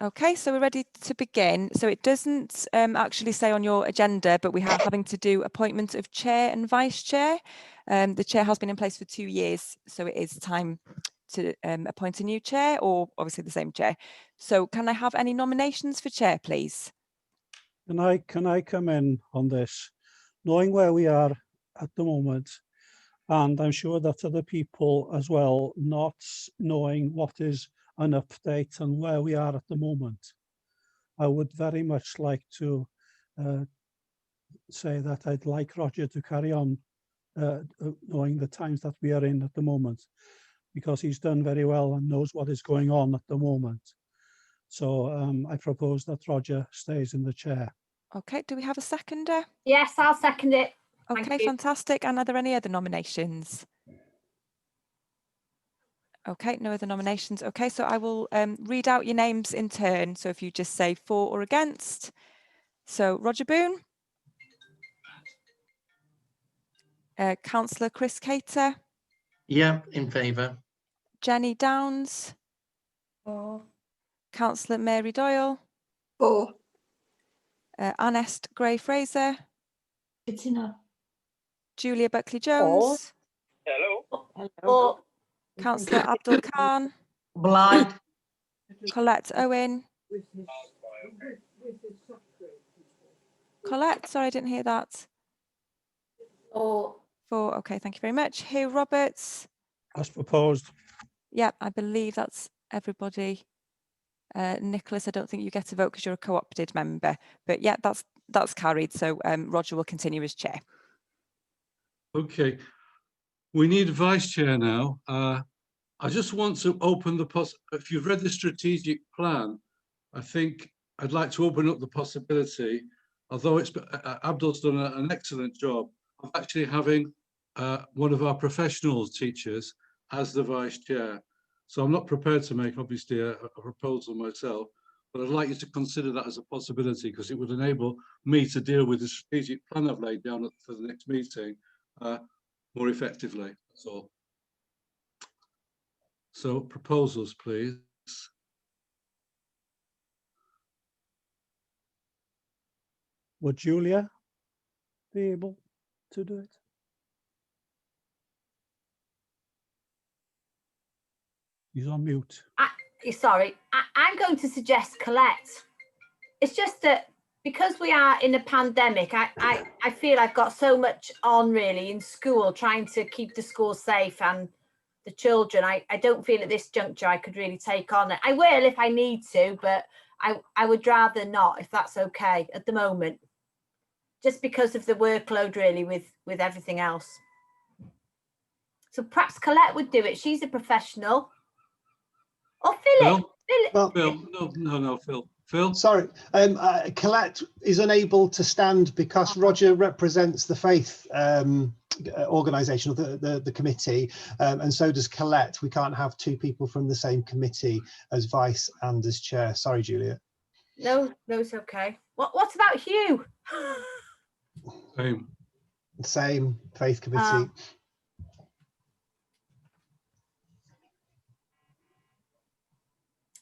Okay, so we're ready to begin. So it doesn't actually say on your agenda, but we are having to do appointment of chair and vice chair. The chair has been in place for 2 years, so it is time to appoint a new chair, or obviously the same chair. So can I have any nominations for chair, please? Can I come in on this? Knowing where we are at the moment, and I'm sure that other people as well, not knowing what is an update on where we are at the moment, I would very much like to say that I'd like Roger to carry on knowing the times that we are in at the moment, because he's done very well and knows what is going on at the moment. So I propose that Roger stays in the chair. Okay, do we have a seconder? Yes, I'll second it. Okay, fantastic. And are there any other nominations? Okay, no other nominations. Okay, so I will read out your names in turn. So if you just say for or against. So Roger Boone. Councillor Chris Cater. Yeah, in favour. Jenny Downs. For. Councillor Mary Doyle. For. Annest Gray-Fraser. It's enough. Julia Buckley-Jones. Hello. Or Councillor Abdul Khan. Blind. Colette Owen. Colette, sorry, I didn't hear that. Or. For, okay, thank you very much. Hugh Roberts. As proposed. Yeah, I believe that's everybody. Nicholas, I don't think you get to vote because you're a co-opted member, but yeah, that's carried. So Roger will continue as chair. Okay, we need a vice chair now. I just want to open if you've read the strategic plan, I think I'd like to open up the possibility, although Abdul's done an excellent job, of actually having one of our professional teachers as the vice chair. So I'm not prepared to make, obviously, a proposal myself, but I'd like you to consider that as a possibility, because it would enable me to deal with the strategic plan I've laid down for the next meeting more effectively. That's all. So proposals, please. Would Julia be able to do it? He's on mute. sorry, I'm going to suggest Colette. It's just that because we are in a pandemic, I feel I've got so much on really in school, trying to keep the school safe and the children. I don't feel at this juncture I could really take on it. I will if I need to, but I would rather not, if that's okay at the moment, just because of the workload really with everything else. So perhaps Colette would do it. She's a professional. Or Philip. Phil, no, Phil. Phil? Sorry, Colette is unable to stand because Roger represents the faith organisation, or the committee, and so does Colette. We can't have two people from the same committee as vice and as chair. Sorry, Julia. No, it's okay. What about Hugh? Same faith committee.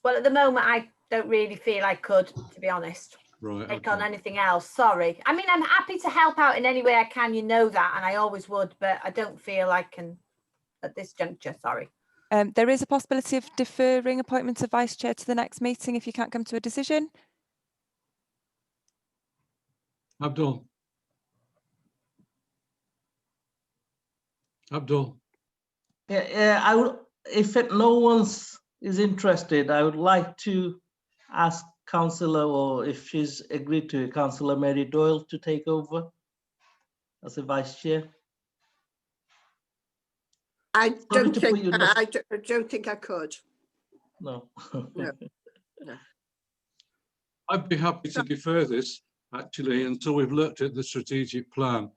Well, at the moment, I don't really feel I could, to be honest, take on anything else. Sorry. I mean, I'm happy to help out in any way I can. You know that, and I always would, but I don't feel I can at this juncture. Sorry. There is a possibility of deferring appointment of vice chair to the next meeting if you can't come to a decision. Abdul. Yeah, I would. If no one's is interested, I would like to ask Councillor, or if she's agreed to it, Councillor Mary Doyle to take over as a vice chair. I don't think I could. No. No. I'd be happy to defer this actually until we've looked at the strategic plan,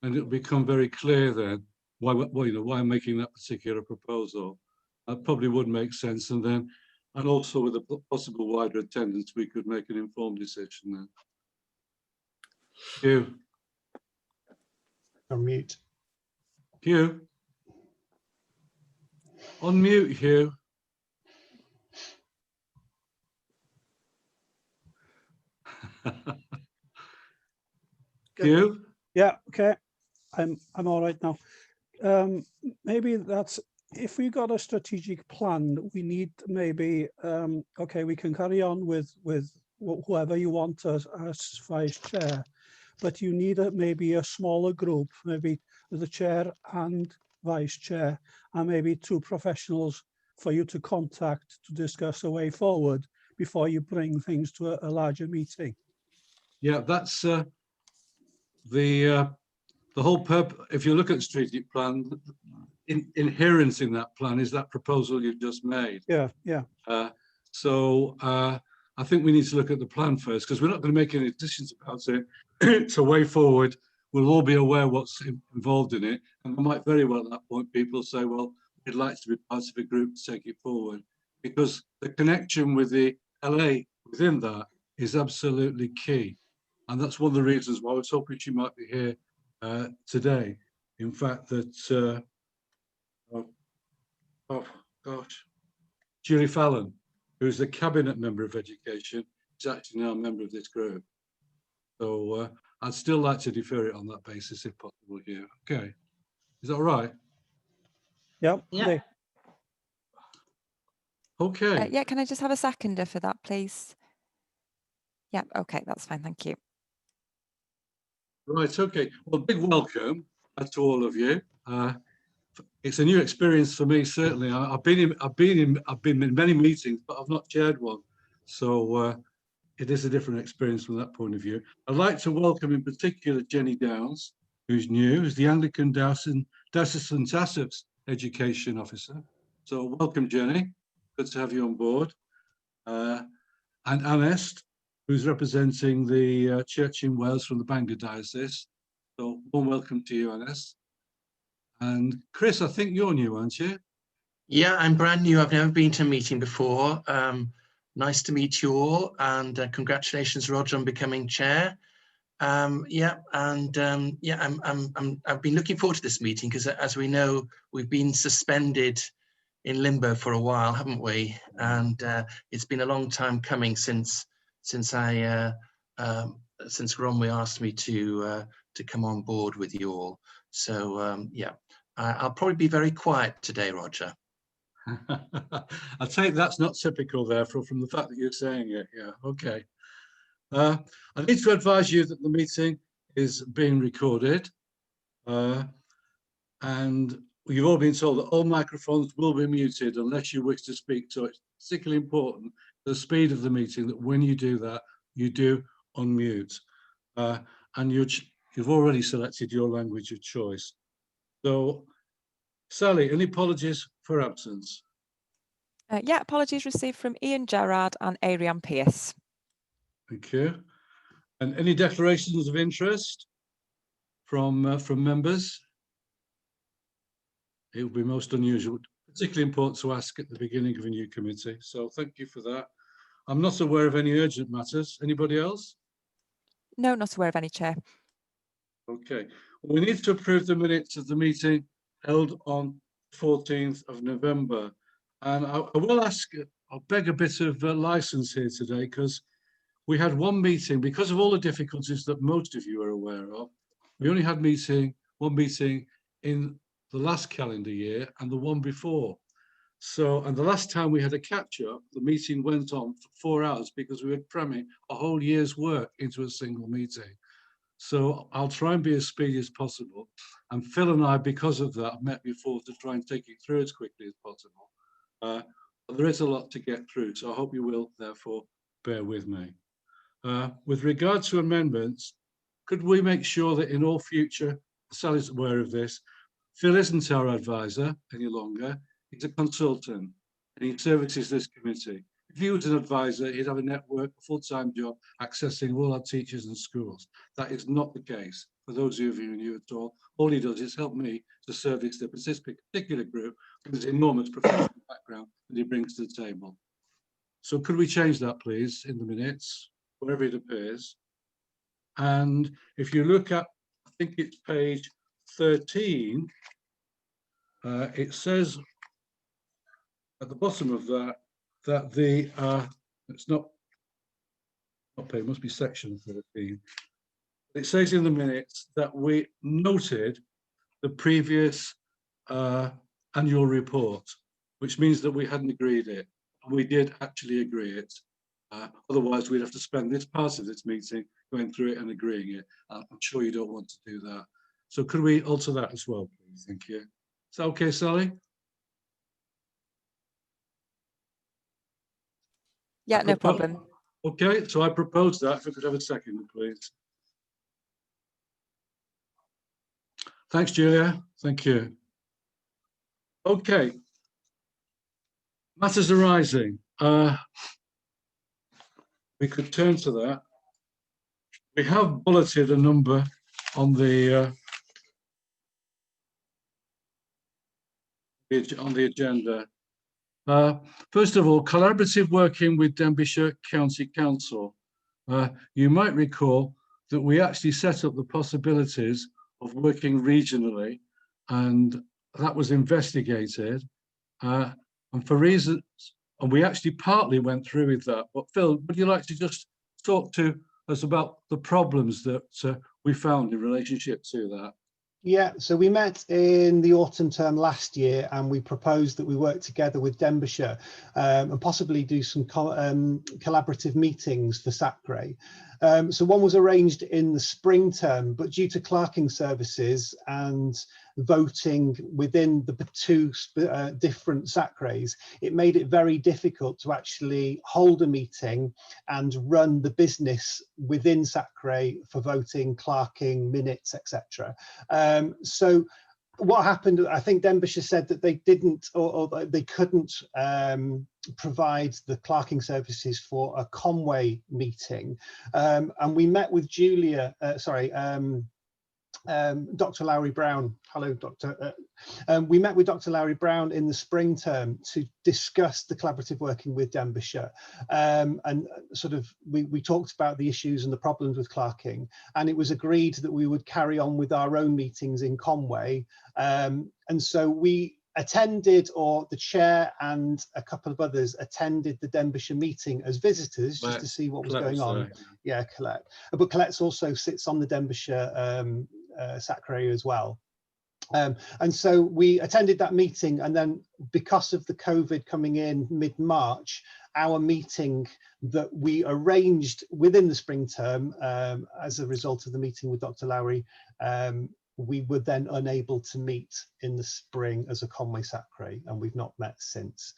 and it'll become very clear then why I'm making that particular proposal. That probably would make sense, and also with a possible wider attendance, we could make an informed decision then. Hugh. On mute. Hugh. On mute, Hugh. You? Yeah, okay. I'm all right now. Maybe that's, if we got a strategic plan, we need maybe, okay, we can carry on with whoever you want as vice chair, but you need maybe a smaller group, maybe the chair and vice chair, and maybe 2 professionals for you to contact to discuss a way forward before you bring things to a larger meeting. Yeah, that's the whole purpose. If you look at the strategic plan, inherent in that plan is that proposal you've just made. Yeah, yeah. So I think we need to look at the plan first, because we're not going to make any decisions about it. It's a way forward. We'll all be aware what's involved in it, and there might very well at that point people say, well, we'd like to be part of a group to take it forward, because the connection with the LA within that is absolutely key. And that's one of the reasons why I was hoping she might be here today. In fact, that, oh gosh, Julie Fallon, who's the cabinet member of education, is actually now a member of this group. So I'd still like to defer it on that basis if possible here. Okay, is that all right? Yep. Yeah. Okay. Yeah, can I just have a seconder for that, please? Yeah, okay, that's fine, thank you. Right, okay. Well, big welcome to all of you. It's a new experience for me, certainly. I've been in many meetings, but I've not chaired one. So it is a different experience from that point of view. I'd like to welcome in particular Jenny Downs, who's new, who's the Anglican Diocesan Tassets Education Officer. So welcome, Jenny. Good to have you on board. And Anest, who's representing the Church in Wales from the Bangor Diocese. So warm welcome to you, Anest. And Chris, I think you're new, aren't you? Yeah, I'm brand new. I've never been to a meeting before. Nice to meet you all, and congratulations, Roger, on becoming chair. I've been looking forward to this meeting because, as we know, we've been suspended in limbo for a while, haven't we? And it's been a long time coming since Conwy asked me to come on board with you all. So I'll probably be very quiet today, Roger. I take that's not typical, therefore, from the fact that you're saying it. Yeah, okay. I need to advise you that the meeting is being recorded, and you've all been told that all microphones will be muted unless you wish to speak. So it's particularly important, the speed of the meeting, that when you do that, you do unmute. And you've already selected your language of choice. So, Sally, any apologies for absence? Yeah, apologies received from Ian Gerard and Ariane Pierce. Thank you. And any declarations of interest from members? It would be most unusual, particularly important to ask at the beginning of a new committee. So thank you for that. I'm not aware of any urgent matters. Anybody else? No, not aware of any, Chair. Okay. Well, we need to approve the minutes of the meeting held on 14th of November. And I will ask, I'll beg a bit of license here today, because we had one meeting, because of all the difficulties that most of you are aware of. We only had one meeting in the last calendar year and the one before. So, and the last time we had a catch-up, the meeting went on for 4 hours because we were cramming a whole year's work into a single meeting. So I'll try and be as speedy as possible. And Phil and I, because of that, have met before to try and take it through as quickly as possible. But there is a lot to get through, so I hope you will, therefore, bear with me. With regard to amendments, could we make sure that in all future, Sally's aware of this, Phil isn't our advisor any longer, he's a consultant, and he services this committee. If he was an advisor, he'd have a network, a full-time job, accessing all our teachers and schools. That is not the case. For those of you who knew at all he does is help me to service the particular group with his enormous professional background that he brings to the table. So could we change that, please, in the minutes, wherever it appears? And if you look at, I think it's page 13, it says at the bottom of that, that the, it's not, not page, it must be section 13. It says in the minutes that we noted the previous annual report, which means that we hadn't agreed it. We did actually agree it. Otherwise, we'd have to spend this part of this meeting going through it and agreeing it. I'm sure you don't want to do that. So could we alter that as well, please? Thank you. Is that okay, Sally? Yeah, no problem. Okay, so I propose that. If we could have a second, please. Thanks, Julia. Thank you. Okay. Matters arising. We could turn to that. We have bulleted a number on the agenda. First of all, collaborative working with Denbighshire County Council. You might recall that we actually set up the possibilities of working regionally, and that was investigated. And for reasons, and we actually partly went through with that. But Phil, would you like to just talk to us about the problems that we found in relationship to that? Yeah, so we met in the autumn term last year and we proposed that we work together with Denbighshire and possibly do some collaborative meetings for SACRE. So one was arranged in the spring term, but due to clerking services and voting within the two different SACREs, it made it very difficult to actually hold a meeting and run the business within SACRE for voting, clerking, minutes, etc. So what happened, I think Denbighshire said that they didn't or they couldn't provide the clerking services for a Conwy meeting. And we met with Julia, Dr. Lowry Brown. Hello, Doctor. We met with Dr. Lowry Brown in the spring term to discuss the collaborative working with Denbighshire, and sort of we talked about the issues and the problems with clerking, and it was agreed that we would carry on with our own meetings in Conwy, and so we attended, or the chair and a couple of others attended the Denbighshire meeting as visitors just to see what was going on. Yeah, Colette. But Colette also sits on the Denbighshire SACRE as well. And so we attended that meeting, and then because of the COVID coming in mid-March, our meeting that we arranged within the spring term as a result of the meeting with Dr. Lowry, we were then unable to meet in the spring as a Conwy SACRE, and we've not met since.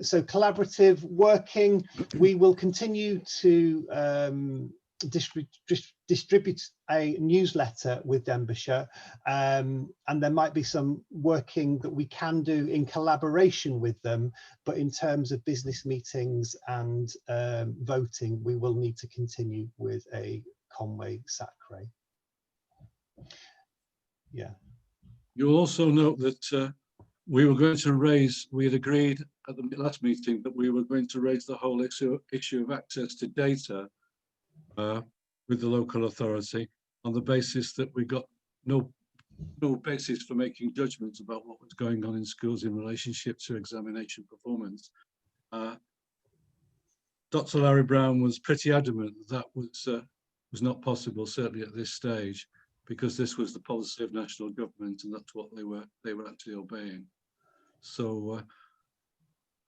So collaborative working, we will continue to distribute a newsletter with Denbighshire, and there might be some working that we can do in collaboration with them, but in terms of business meetings and voting, we will need to continue with a Conwy SACRE. Yeah. You'll also note that we were going to raise, we had agreed at the last meeting that we were going to raise the whole issue of access to data with the local authority on the basis that we got no basis for making judgments about what was going on in schools in relationship to examination performance. Dr. Larry Brown was pretty adamant that was not possible, certainly at this stage, because this was the policy of national government and that's what they were actually obeying. So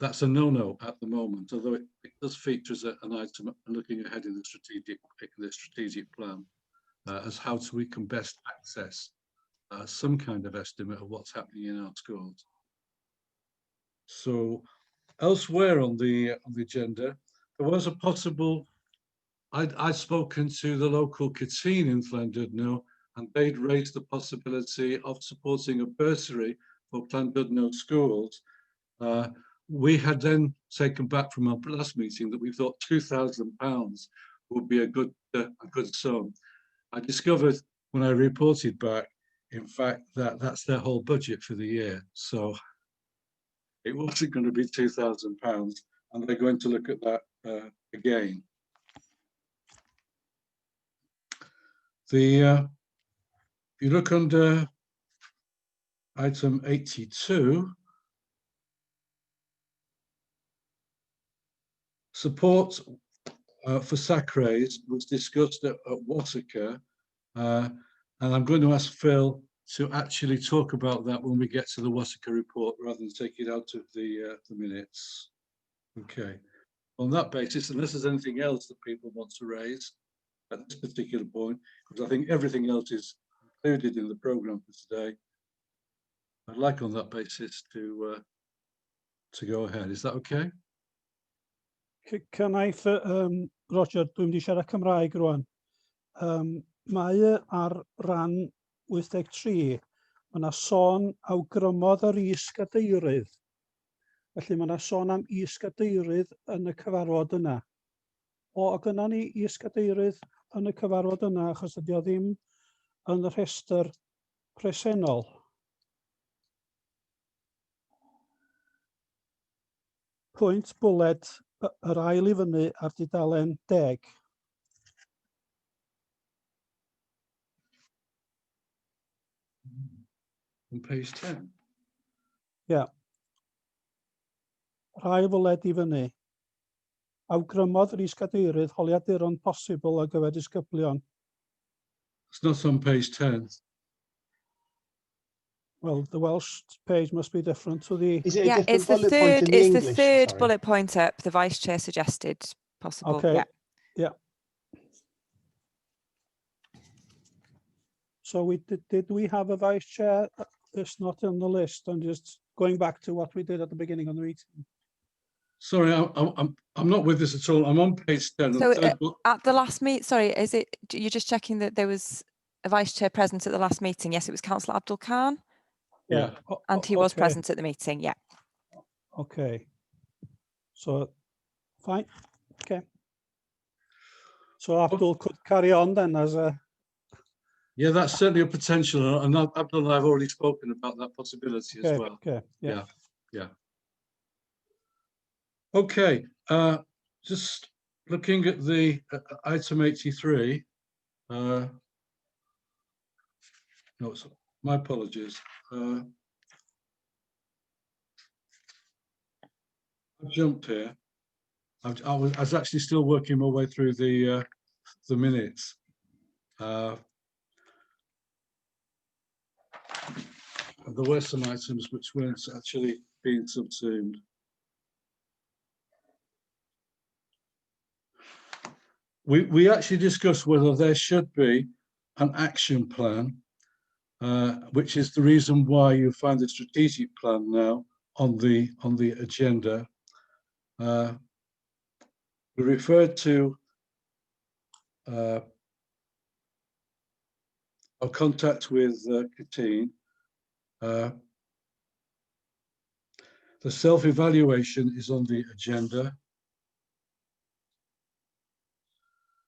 that's a no-no at the moment, although it does feature as an item looking ahead in the strategic plan as how we can best access some kind of estimate of what's happening in our schools. So elsewhere on the agenda, there was a possible, I'd spoken to the local canteen in Llandudno, and they'd raised the possibility of supporting a bursary for Llandudno schools. We had then taken back from our last meeting that we thought £2,000 would be a good sum. I discovered when I reported back, in fact, that that's their whole budget for the year. So it wasn't going to be £2,000, and they're going to look at that again. If you look under item 82, support for SACRAs was discussed at WASACA, and I'm going to ask Phil to actually talk about that when we get to the WASACA report, rather than take it out of the minutes. Okay. On that basis, unless there's anything else that people want to raise at this particular point, because I think everything else is included in the programme for today, I'd like on that basis to go ahead. Is that okay? Can I, Roger, dwi'n mynd i siarad Cymraeg rwan. Mae ar ran 83, mae yna sôn awgrymodd yr is-gadeirydd. Felly mae yna sôn am is-gadeirydd yn y cyfarfod yna. O gynna ni is-gadeirydd yn y cyfarfod yna, achos ydy o ddim yn y rhestr presennol. Pwynt bwled yr ail I fyny ar dudalen 10. On page 10. Ia. Yr ail bwled I fyny. Awgrymodd yr is-gadeirydd holiaduron posibl ar gyfer disgyblion. It's not on page 10. Well, the Welsh page must be different to the... Is it a Yeah, different it's the bullet point in third. the It's English? the third Sorry. bullet point up. The Vice Chair suggested possible. Okay. Yeah. Yeah. So did we have a Vice Chair? It's not on the list. I'm just going back to what we did at the beginning of the meeting. Sorry, I'm not with this at all. I'm on page 10. So at the last meet, sorry, is it, you're just checking that there was a Vice Chair present at the last meeting? Yes, it was Councillor Abdul Khan. Yeah. And he was present at the meeting, yeah. Okay. So, fine. Okay. So Abdul could carry on then as a... Yeah, that's certainly a potential. And Abdul and I have already spoken about that possibility as well. Okay. Yeah. Yeah. Okay. Just looking at the item 83. No, my apologies. I jumped here. I was actually still working my way through the minutes. There were some items which weren't actually being subsumed. We actually discussed whether there should be an action plan, which is the reason why you find the strategic plan now on the agenda. We referred to our contact with Katine. The self-evaluation is on the agenda.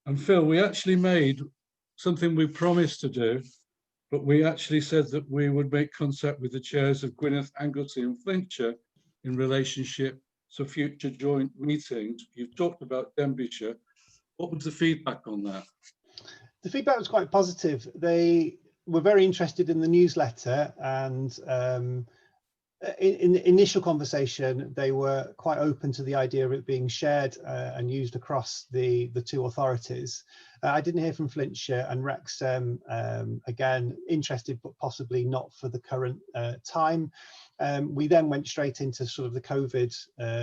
And Phil, we actually made something we promised to do, but we actually said that we would make contact with the chairs of Gwynedd, Anglesey and Flintshire in relationship to future joint meetings. You've talked about Denbighshire. What was the feedback on that? The feedback was quite positive. They were very interested in the newsletter, and in the initial conversation, they were quite open to the idea of it being shared and used across the two authorities. I didn't hear from Flintshire and Wrexham, again, interested, but possibly not for the current time. We then went straight into sort of the COVID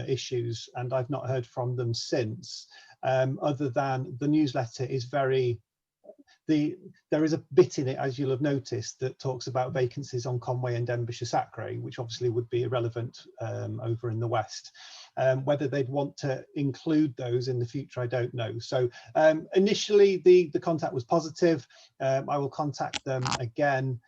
issues, and I've not heard from them since, other than the newsletter is very... there is a bit in it, as you'll have noticed, that talks about vacancies on Conwy and Denbighshire Sacre, which obviously would be irrelevant over in the West. Whether they'd want to include those in the future, I don't know. So initially, the contact was positive. I will contact them again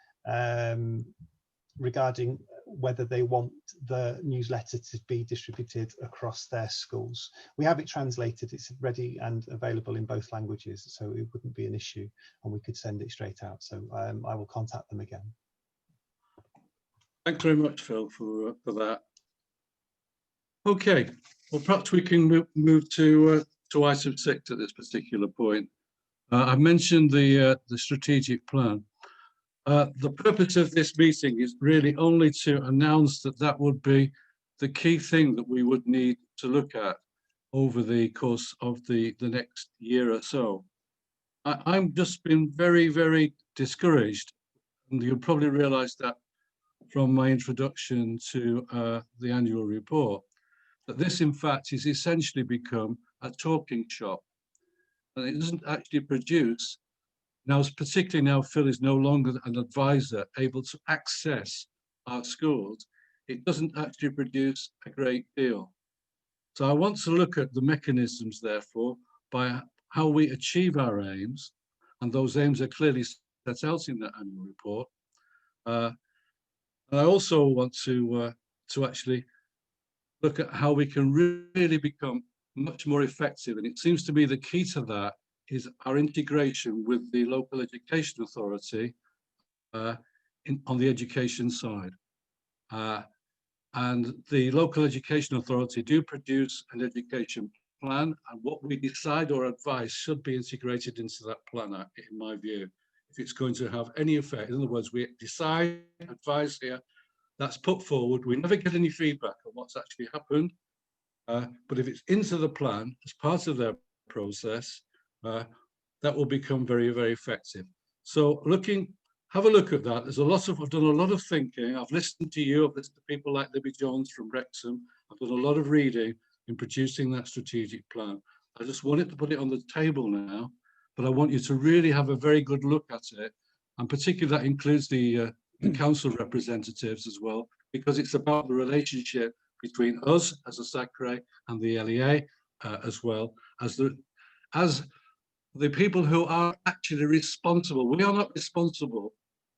regarding whether they want the newsletter to be distributed across their schools. We have it translated, it's ready and available in both languages, so it wouldn't be an issue, and we could send it straight out. So I will contact them again. Thanks very much, Phil, for that. Okay, well, perhaps we can move to item 6 at this particular point. I mentioned the strategic plan. The purpose of this meeting is really only to announce that that would be the key thing that we would need to look at over the course of the next year or so. I'm just been very, very discouraged, and you'll probably realise that from my introduction to the annual report, that this in fact is essentially become a talking shop, and it doesn't actually produce, now particularly now Phil is no longer an advisor able to access our schools, it doesn't actually produce a great deal. So I want to look at the mechanisms, therefore, by how we achieve our aims, and those aims are clearly set out in that annual report. And I also want to actually look at how we can really become much more effective. And it seems to me the key to that is our integration with the local education authority on the education side. And the local education authority do produce an education plan, and what we decide or advise should be integrated into that plan, in my view, if it's going to have any effect. In other words, we decide, advise here, that's put forward, we never get any feedback on what's actually happened, but if it's into the plan as part of their process, that will become very, very effective. So have a look at that. There's I've done a lot of thinking. I've listened to you, I've listened to people like Libby Jones from Wrexham. I've done a lot of reading in producing that strategic plan. I just wanted to put it on the table now, but I want you to really have a very good look at it. And particularly that includes the council representatives as well, because it's about the relationship between us as a SACRE and the LEA, as well as the people who are actually responsible. We are not responsible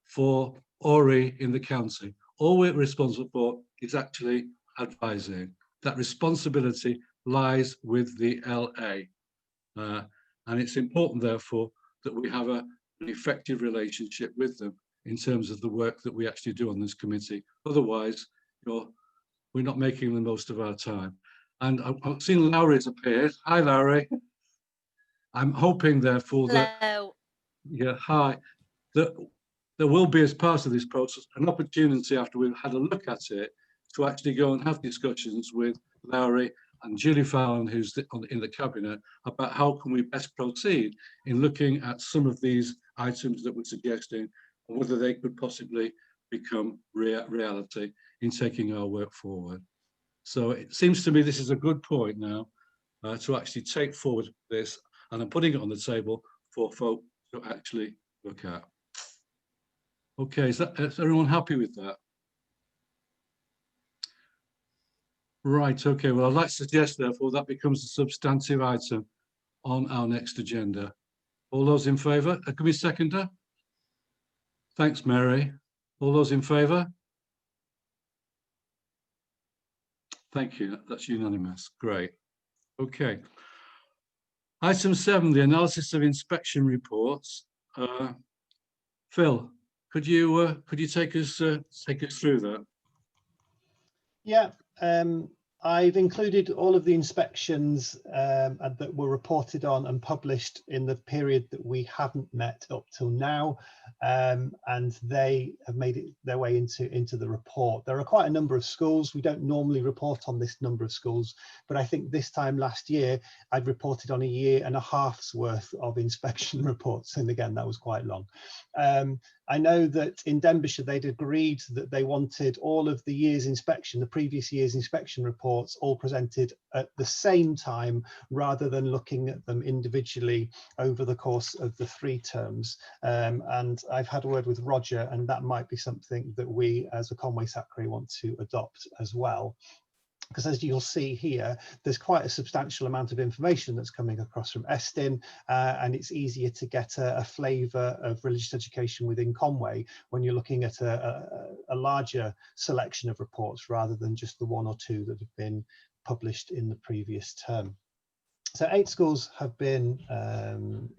for ORI in the county. All we're responsible for is actually advising. That responsibility lies with the LA. And it's important, therefore, that we have an effective relationship with them in terms of the work that we actually do on this committee. Otherwise, we're not making the most of our time. And I've seen Lowry's appeared. Hi, Lowry. I'm hoping, therefore, that, yeah, hi, that there will be, as part of this process, an opportunity after we've had a look at it to actually go and have discussions with Lowry and Julie Fallon, who's in the cabinet, about how can we best proceed in looking at some of these items that we're suggesting, and whether they could possibly become reality in taking our work forward. So it seems to me this is a good point now to actually take forward this, and I'm putting it on the table for folk to actually look at. Okay, is everyone happy with that? Right, okay, well, I'd like to suggest, therefore, that becomes a substantive item on our next agenda. All those in favour? Can we seconder? Thanks, Mary. All those in favour? Thank you, that's unanimous, great. Okay. Item 7, the analysis of inspection reports. Phil, could you take us through that? Yeah, I've included all of the inspections that were reported on and published in the period that we haven't met up till now, and they have made their way into the report. There are quite a number of schools. We don't normally report on this number of schools, but I think this time last year I'd reported on 1.5 years worth of inspection reports, and again that was quite long. I know that in Denbighshire they'd agreed that they wanted all of the year's inspection, the previous year's inspection reports, all presented at the same time rather than looking at them individually over the course of the 3 terms. And I've had a word with Roger, and that might be something that we as a Conwy SACRE want to adopt as well. Because as you'll see here, there's quite a substantial amount of information that's coming across from Estin, and it's easier to get a flavour of religious education within Conwy when you're looking at a larger selection of reports rather than just the 1 or 2 that have been published in the previous term. So 8 schools have been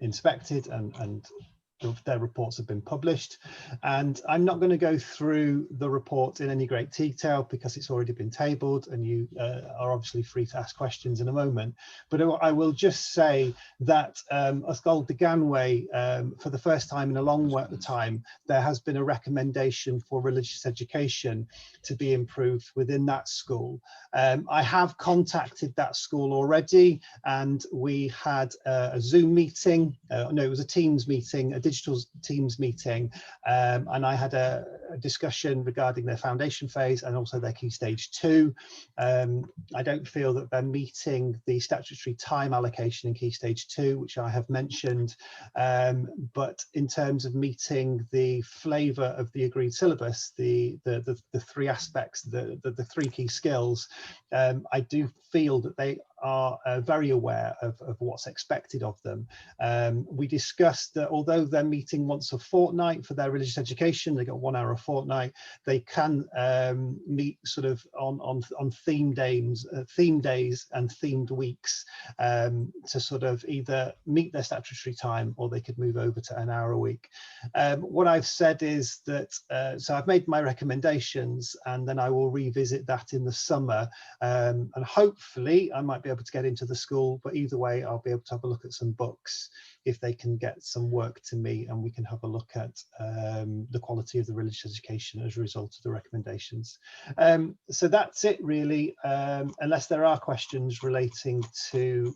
inspected and their reports have been published. And I'm not going to go through the report in any great detail because it's already been tabled, and you are obviously free to ask questions in a moment. But I will just say that Ysgol de Conwy, for the first time in a long time, there has been a recommendation for religious education to be improved within that school. I have contacted that school already, and we had a Zoom meeting. No, it was a Teams meeting, a digital Teams meeting, and I had a discussion regarding their foundation phase and also their Key Stage 2. I don't feel that they're meeting the statutory time allocation in Key Stage 2, which I have mentioned, but in terms of meeting the flavour of the agreed syllabus, the three aspects, the three key skills, I do feel that they are very aware of what's expected of them. We discussed that although they're meeting once a fortnight for their religious education, they got 1 hour a fortnight, they can meet sort of on theme days and themed weeks to sort of either meet their statutory time, or they could move over to an hour a week. What I've said is that, so I've made my recommendations, and then I will revisit that in the summer, and hopefully I might be able to get into the school, but either way I'll be able to have a look at some books if they can get some work to me, and we can have a look at the quality of the religious education as a result of the recommendations. So that's it really, unless there are questions relating to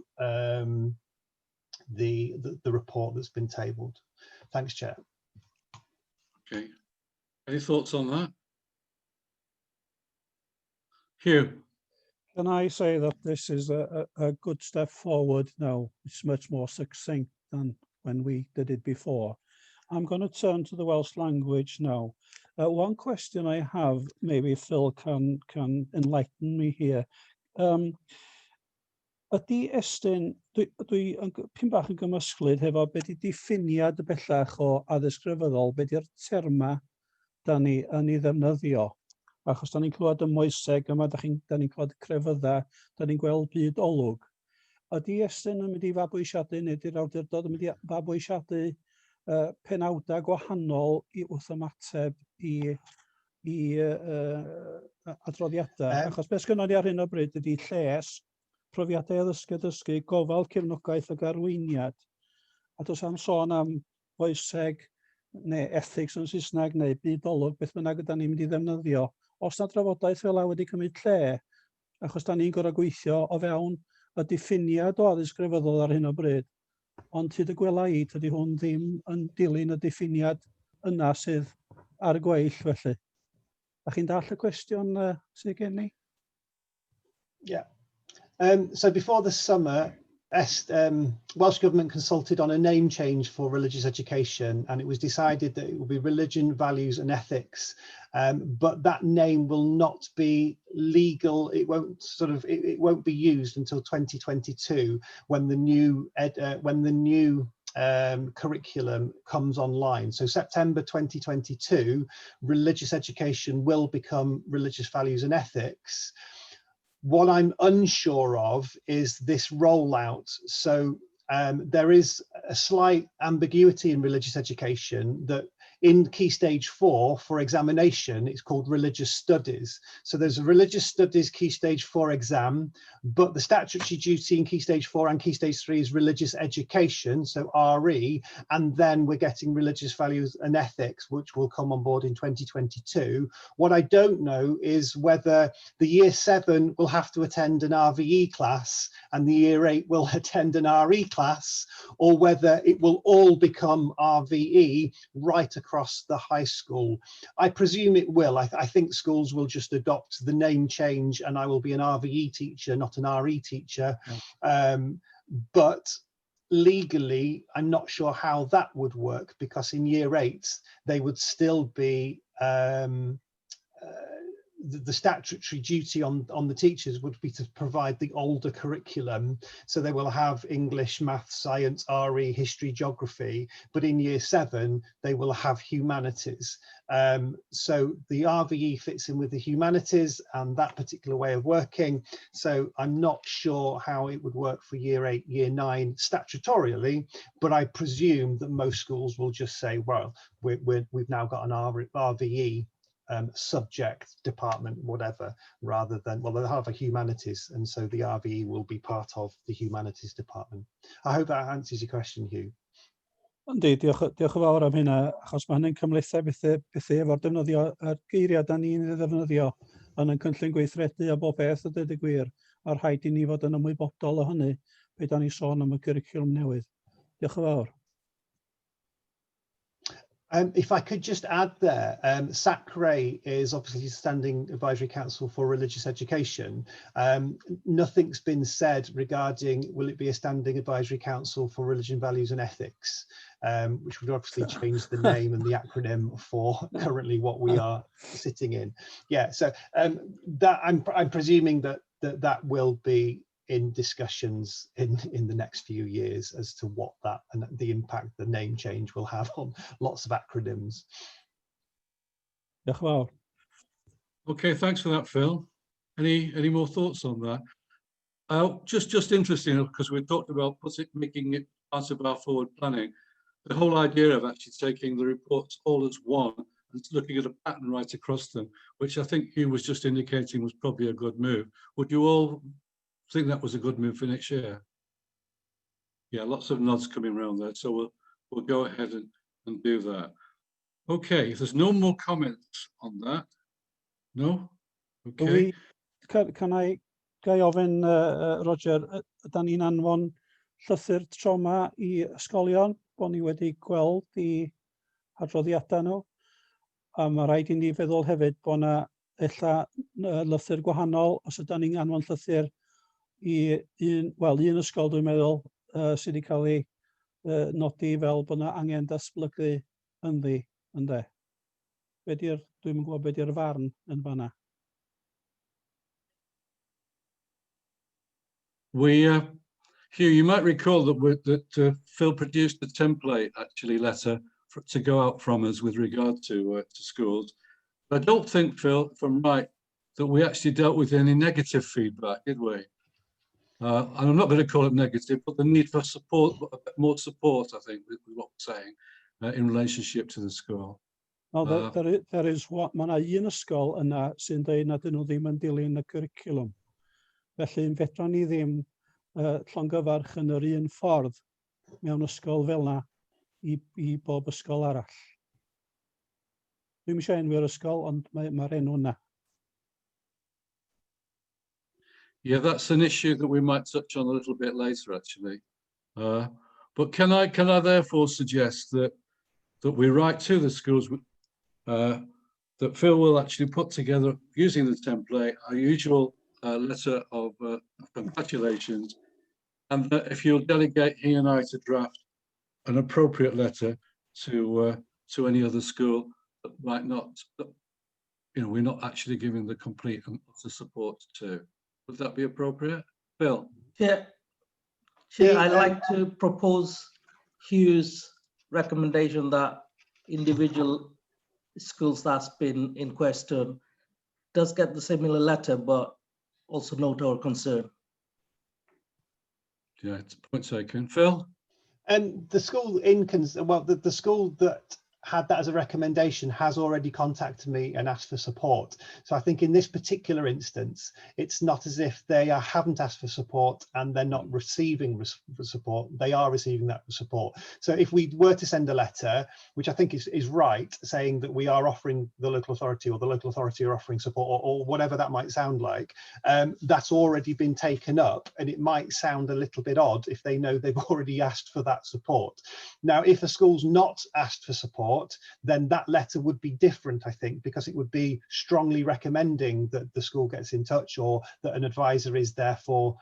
the report that's been tabled. Thanks, Chair. Okay, any thoughts on that? Hugh? Can I say that this is a good step forward now? It's much more succinct than when we did it before. I'm going to turn to the Welsh language now. One question I have, maybe Phil can enlighten me here. Ydy estyn, dwi pyn bach yn gymysglyd hefo be di diffiniad y bellach o addysg grefyddol, be di'r terma da ni yn ei ddefnyddio. Achos da ni'n clywed y moeseg yma, da ni'n clywed crefydda, da ni'n gweld byd olwg. Ydy estyn yn mynd i fabwysiadu, neu ydy'r awdurdod yn mynd i fabwysiadu penawdau gwahanol wrth ymateb i adroddiadau? Achos beth sgynnon ni ar hyn o bryd ydy lles, profiadau addysgu, gofal cefnogaeth ag arweiniad. A does am sôn am foeseg neu ethics yn Saesneg neu bydolwg, beth bynnag ydyn ni'n mynd i ddefnyddio. Os na drafodaeth fel a wedi cymryd lle, achos da ni'n gorau gweithio o fewn y diffiniad o addysg grefyddol ar hyn o bryd, ond hyd y gwela i, dydy hwn ddim yn dilyn y diffiniad yna sydd ar y gweill felly. A chi'n dall y cwestiwn sydd gen ni? Yeah. So before the summer, Welsh Government consulted on a name change for religious education, and it was decided that it will be religion, values and ethics, but that name will not be legal. It won't be used until 2022 when the new curriculum comes online. So September 2022, religious education will become religious values and ethics. What I'm unsure of is this rollout. So there is a slight ambiguity in religious education that in Key Stage 4 for examination, it's called religious studies. So there's a religious studies Key Stage 4 exam, but the statutory duty in Key Stage 4 and Key Stage 3 is religious education, so RE, and then we're getting religious values and ethics, which will come on board in 2022. What I don't know is whether the Year 7 will have to attend an RVE class and the Year 8 will attend an RE class, or whether it will all become RVE right across the high school. I presume it will. I think schools will just adopt the name change and I will be an RVE teacher, not an RE teacher. But legally, I'm not sure how that would work, because in Year 8, they would still be the statutory duty on the teachers would be to provide the older curriculum. So they will have English, maths, science, RE, history, geography, but in year 7, they will have humanities. So the RVE fits in with the humanities and that particular way of working. So I'm not sure how it would work for year 8, year 9 statutorily, but I presume that most schools will just say, well, we've now got an RVE subject department, whatever, rather than, well, they'll have a humanities, and so the RVE will be part of the humanities department. I hope that answers your question, Hugh. Yndi, diolch yn fawr am hynna, achos mae hynny'n cymlethu bethau efo'r defnyddio, y geiriau da ni'n ei ddefnyddio yn y cynllun gweithredu a bob beth, a dweud y gwir, a rhaid i ni fod yn ymwybodol o hynny, pe da ni sôn am y cwricwlwm newydd. Diolch yn fawr. If I could just add there, SACRE is obviously Standing Advisory Council for Religious Education. Nothing's been said regarding, will it be a Standing Advisory Council for Religion, Values and Ethics, which would obviously change the name and the acronym for currently what we are sitting in. Yeah, so that I'm presuming that will be in discussions in the next few years as to what that and the impact the name change will have on lots of acronyms. Diolch yn fawr. Okay, thanks for that, Phil. Any more thoughts on that? Just interesting, because we talked about making it part of our forward planning. The whole idea of actually taking the reports all as one and looking at a pattern right across them, which I think Hugh was just indicating was probably a good move. Would you all think that was a good move for next year? Yeah, lots of nods coming around there, so we'll go ahead and do that. Okay, if there's no more comments on that, no? Okay. Can I ofyn, Roger, ydyn ni'n anfon llythyr trauma I ysgolion, bod ni wedi gweld I adroddiadau nhw, a mae rhaid I ni feddwl hefyd bod yna ella lythyr gwahanol, os ydyn ni'n anfon llythyr I un ysgol dwi'n meddwl sydd wedi cael ei nodi fel bod yna angen datblygu ynddi, ynde. Dwi'n gwybod beth yw'r farn yn fanna. Hugh, you might recall that Phil produced a template letter to go out from us with regard to schools. But I don't think, Phil, if I'm right, that we actually dealt with any negative feedback, did we? And I'm not going to call it negative, but the need for support, more support, I think, is what we're saying in relationship to the school. No, there is what mae yna un ysgol yna sy'n dweud nad ydyn nhw ddim yn dilyn y cwricwlwm. Felly, fedra ni ddim llongyfarch yn yr un ffordd mewn ysgol fel yna I bob ysgol arall. Dwi'n eisiau enwi'r ysgol, ond mae'r enw yna. Yeah, that's an issue that we might touch on a little bit later, actually. But can I therefore suggest that we write to the schools that Phil will actually put together, using the template, our usual letter of congratulations, and that if you'll delegate he and I to draft an appropriate letter to any other school that might not, we're not actually giving the complete and utter support to. Would that be appropriate? Phil? Yeah, I'd like to propose Hugh's recommendation that individual schools that's been in question does get the similar letter, but also note our concern. Yeah, it's a point taken. Phil? And the school the school that had that as a recommendation has already contacted me and asked for support. So I think in this particular instance, it's not as if they haven't asked for support and they're not receiving support. They are receiving that support. So if we were to send a letter, which I think is right, saying that we are offering the local authority or the local authority are offering support or whatever that might sound like, that's already been taken up, and it might sound a little bit odd if they know they've already asked for that support. Now, if a school's not asked for support, then that letter would be different, I think, because it would be strongly recommending that the school gets in touch or that an advisor is therefore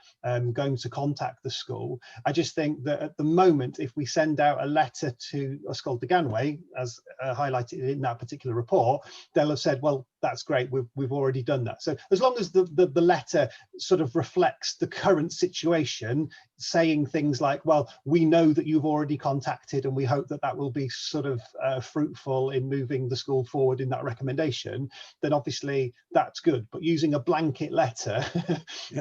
going to contact the school. I just think that at the moment, if we send out a letter to Ysgol de Conwy, as highlighted in that particular report, they'll have said, well, that's great, we've already done that. So as long as the letter sort of reflects the current situation, saying things like, well, we know that you've already contacted and we hope that that will be sort of fruitful in moving the school forward in that recommendation, then obviously that's good. But using a blanket letter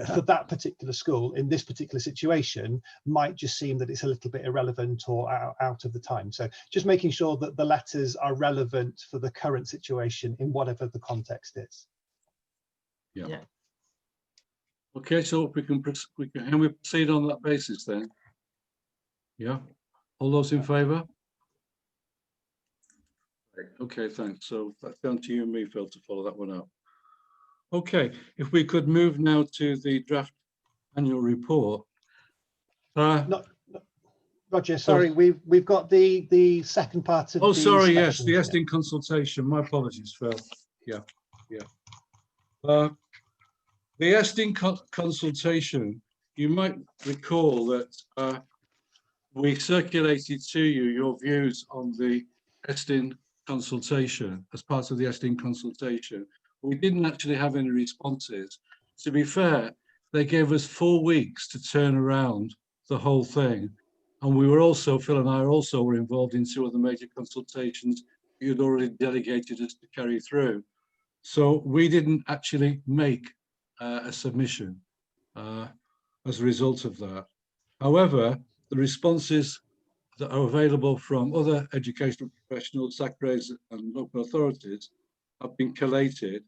for that particular school in this particular situation might just seem that it's a little bit irrelevant or out of the time. So just making sure that the letters are relevant for the current situation in whatever the context is. Yeah. Okay, so can we proceed on that basis then? Yeah. All those in favour? Okay, thanks. So that's down to you and me, Phil, to follow that one up. Okay, if we could move now to the draft annual report. Roger, sorry, we've got the second part of. Oh, sorry, yes, the Estin consultation. My apologies, Phil. Yeah. The Estin consultation. You might recall that we circulated to you your views on the Estin consultation as part of the Estin consultation. We didn't actually have any responses. To be fair, they gave us 4 weeks to turn around the whole thing. And we were also, Phil and I also were involved in 2 other major consultations you'd already delegated us to carry through. So we didn't actually make a submission as a result of that. However, the responses that are available from other educational professionals, SAG grades and local authorities have been collated,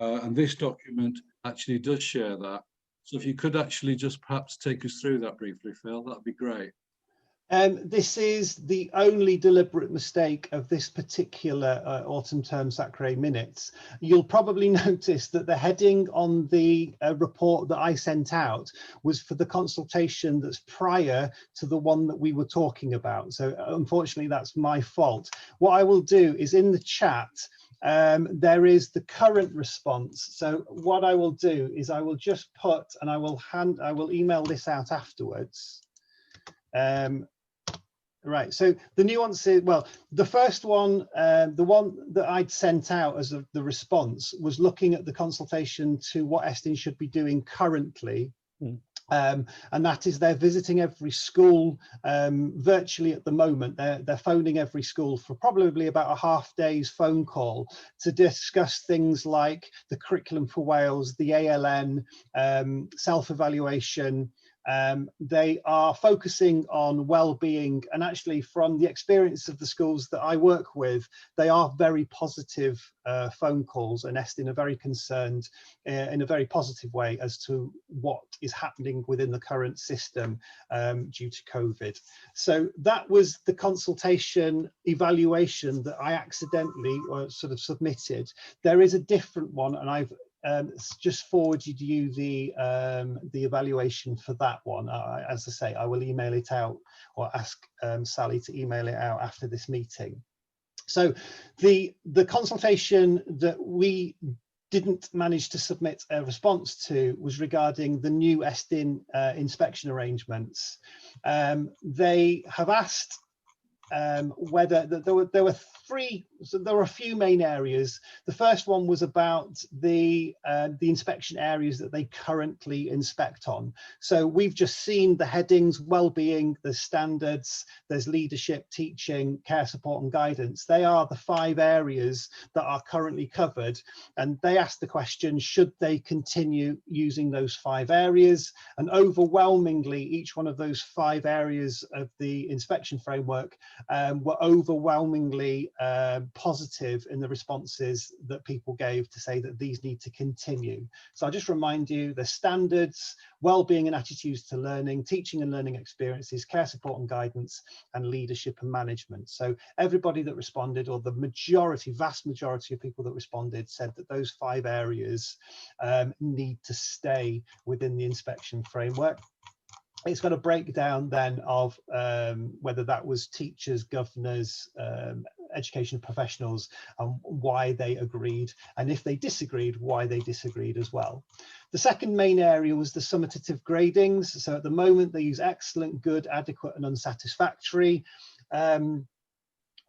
and this document actually does share that. So if you could actually just perhaps take us through that briefly, Phil, that'd be great. This is the only deliberate mistake of this particular autumn term SACRE minutes. You'll probably notice that the heading on the report that I sent out was for the consultation that's prior to the one that we were talking about. So unfortunately, that's my fault. What I will do is in the chat, there is the current response. So what I will do is I will just put, and I will email this out afterwards. Right, so the nuances, well, the first one, the one that I'd sent out as the response was looking at the consultation to what Estin should be doing currently. And that is they're visiting every school virtually at the moment. They're phoning every school for probably about a half-day's phone call to discuss things like the curriculum for Wales, the ALN, self-evaluation. They are focusing on well-being, and actually from the experience of the schools that I work with, they are very positive phone calls, and Estin are very concerned in a very positive way as to what is happening within the current system due to COVID. So that was the consultation evaluation that I accidentally sort of submitted. There is a different one, and I've just forwarded you the evaluation for that one. As I say, I will email it out, or ask Sally to email it out after this meeting. So the consultation that we didn't manage to submit a response to was regarding the new Estin inspection arrangements. They have asked whether there were three, so there were a few main areas. The first one was about the inspection areas that they currently inspect on. So we've just seen the headings: well-being, there's standards, there's leadership, teaching, care support and guidance. They are the 5 areas that are currently covered, and they asked the question, should they continue using those 5 areas? And overwhelmingly, each one of those 5 areas of the inspection framework were overwhelmingly positive in the responses that people gave to say that these need to continue. So I'll just remind you, the standards, well-being and attitudes to learning, teaching and learning experiences, care support and guidance, and leadership and management. So everybody that responded, or the majority, vast majority of people that responded, said that those 5 areas need to stay within the inspection framework. It's got a breakdown then of whether that was teachers, governors, education professionals, and why they agreed, and if they disagreed, why they disagreed as well. The second main area was the summative gradings. So at the moment they use excellent, good, adequate and unsatisfactory.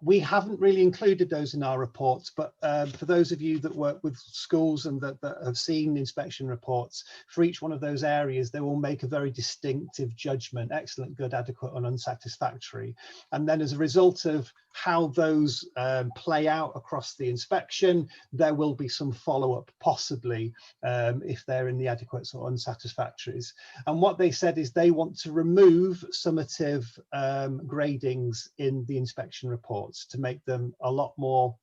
We haven't really included those in our reports, but for those of you that work with schools and that have seen inspection reports, for each one of those areas, they will make a very distinctive judgment: excellent, good, adequate, and unsatisfactory. And then as a result of how those play out across the inspection, there will be some follow-up, possibly, if they're in the adequates or unsatisfactories. And what they said is they want to remove summative gradings in the inspection reports to make them a lot more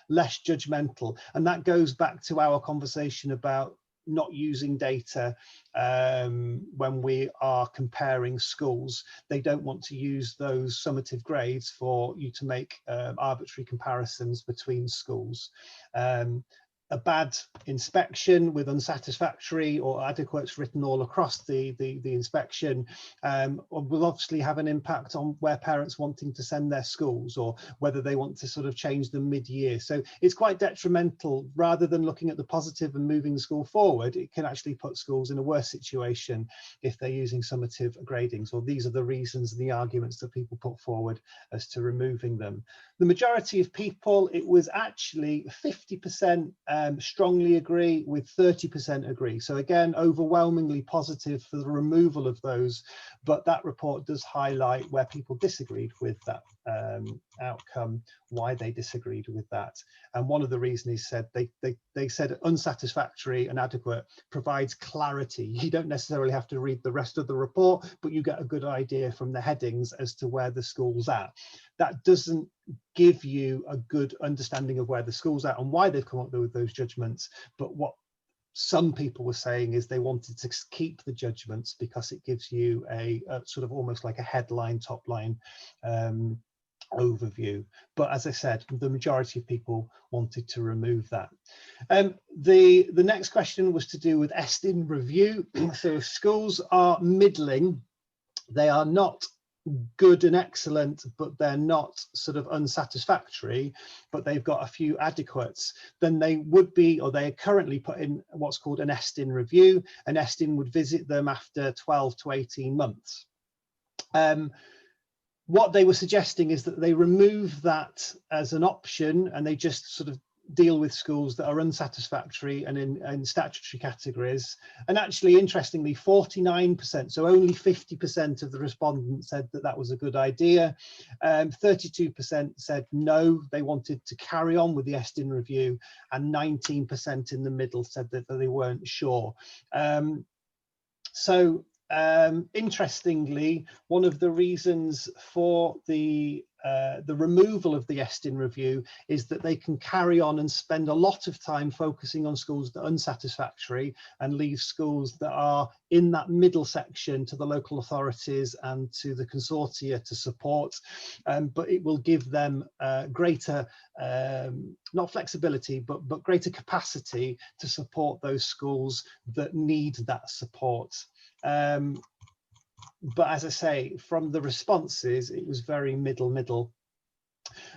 less judgmental. And that goes back to our conversation about not using data when we are comparing schools. They don't want to use those summative grades for you to make arbitrary comparisons between schools. A bad inspection with unsatisfactory or adequates written all across the inspection will obviously have an impact on where parents wanting to send their schools, or whether they want to sort of change them mid-year. So it's quite detrimental. Rather than looking at the positive and moving the school forward, it can actually put schools in a worse situation if they're using summative gradings, or these are the reasons and the arguments that people put forward as to removing them. The majority of people, it was actually 50% strongly agree, with 30% agree. So again, overwhelmingly positive for the removal of those, but that report does highlight where people disagreed with that outcome, why they disagreed with that. And one of the reasons is said they said unsatisfactory and adequate provides clarity. You don't necessarily have to read the rest of the report, but you get a good idea from the headings as to where the school's at. That doesn't give you a good understanding of where the school's at and why they've come up with those judgments. But what some people were saying is they wanted to keep the judgments because it gives you a sort of almost like a headline, top line overview. But as I said, the majority of people wanted to remove that. The next question was to do with ESTIN review. So if schools are middling, they are not good and excellent, but they're not sort of unsatisfactory, but they've got a few adequates, then they would be, or they are currently put in what's called an ESTIN review. An ESTIN would visit them after 12 to 18 months. What they were suggesting is that they remove that as an option, and they just sort of deal with schools that are unsatisfactory and in statutory categories. And actually, interestingly, 49%, so only 50% of the respondents said that that was a good idea. 32% said no, they wanted to carry on with the ESTIN review, and 19% in the middle said that they weren't sure. Interestingly, one of the reasons for the removal of the ESTIN review is that they can carry on and spend a lot of time focusing on schools that are unsatisfactory and leave schools that are in that middle section to the local authorities and to the consortia to support. But it will give them greater, not flexibility, but greater capacity to support those schools that need that support. But as I say, from the responses, it was very middle.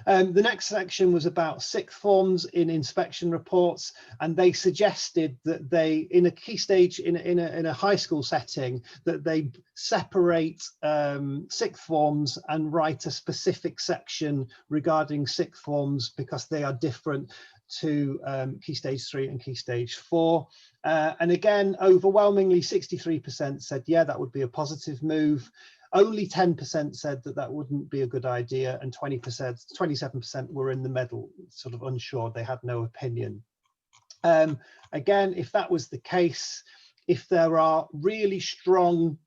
The next section was about sixth forms in inspection reports, and they suggested that they, in a key stage, in a high school setting, that they separate sixth forms and write a specific section regarding sixth forms because they are different to key stage 3 and key stage 4. And again, overwhelmingly 63% said, yeah, that would be a positive move. Only 10% said that that wouldn't be a good idea, and 27% were in the middle, sort of unsure, they had no opinion. Again, if that was the case, if there are really strong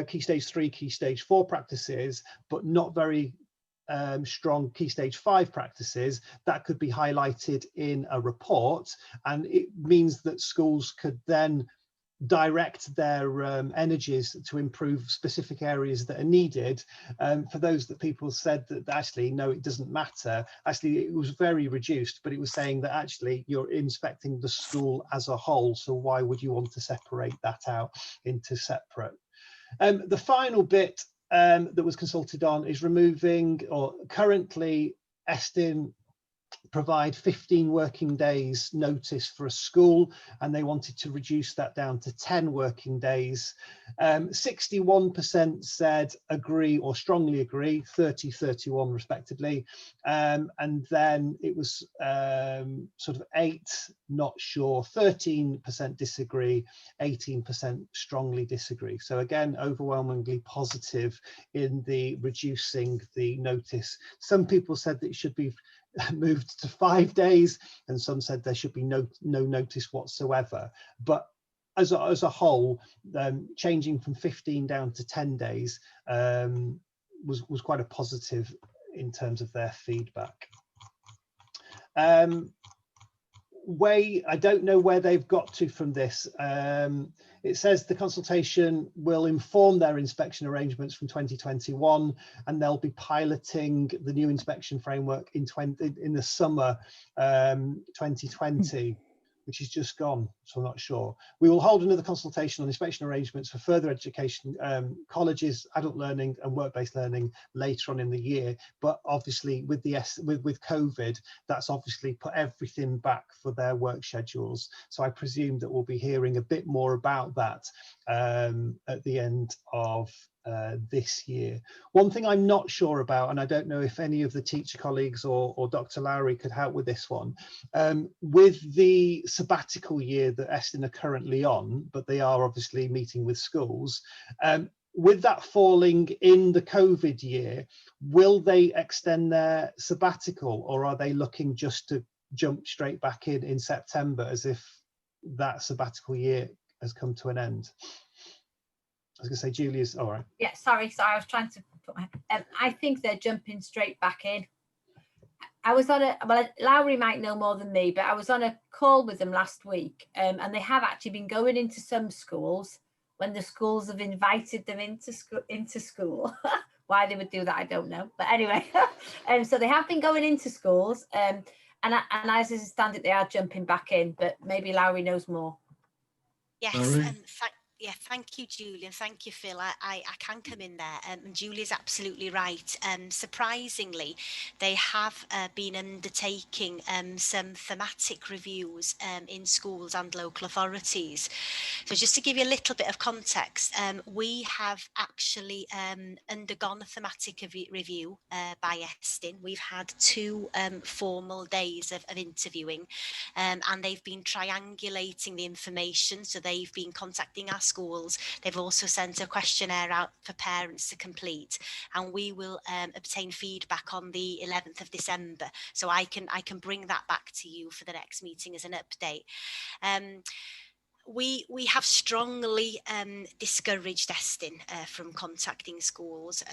key stage 3, key stage 4 practices, but not very strong key stage 5 practices, that could be highlighted in a report, and it means that schools could then direct their energies to improve specific areas that are needed. For those that people said that actually no, it doesn't matter, actually it was very reduced, but it was saying that actually you're inspecting the school as a whole, so why would you want to separate that out into separate? The final bit that was consulted on is removing, or currently ESTIN provide 15 working days notice for a school, and they wanted to reduce that down to 10 working days. 61% said agree or strongly agree, 30-31 respectively, and then it was sort of 8 not sure, 13% disagree, 18% strongly disagree. So again, overwhelmingly positive in the reducing the notice. Some people said that it should be moved to 5 days, and some said there should be no notice whatsoever. But as a whole, changing from 15 down to 10 days was quite a positive in terms of their feedback. I don't know where they've got to from this. It says the consultation will inform their inspection arrangements from 2021, and they'll be piloting the new inspection framework in the summer 2020, which is just gone, so I'm not sure. We will hold another consultation on inspection arrangements for further education, colleges, adult learning and work-based learning later on in the year. But obviously with COVID, that's obviously put everything back for their work schedules. So I presume that we'll be hearing a bit more about that at the end of this year. One thing I'm not sure about, and I don't know if any of the teacher colleagues or Dr. Lowry could help with this one, with the sabbatical year that Eston are currently on, but they are obviously meeting with schools, with that falling in the COVID year, will they extend their sabbatical, or are they looking just to jump straight back in September as if that sabbatical year has come to an end? I was going to say, Julia's all right. Yeah, sorry. I was trying to put my. I think they're jumping straight back in. I was on well, Lowry might know more than me, but I was on a call with them last week, and they have actually been going into some schools when the schools have invited them into school. Why they would do that, I don't know. But anyway, so they have been going into schools, and as it stands, they are jumping back in. But maybe Lowry knows more. Yes, yeah, thank you, Julian. Thank you, Phil. I can come in there. And Julia's absolutely right. Surprisingly, they have been undertaking some thematic reviews in schools and local authorities. So just to give you a little bit of context, we have actually undergone a thematic review by Eston. We've had 2 formal days of interviewing, and they've been triangulating the information. So they've been contacting our schools. They've also sent a questionnaire out for parents to complete, and we will obtain feedback on the 11th of December. So I can bring that back to you for the next meeting as an update. We have strongly discouraged Eston from contacting schools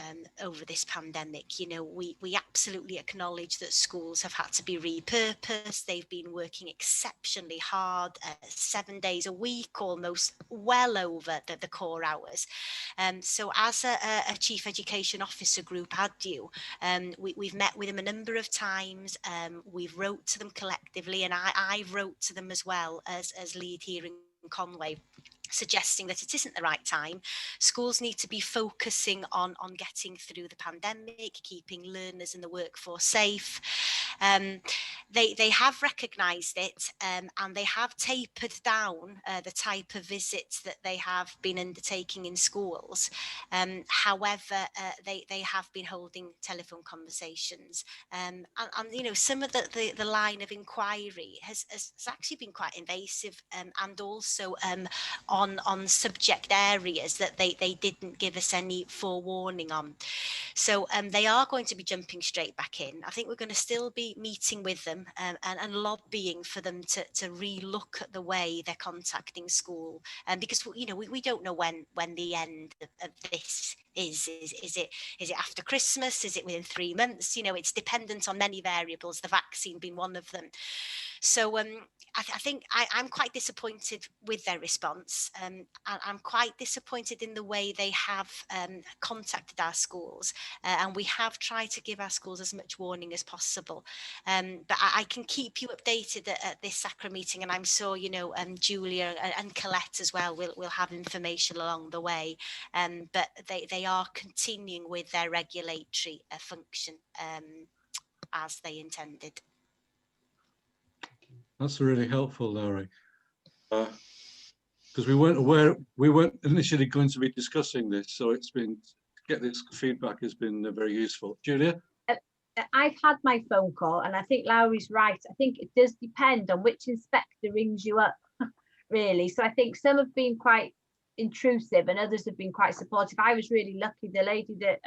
over this pandemic. You know, we absolutely acknowledge that schools have had to be repurposed. They've been working exceptionally hard, 7 days a week, almost well over the core hours. So as a Chief Education Officer group, we've met with them a number of times. We've wrote to them collectively, and I wrote to them as well as lead here in Conwy, suggesting that it isn't the right time. Schools need to be focusing on getting through the pandemic, keeping learners and the workforce safe. They have recognised it, and they have tapered down the type of visits that they have been undertaking in schools. However, they have been holding telephone conversations, and you know, some of the line of inquiry has actually been quite invasive, and also on subject areas that they didn't give us any forewarning on. So they are going to be jumping straight back in. I think we're going to still be meeting with them and lobbying for them to re-look at the way they're contacting school, because you know we don't know when the end of this is. Is it after Christmas? Is it within 3 months? You know, it's dependent on many variables, the vaccine being one of them. So I think I'm quite disappointed with their response. I'm quite disappointed in the way they have contacted our schools, and we have tried to give our schools as much warning as possible. But I can keep you updated at this SACRA meeting, and I'm sure, you know, Julia and Colette as well will have information along the way. But they are continuing with their regulatory function as they intended. That's really helpful, Larry. Because we weren't initially going to be discussing this, so it's been, get this feedback has been very useful. Julia? I've had my phone call, and I think Lowry's right. I think it does depend on which inspector rings you up, really. So I think some have been quite intrusive and others have been quite supportive. I was really lucky. The lady that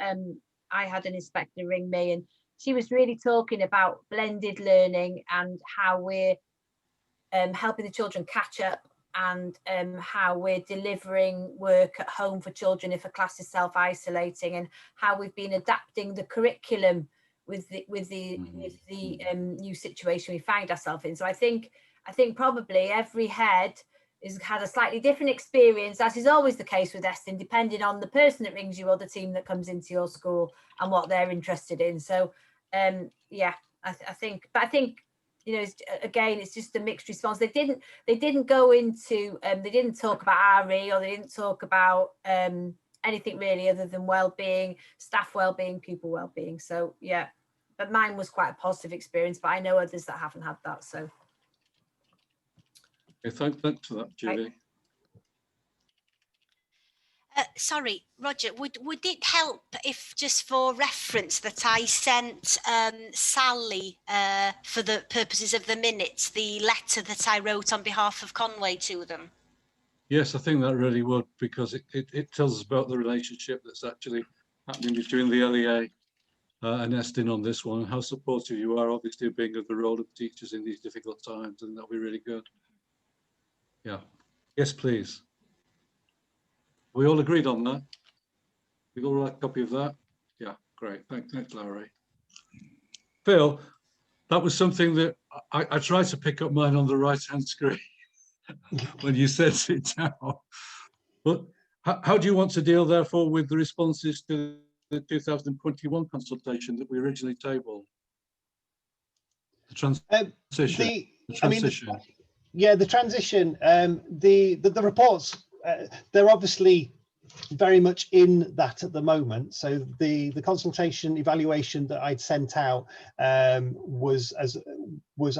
I had an inspector ring me, and she was really talking about blended learning and how we're helping the children catch up, and how we're delivering work at home for children if a class is self-isolating, and how we've been adapting the curriculum with the new situation we find ourselves in. So I think probably every head has had a slightly different experience, as is always the case with Estin, depending on the person that rings you or the team that comes into your school and what they're interested in. So yeah, I think you know, again, it's just a mixed response. They didn't go into they didn't talk about RE, or they didn't talk about anything really other than well-being, staff well-being, pupil well-being. So yeah, but mine was quite a positive experience, but I know others that haven't had that. So okay, thanks for that, Julie. Right. Sorry, Roger, would it help if, just for reference, that I sent Sally, for the purposes of the minutes, the letter that I wrote on behalf of Conwy to them? Yes, I think that really would, because it tells us about the relationship that's actually happening between the LEA and Estin on this one, and how supportive you are, obviously, being of the role of teachers in these difficult times, and that'll be really good. Yeah. Yes, please. We all agreed on that? We all like a copy of that? Yeah, great. Thanks, Larry. Phil, that was something that I tried to pick up mine on the right-hand screen when you sent it down. But how do you want to deal, therefore, with the responses to the 2021 consultation that we originally tabled? The transition. The transition. The reports. They're obviously very much in that at the moment. So the consultation evaluation that I'd sent out was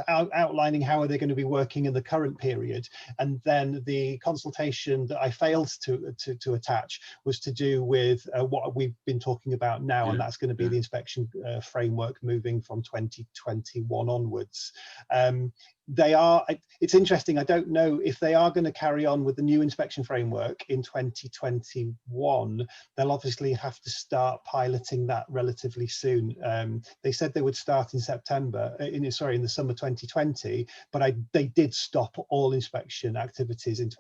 outlining how are they going to be working in the current period, and then the consultation that I failed to attach was to do with what we've been talking about now, and that's going to be the inspection framework moving from 2021 onwards. It's interesting, I don't know if they are going to carry on with the new inspection framework in 2021. They'll obviously have to start piloting that relatively soon. They said they would start in September, in the summer 2020, but they did stop all inspection activities in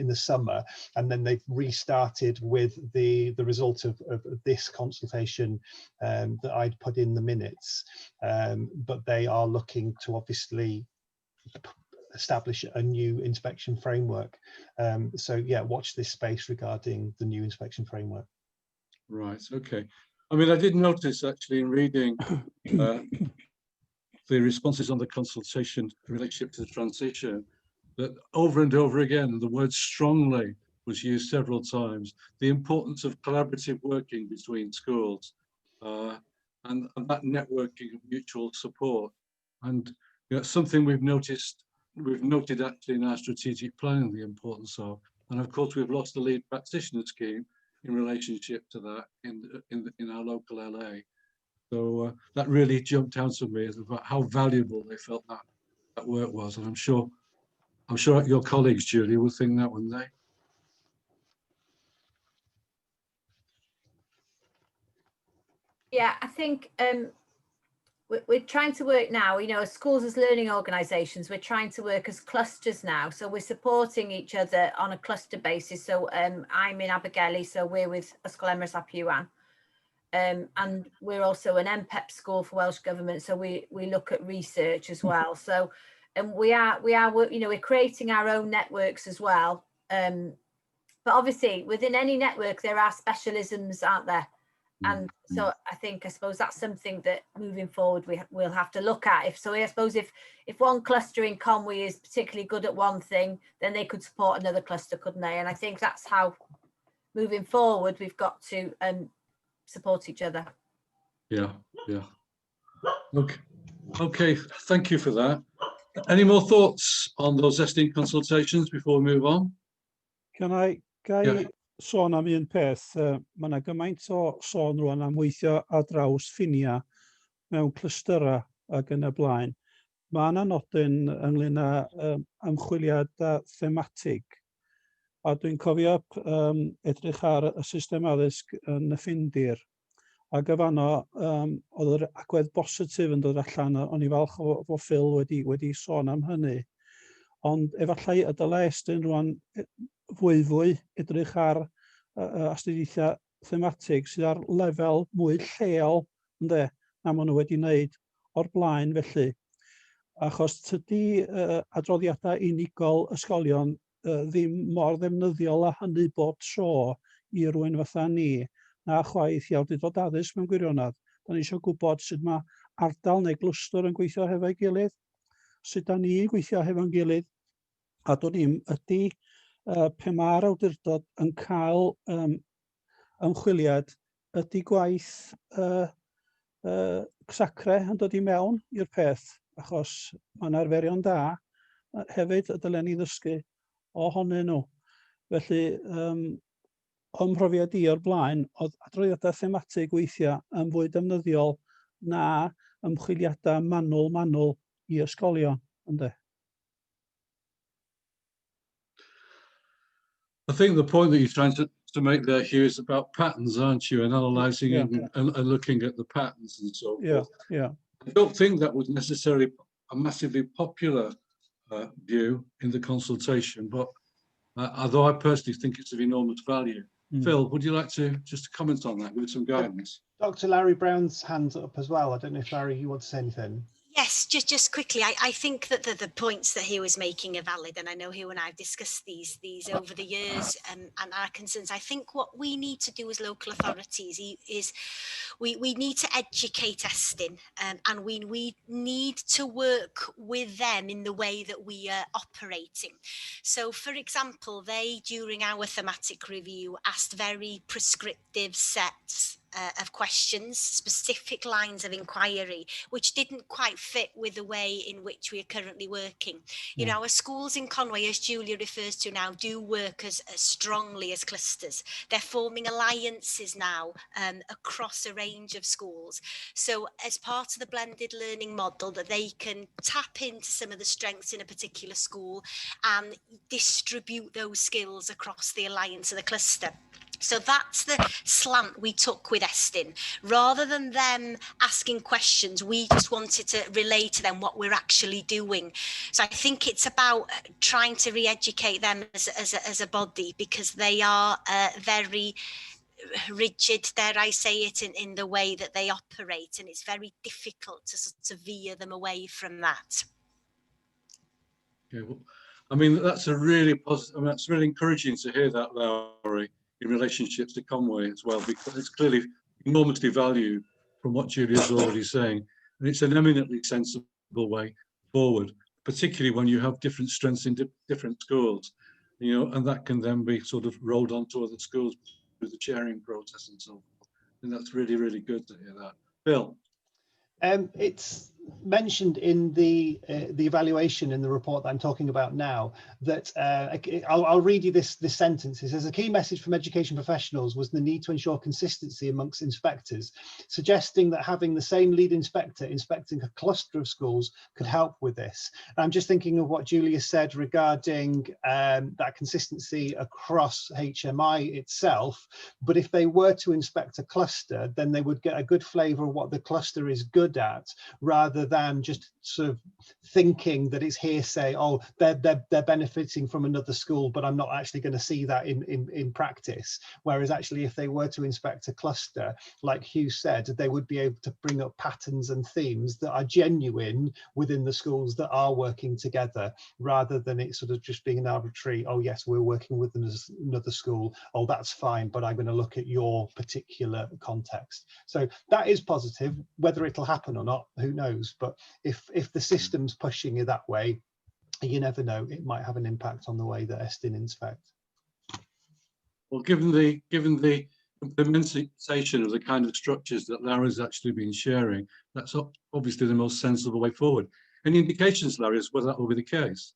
the summer, and then they've restarted with the result of this consultation that I'd put in the minutes. But they are looking to obviously establish a new inspection framework. So yeah, watch this space regarding the new inspection framework. Right, okay. I mean, I did notice actually in reading the responses on the consultation in relationship to the transition, that over and over again, the word strongly was used several times. The importance of collaborative working between schools and that networking of mutual support. And you know, something we've noted actually in our strategic planning, the importance of, and of course we've lost the lead practitioner scheme in relationship to that in our local LA. So that really jumped out to me about how valuable they felt that work was, and I'm sure your colleagues, Julie, will think that, wouldn't they? yeah, I think we're trying to work now, you know, as schools, as learning organisations, we're trying to work as clusters now. So we're supporting each other on a cluster basis. So I'm in Abergele, so we're with Ysgol Emrys ap Iwan. And we're also an MPEP school for Welsh Government. So we look at research as well. So we are, you know, we're creating our own networks as well. But obviously within any network, there are specialisms, aren't there? And so I suppose that's something that moving forward we'll have to look at. I suppose if one cluster in Conwy is particularly good at one thing, then they could support another cluster, couldn't they? And I think that's how moving forward we've got to support each other. Yeah. Okay. Thank you for that. Any more thoughts on those Estyn consultations before we move on? Ga i sôn am un peth, mae yna gymaint o sôn rwan am weithio ar draws ffinia mewn clystyra ac yn y blaen. Mae yna nodyn ynglyn â ymchwiliad thematig. A dwi'n cofio edrych ar y system addysg yn y Ffindir. Ac y fanno, oedd yr agwedd bositif yn dod allan, o'n i falch o Phil wedi sôn am hynny. Ond efallai y dylai Estyn rwan fwy edrych ar astudiaethau thematig sydd ar lefel mwy lleol, ynde, na maen nhw wedi wneud o'r blaen felly. Achos tydi adroddiadau unigol ysgolion ddim mor ddefnyddiol â hynny bob tro i rywun fatha ni, na chwaith i awdurdod addysg mewn gwirionedd. Da ni eisiau gwybod sut mae ardal neu glwstwr yn gweithio hefo'i gilydd, sut da ni'n gweithio hefo'n gilydd, a dod i'm ydy pe mae'r awdurdod yn cael ymchwiliad, ydy gwaith CSAC yn dod i mewn i'r peth, achos mae'n arferion da, hefyd y dylen ni ddysgu ohonyn nhw. Felly, o'n mhrofiad i o'r blaen, oedd adroddiadau thematig weithiau yn fwy defnyddiol na ymchwiliadau manwl i ysgolion, ynde? I think the point that you're trying to make there, Hugh, is about patterns, aren't you? And analysing and looking at the patterns and so forth. Yeah. I don't think that was necessarily a massively popular view in the consultation, but although I personally think it's of enormous value. Phil, would you like to just comment on that with some guidance? Dr. Larry Brown's hands up as well. I don't know if Larry, you want to say anything? Yes, just quickly, I think that the points that he was making are valid, and I know Hugh and I have discussed these over the years and our concerns. I think what we need to do as local authorities is we need to educate Estyn, and we need to work with them in the way that we are operating. So, for example, they, during our thematic review, asked very prescriptive sets of questions, specific lines of inquiry, which didn't quite fit with the way in which we are currently working. You know, our schools in Conwy, as Julia refers to now, do work as strongly as clusters. They're forming alliances now across a range of schools. So as part of the blended learning model, that they can tap into some of the strengths in a particular school and distribute those skills across the alliance of the cluster. So that's the slant we took with Estyn. Rather than them asking questions, we just wanted to relay to them what we're actually doing. So I think it's about trying to re-educate them as a body, because they are very rigid, dare I say it, in the way that they operate, and it's very difficult to sort of veer them away from that. Okay, well, I mean, that's a really positive, I mean, that's really encouraging to hear that, Larry, in relationships to Conwy as well, because it's clearly enormously valued from what Julia's already saying. And it's an eminently sensible way forward, particularly when you have different strengths in different schools, you know, and that can then be sort of rolled onto other schools through the sharing process and so forth. And that's really, really good to hear that. Bill? It's mentioned in the evaluation in the report that I'm talking about now that I'll read you this sentence. It says, a key message from education professionals was the need to ensure consistency amongst inspectors, suggesting that having the same lead inspector inspecting a cluster of schools could help with this. And I'm just thinking of what Julia said regarding that consistency across HMI itself, but if they were to inspect a cluster, then they would get a good flavour of what the cluster is good at, rather than just sort of thinking that it's hearsay, oh, they're benefiting from another school, but I'm not actually going to see that in practice. Whereas actually, if they were to inspect a cluster, like Hugh said, they would be able to bring up patterns and themes that are genuine within the schools that are working together, rather than it sort of just being an arbitrary, oh yes, we're working with another school, oh that's fine, but I'm going to look at your particular context. So that is positive. Whether it'll happen or not, who knows? But if the system's pushing you that way, you never know, it might have an impact on the way that Estyn inspect. Well, given the implementation of the kind of structures that Larry's actually been sharing, that's obviously the most sensible way forward. Any indications, Larry, as whether that will be the case?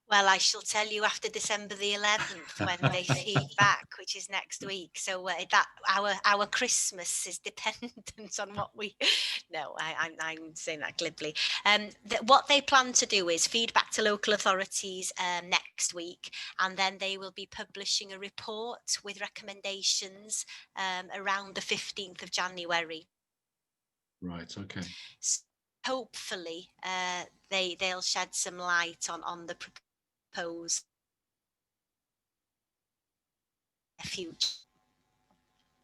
Well, I shall tell you after December the 11th when they feed back, which is next week. So that our Christmas is dependent on what we. No, I'm saying that glibly. What they plan to do is feed back to local authorities next week, and then they will be publishing a report with recommendations around the 15th of January. Right. Okay. So hopefully, they'll shed some light on the proposed future.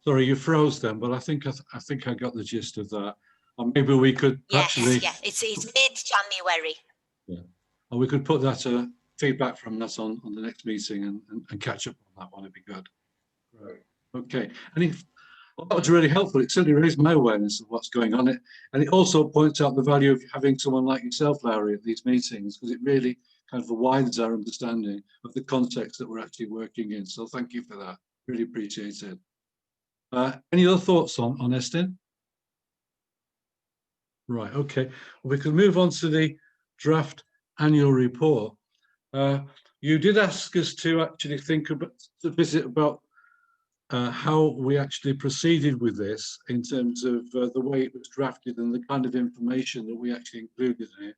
Sorry, you froze then, but I think I got the gist of that. And maybe we could actually. Yes, it's mid-January. Yeah, and we could put that feedback from us on the next meeting and catch up on that one. It'd be good. Right. Okay. Well, that was really helpful. It certainly raised my awareness of what's going on. And it also points out the value of having someone like yourself, Larry, at these meetings, because it really kind of widens our understanding of the context that we're actually working in. So thank you for that. Really appreciate it. Any other thoughts on Estin? Right, okay. Well, we can move on to the draft annual report. You did ask us to actually think about, to visit about how we actually proceeded with this in terms of the way it was drafted and the kind of information that we actually included in it.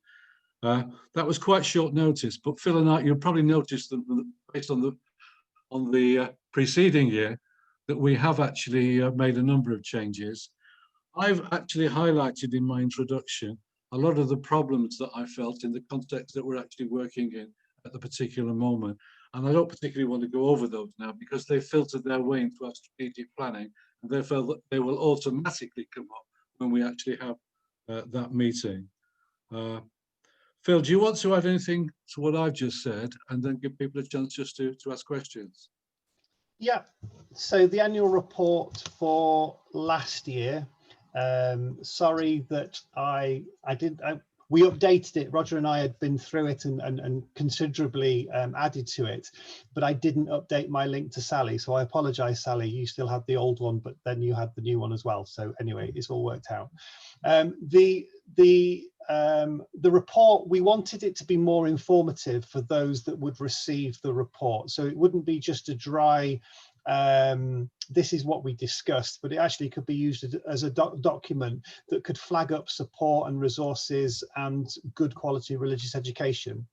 That was quite short notice, but Phil and I, you'll probably notice that based on the preceding year, that we have actually made a number of changes. I've actually highlighted in my introduction a lot of the problems that I felt in the context that we're actually working in at the particular moment. And I don't particularly want to go over those now because they filtered their way into our strategic planning, and they felt that they will automatically come up when we actually have that meeting. Phil, do you want to add anything to what I've just said and then give people a chance just to ask questions? Yeah, so the annual report for last year, sorry that we updated it. Roger and I had been through it and considerably added to it, but I didn't update my link to Sally. So I apologize, Sally, you still had the old one, but then you had the new one as well. So anyway, it's all worked out. The report, we wanted it to be more informative for those that would receive the report. So it wouldn't be just a dry, this is what we discussed, but it actually could be used as a document that could flag up support and resources and good quality religious education.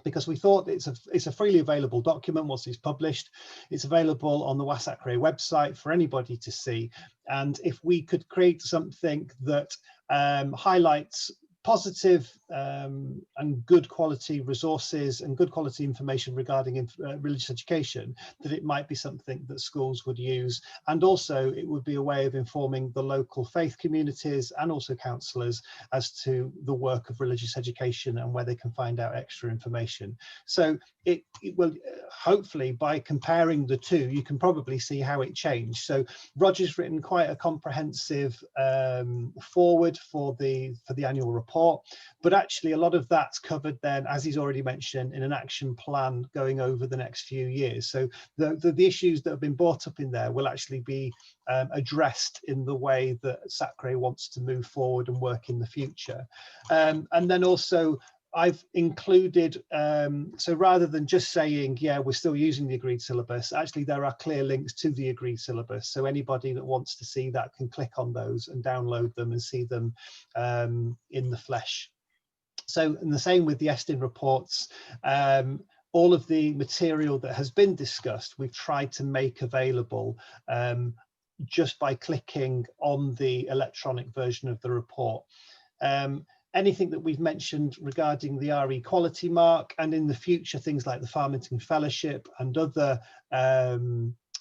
Because we thought it's a freely available document once it's published. It's available on the CYSAG website for anybody to see. And if we could create something that highlights positive and good quality resources and good quality information regarding religious education, that it might be something that schools would use. And also it would be a way of informing the local faith communities and also counsellors as to the work of religious education and where they can find out extra information. So it will, hopefully by comparing the two, you can probably see how it changed. So Roger's written quite a comprehensive forward for the annual report, but actually a lot of that's covered then, as he's already mentioned, in an action plan going over the next few years. So the issues that have been brought up in there will actually be addressed in the way that SACRE wants to move forward and work in the future. And then also I've included, so rather than just saying, yeah, we're still using the agreed syllabus, actually there are clear links to the agreed syllabus. So anybody that wants to see that can click on those and download them and see them in the flesh. So, and the same with the Estin reports. All of the material that has been discussed, we've tried to make available just by clicking on the electronic version of the report. Anything that we've mentioned regarding the RE quality mark, and in the future things like the Farmington Fellowship and other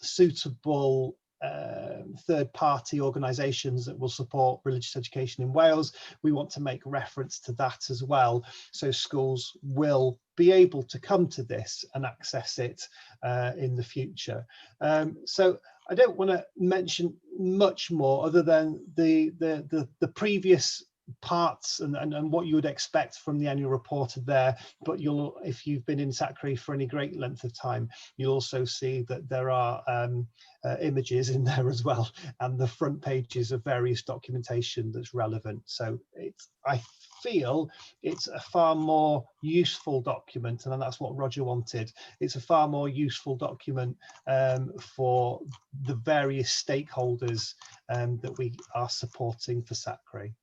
suitable third-party organisations that will support religious education in Wales, we want to make reference to that as well, so schools will be able to come to this and access it in the future. So I don't want to mention much more other than the previous parts and what you would expect from the annual report are there, but you'll, if you've been in SACRE for any great length of time, you'll also see that there are images in there as well, and the front pages of various documentation that's relevant. So it's, I feel it's a far more useful document, and that's what Roger wanted. It's a far more useful document for the various stakeholders that we are supporting for SACRE.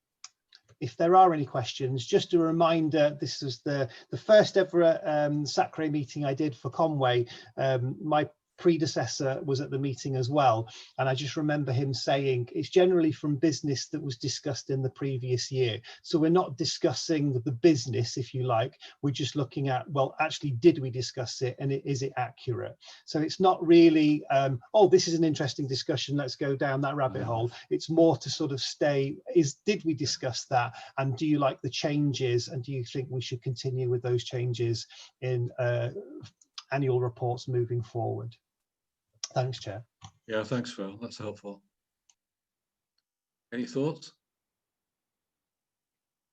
If there are any questions, just a reminder, this is the first ever SACRE meeting I did for Conwy. My predecessor was at the meeting as well, and I just remember him saying it's generally from business that was discussed in the previous year. So we're not discussing the business, if you like, we're just looking at, well, actually, did we discuss it, and is it accurate? So it's not really oh, this is an interesting discussion, let's go down that rabbit hole. It's more to sort of did we discuss that, and do you like the changes, and do you think we should continue with those changes in annual reports moving forward? Thanks, Chair. Yeah, thanks, Phil. That's helpful. Any thoughts?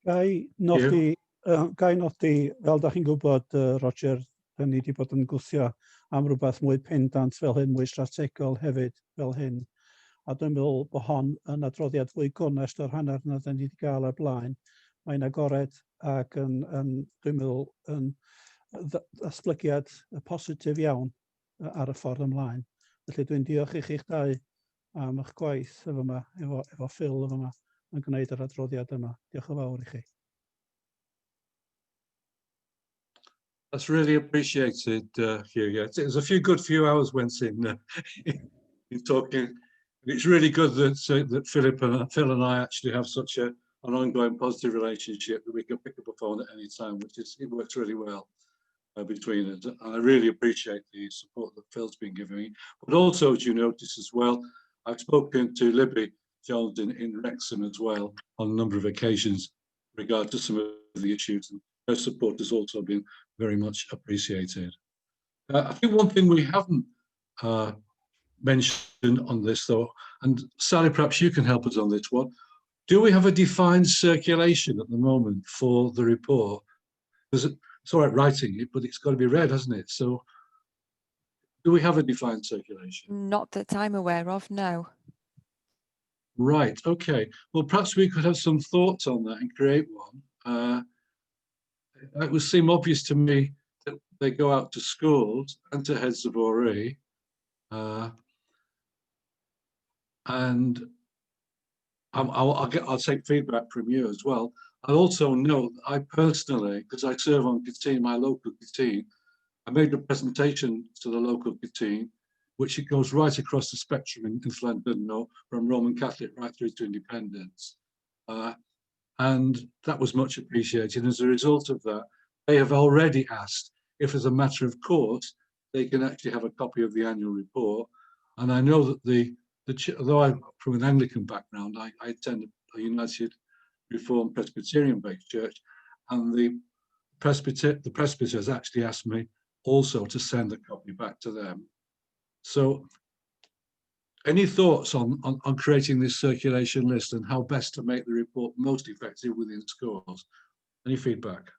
Gai nodi, fel da chi'n gwybod, Roger, da ni wedi bod yn gwthio am rhywbeth mwy pendant fel hyn, mwy strategol hefyd fel hyn. A dwi'n meddwl bod hon yn adroddiad fwy gonest o'r hanner na da ni wedi cael ar blaen. Mae'n agored ac dwi'n meddwl yn ddatblygiad positif iawn ar y ffordd ymlaen. Felly dwi'n diolch i chi'ch dau am eich gwaith efo Phil yma yn gwneud yr adroddiad yma. Diolch yn fawr i chi. That's really appreciated, Hugh. Yeah, there's a few hours went in in talking. And it's really good that Phil and I actually have such an ongoing positive relationship that we can pick up a phone at any time, it works really well between us. And I really appreciate the support that Phil's been giving me. But also, as you notice as well, I've spoken to Libby Jones in Wrexham as well on a number of occasions in regard to some of the issues, and her support has also been very much appreciated. I think one thing we haven't mentioned on this though, and Sally, perhaps you can help us on this one. Do we have a defined circulation at the moment for the report? Because it's all right writing it, but it's got to be read, hasn't it? So do we have a defined circulation? Not that I'm aware of, no. Right, okay. Well, perhaps we could have some thoughts on that and create one. It would seem obvious to me that they go out to schools and to heads of ORE. And I'll take feedback from you as well. I also know that I personally, because I serve on Kitteen, my local Kitteen, I made a presentation to the local Kitteen, which it goes right across the spectrum in Llandudno, from Roman Catholic right through to independence. And that was much appreciated. As a result of that, they have already asked if, as a matter of course, they can actually have a copy of the annual report. And I know that although I'm from an Anglican background, I attend a United Reformed Presbyterian-based church, and the presbyters actually asked me also to send a copy back to them. So, any thoughts on creating this circulation list and how best to make the report most effective within schools? Any feedback?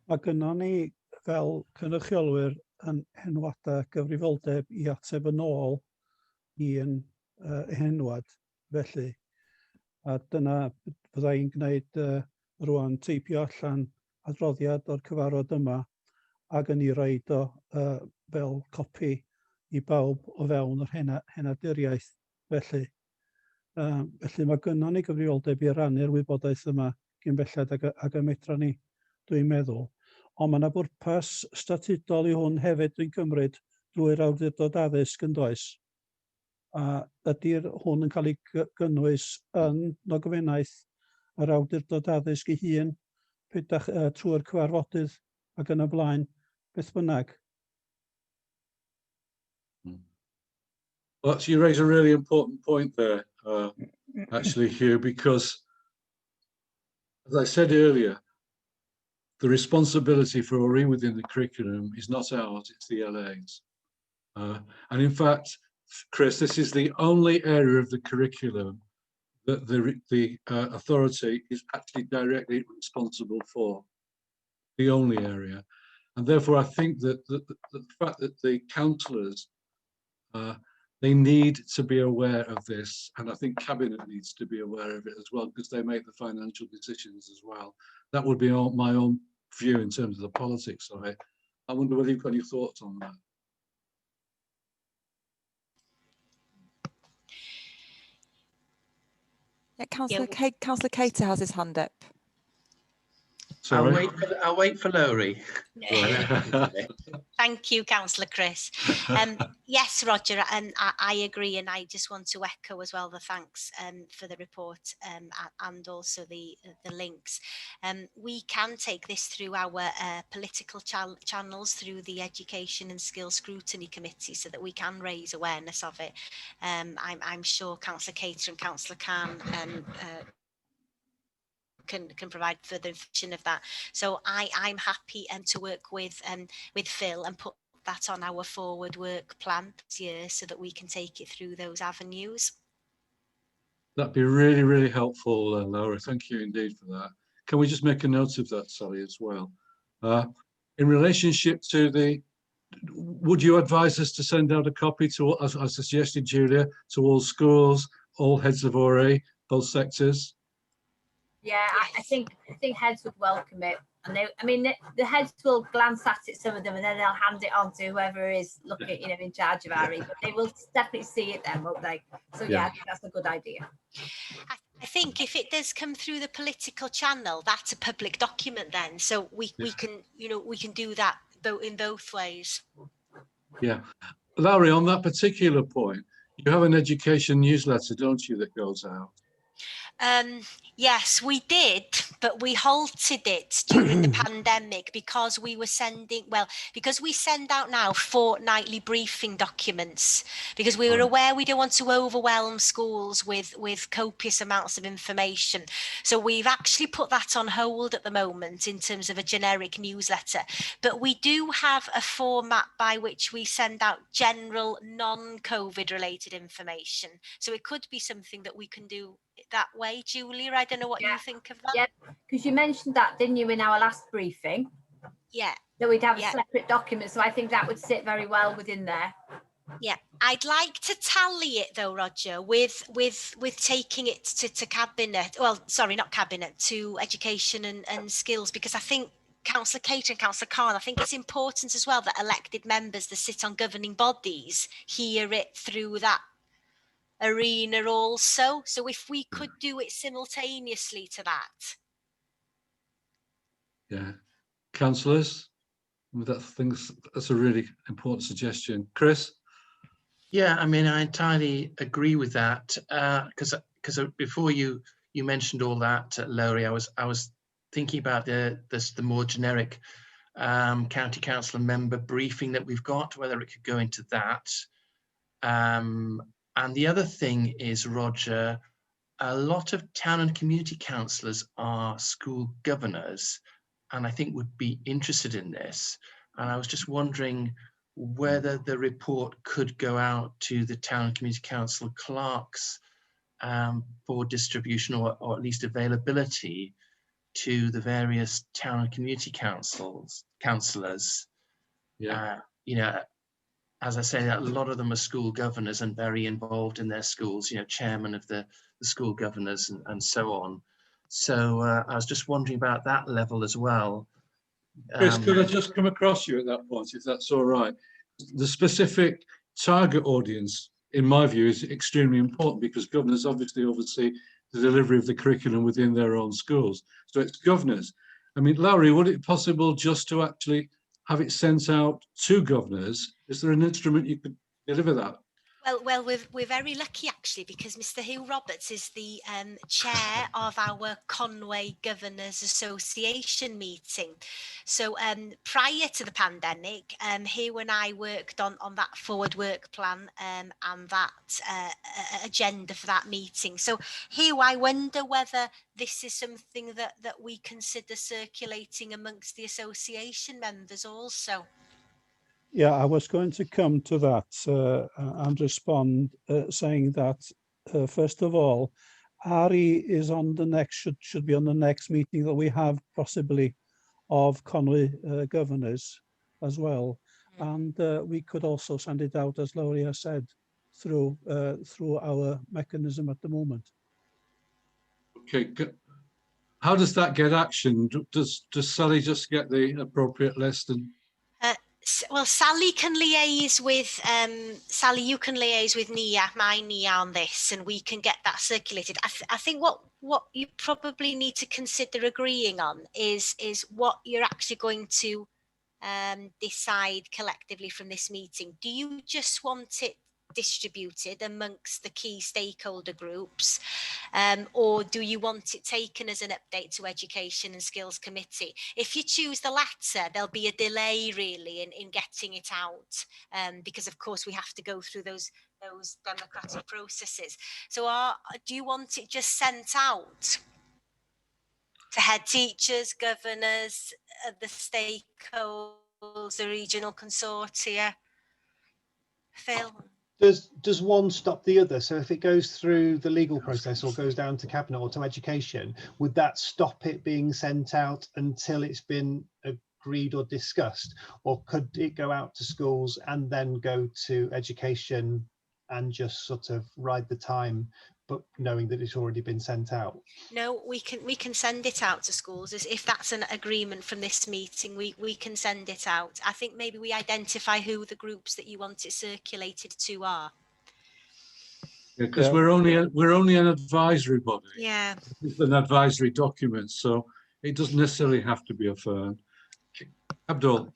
Mae gynnon ni fel cynrychiolwyr yn henwadau gyfrifoldeb I ateb yn ôl i'n henwad felly. A dyna fydda i'n gwneud rwan, teipio allan adroddiad o'r cyfarfod yma ac yn ei roid o fel copi I bawb o fewn yr henaduriaeth felly. Felly mae gynnon ni gyfrifoldeb I rannu'r wybodaeth yma cyn belled ag y medra ni, dwi'n meddwl. Ond mae yna bwrpas statudol I hwn hefyd dwi'n cymryd drwy'r awdurdod addysg yn does. A ydy'r hwn yn cael ei gynnwys yn nogfennaeth yr awdurdod addysg ei hun trwy'r cyfarfodydd ac yn y blaen, beth bynnag. Well, you raise a really important point there, actually, Hugh, because, as I said earlier, the responsibility for ORE within the curriculum is not ours, it's the LA's. And in fact, Chris, this is the only area of the curriculum that the authority is actually directly responsible for, the only area. And therefore, I think that the fact that the councillors they need to be aware of this, and I think Cabinet needs to be aware of it as well, because they make the financial decisions as well. That would be my own view in terms of the politics of it. I wonder whether you've got any thoughts on that. Yeah, Councillor Cater has his hand up. Sorry. I'll wait for Lowry. Thank you, Councillor Chris. Yes, Roger, and I agree, and I just want to echo as well the thanks for the report and also the links. We can take this through our political channels, through the Education and Skills Scrutiny Committee, so that we can raise awareness of it. I'm sure Councillor Cater and Councillor Khan can provide further information of that. So I'm happy to work with Phil and put that on our forward work plan this year, so that we can take it through those avenues. That'd be really, really helpful, Laura. Thank you indeed for that. Can we just make a note of that, Sally, as well? In relationship to would you advise us to send out a copy to, as I suggested, Julia, to all schools, all heads of ORA, both sectors? Yeah, I think heads would welcome it, and the heads will glance at it, some of them, and then they'll hand it on to whoever is looking, in charge of RE. But they will definitely see it then, won't they? So yeah, I think that's a good idea. I think if it does come through the political channel, that's a public document then, so we can we can do that in both ways. Yeah, Larry, on that particular point, you have an education newsletter, don't you, that goes out? Yes, we did, but we halted it during the pandemic because we were because we send out now fortnightly briefing documents, because we were aware we don't want to overwhelm schools with copious amounts of information. So we've actually put that on hold at the moment in terms of a generic newsletter. But we do have a format by which we send out general non-COVID related information. So it could be something that we can do that way. Julia, I don't know what you think of that. Yeah, because you mentioned that, didn't you, in our last briefing? Yeah. That we'd have a separate document, so I think that would sit very well within there. Yeah, I'd like to tally it though, Roger, with taking it to Cabinet. Well, sorry, not Cabinet, to Education and Skills, because I think Councillor Cater and Councillor Khan, I think it's important as well that elected members that sit on governing bodies hear it through that arena also. So if we could do it simultaneously to that. Yeah, councillors, that's a really important suggestion. Chris? Yeah, I mean, I entirely agree with that, because before you mentioned all that, Lowry, I was thinking about the more generic county council member briefing that we've got, whether it could go into that. And the other thing is, Roger, a lot of town and community councillors are school governors, and I think would be interested in this. And I was just wondering whether the report could go out to the town and community council clerks for distribution, or at least availability to the various town and community councillors. Yeah. As I say, a lot of them are school governors and very involved in their schools, chairman of the school governors and so on. So I was just wondering about that level as well. Chris, could I just come across you at that point, if that's all right? The specific target audience, in my view, is extremely important, because governors obviously oversee the delivery of the curriculum within their own schools. So it's governors. I mean, Larry, would it be possible just to actually have it sent out to governors? Is there an instrument you could deliver that? Well, we're very lucky actually, because Mr. Hugh Roberts is the chair of our Conwy Governors Association meeting. So prior to the pandemic, Hugh and I worked on that forward work plan and that agenda for that meeting. So Hugh, I wonder whether this is something that we consider circulating amongst the association members also. Yeah, I was going to come to that and respond saying that first of all, RE is on the next should be on the next meeting that we have possibly of Conwy governors as well, and we could also send it out, as Lauria said, through our mechanism at the moment. Okay, how does that get action? Does Sally just get the appropriate list and? Well, Sally can liaise with Sally. You can liaise with Nia, my Nia, on this, and we can get that circulated. I think what you probably need to consider agreeing on is what you're actually going to decide collectively from this meeting. Do you just want it distributed amongst the key stakeholder groups, or do you want it taken as an update to Education and Skills Committee? If you choose the latter, there'll be a delay really in getting it out, because of course we have to go through those democratic processes. So do you want it just sent out to head teachers, governors, the stakeholders, the regional consortia? Phil? Does one stop the other? So if it goes through the legal process or goes down to Cabinet or to Education, would that stop it being sent out until it's been agreed or discussed? Or could it go out to schools and then go to Education and just sort of ride the time, but knowing that it's already been sent out? No, we can send it out to schools. If that's an agreement from this meeting, we can send it out. I think maybe we identify who the groups that you want it circulated to are. Yeah, because we're only an advisory body. Yeah. It's an advisory document, so it doesn't necessarily have to be a firm. Abdul.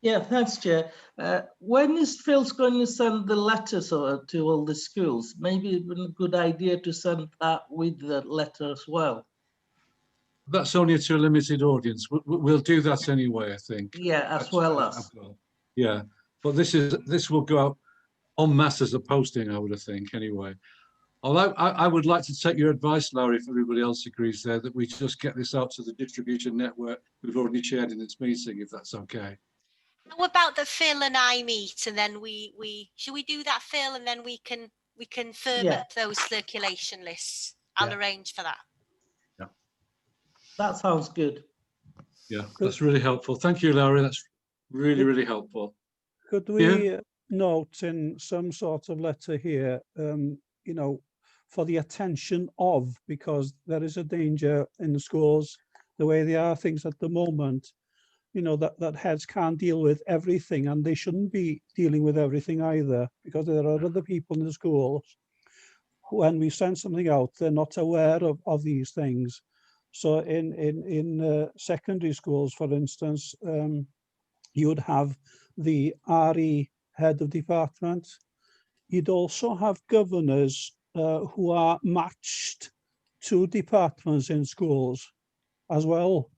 Yeah, thanks, Chair. When is Phil's going to send the letters to all the schools? Maybe it would be a good idea to send that with the letter as well. That's only to a limited audience. We'll do that anyway, I think. Yeah, as well as. Yeah, but this will go out en masse as a posting, I would think, anyway. Although I would like to take your advice, Larry, if everybody else agrees there, that we just get this out to the distribution network we've already shared in this meeting, if that's okay. How about that Phil and I meet, and then should we do that, Phil, and then we can firm up those circulation lists? I'll arrange for that. Yeah, that sounds good. Yeah, that's really helpful. Thank you, Larry. That's really helpful. Could we note in some sort of letter here, you know, for the attention of, because there is a danger in the schools, the way they are things at the moment, you know, that heads can't deal with everything, and they shouldn't be dealing with everything either, because there are other people in the schools. When we send something out, they're not aware of these things. So in secondary schools, for instance, you would have the RE head of department. You'd also have governors who are matched to departments in schools as well.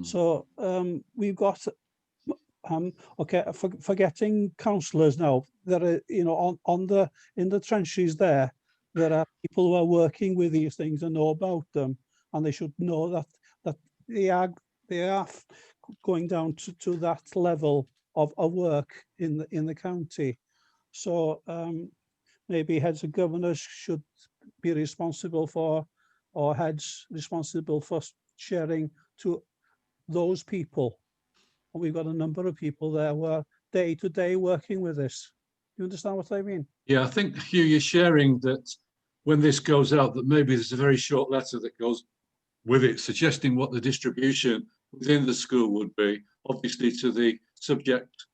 So we've got, okay, forgetting councillors now, there are, you know, in the trenches there are people who are working with these things and know about them, and they should know that they are going down to that level of work in the county. So maybe heads of governors should be responsible for, or heads responsible for sharing to those people. And we've got a number of people there who are day to day working with this. You understand what I mean? Yeah, I think, Hugh, you're sharing that when this goes out, that maybe there's a very short letter that goes with it, suggesting what the distribution within the school would be, obviously to the subject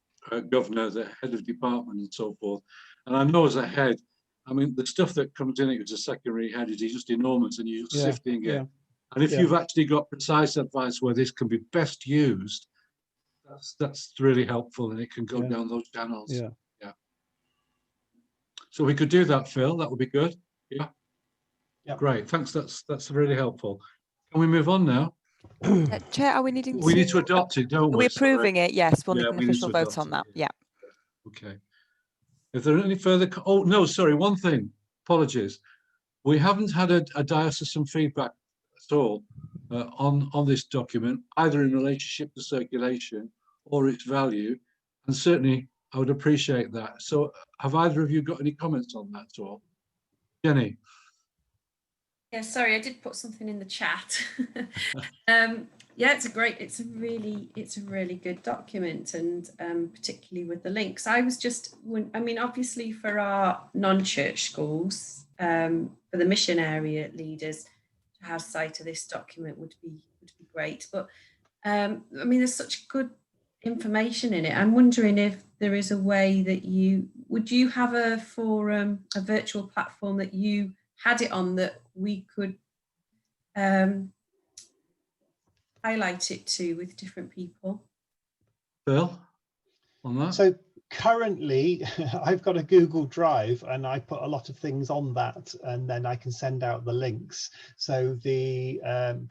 governor, the head of department and so forth. And I know as a head, I mean, the stuff that comes in it as a secondary head is just enormous, and you're sifting it. And if you've actually got precise advice where this can be best used, that's really helpful, and it can go down those channels. Yeah. So we could do that, Phil. That would be good. Yeah. Great. Thanks. That's really helpful. Can we move on now? Chair, are we needing We need to adopt it, don't we? Are we approving it? Yes, we'll need an official vote on that. Yeah. Okay. Is there any further? Oh, no, sorry. One thing. Apologies. We haven't had a diocesan feedback at all on this document, either in relationship to circulation or its value. And certainly, I would appreciate that. So have either of you got any comments on that at all? Jenny? Yeah, sorry, I did put something in the chat. Yeah, it's a really good document, and particularly with the links. I was just, I mean, obviously for our non-church schools, for the mission area leaders, to have sight of this document would be great. But I mean, there's such good information in it. I'm wondering if there is a way that you have a forum, a virtual platform that you had it on that we could highlight it to with different people. Bill, on that? So currently I've got a Google Drive and I put a lot of things on that, and then I can send out the links. So the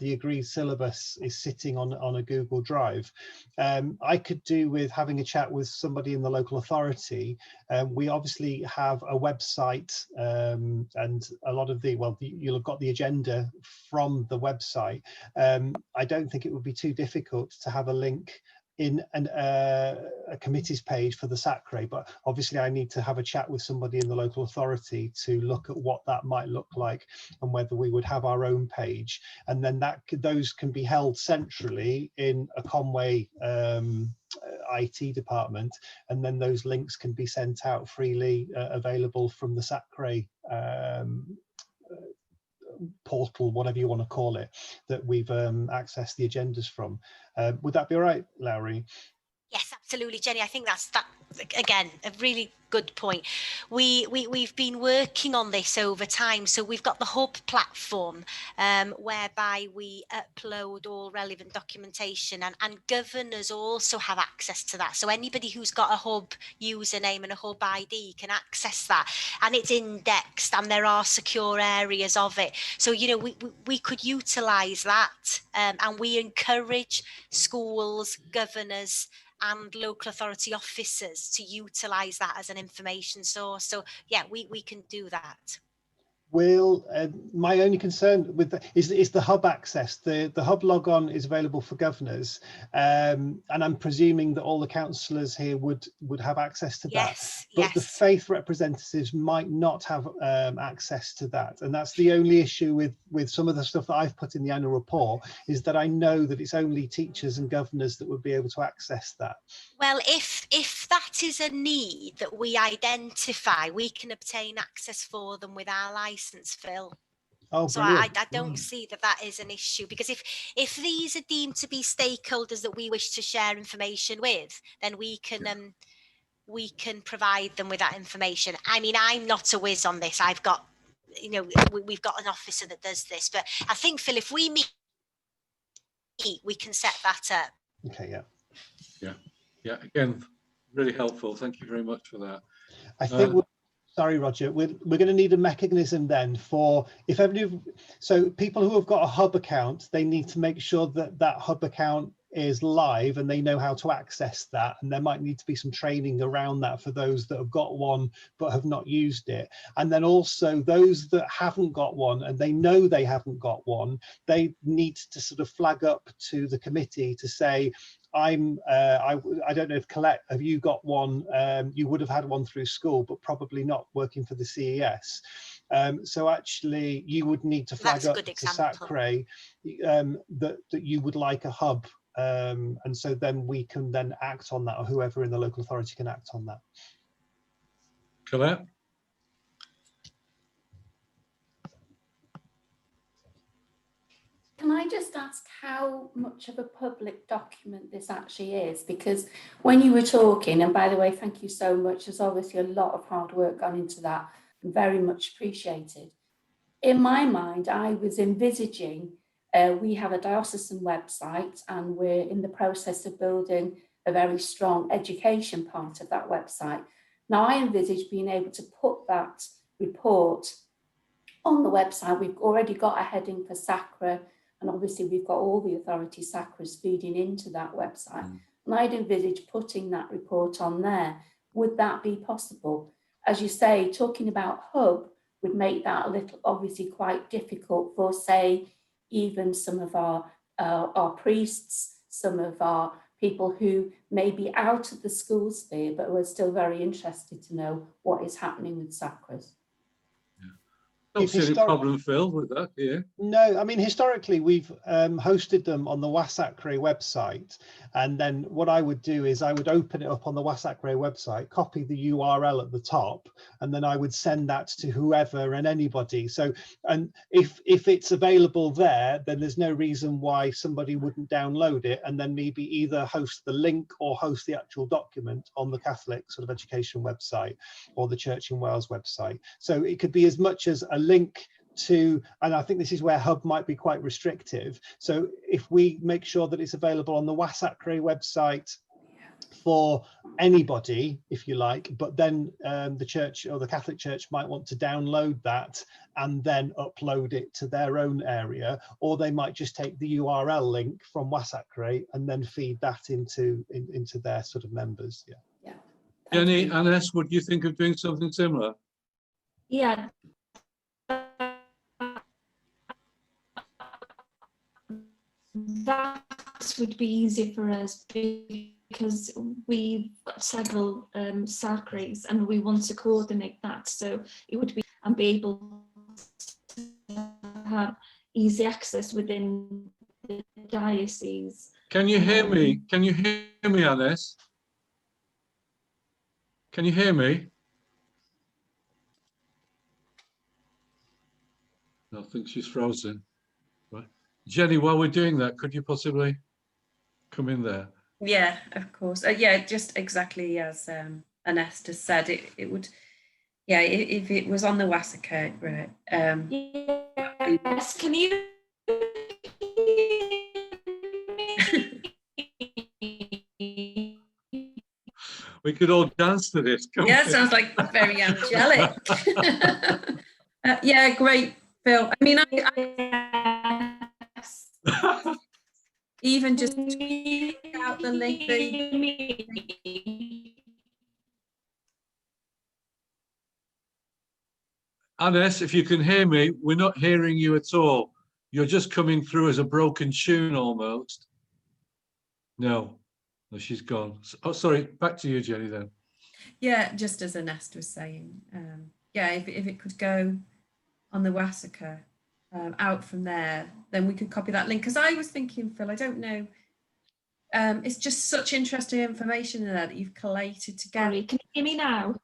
agreed syllabus is sitting on a Google Drive. I could do with having a chat with somebody in the local authority. We obviously have a website, and a lot of you'll have got the agenda from the website. I don't think it would be too difficult to have a link in a committee's page for the SACRE, but obviously I need to have a chat with somebody in the local authority to look at what that might look like and whether we would have our own page, and then those can be held centrally in a Conwy IT department, and then those links can be sent out freely, available from the SACRE portal, whatever you want to call it, that we've accessed the agendas from. Would that be all right, Lowry? Yes, absolutely, Jenny. I think that's again a really good point. We've been working on this over time. So we've got the Hub platform, whereby we upload all relevant documentation, and governors also have access to that. So anybody who's got a Hub username and a Hub ID can access that, and it's indexed, and there are secure areas of it. So we could utilize that, and we encourage schools, governors and local authority officers to utilise that as an information source. So yeah, we can do that. Will, my only concern with is the Hub access. The Hub logon is available for governors, and I'm presuming that all the councillors here would have access to that. Yes, but the faith representatives might not have access to that, and that's the only issue with some of the stuff that I've put in the annual report, is that I know that it's only teachers and governors that would be able to access that. Well, if that is a need that we identify, we can obtain access for them with our licence, Phil. Oh, so I don't see that is an issue, because if these are deemed to be stakeholders that we wish to share information with, then we can provide them with that information. I mean, I'm not a whiz on this. I've got, we've got an officer that does this, but I think, Phil, if we meet, we can set that up. Okay, Yeah, again, really helpful. Thank you very much for that. I think sorry, Roger, we're going to need a mechanism then for so people who have got a Hub account, they need to make sure that that Hub account is live and they know how to access that, and there might need to be some training around that for those that have got one but have not used it. And then also those that haven't got one and they know they haven't got one, they need to sort of flag up to the committee to say, I don't know if Colette, have you got one? You would have had one through school, but probably not working for the CES. So actually you would need to flag up to SACRE that you would like a Hub. And so then we can then act on that, or whoever in the local authority can act on that. Colette? Can I just ask how much of a public document this actually is? Because when you were talking, and by the way, thank you so much, there's obviously a lot of hard work gone into that, and very much appreciated. In my mind, I was envisaging, we have a diocesan website and we're in the process of building a very strong education part of that website. Now I envisage being able to put that report on the website. We've already got a heading for SACRE, and obviously we've got all the authority SACREs feeding into that website. And I'd envisage putting that report on there. Would that be possible? As you say, talking about Hub would make that a little, obviously quite difficult for, say, even some of our priests, some of our people who may be out of the school sphere, but who are still very interested to know what is happening with SACREs. Don't see any problem, Phil, with that, yeah. No, I mean, historically, we've hosted them on the CYSAG website. And then what I would do is I would open it up on the CYSAG website, copy the URL at the top, and then I would send that to whoever and anybody. So, and if it's available there, then there's no reason why somebody wouldn't download it and then maybe either host the link or host the actual document on the Catholic sort of education website or the Church in Wales website. So it could be as much as a link to, and I think this is where Hub might be quite restrictive. So if we make sure that it's available on the CYSAG website for anybody, if you like, but then the church or the Catholic Church might want to download that and then upload it to their own area, or they might just take the URL link from CYSAG and then feed that into their sort of members. Yeah. Jenny, Annes, would you think of doing something similar? Yeah. That would be easy for us because we've got several sacraries and we want to coordinate that, so it would be and be able to have easy access within the diocese. Can you hear me? Can you hear me, Annes? Can you hear me? I think she's frozen. Right. Jenny, while we're doing that, could you possibly come in there? Yeah, of course. Yeah, just exactly as Annes just said, it would, yeah, if it was on the CYSAG, right? Yes, can you? We could all dance to this. Yeah, sounds like very angelic. Yeah, great, Phil. I mean, I even just tweet out the link. Annes, if you can hear me, we're not hearing you at all. You're just coming through as a broken tune almost. No, she's gone. Oh, sorry, back to you, Jenny, then. Yeah, just as Annes was saying, yeah, if it could go on the CYSAG out from there, then we could copy that link. Because I was thinking, Phil, I don't know, it's just such interesting information in there that you've collated together. Sorry, can you hear me now?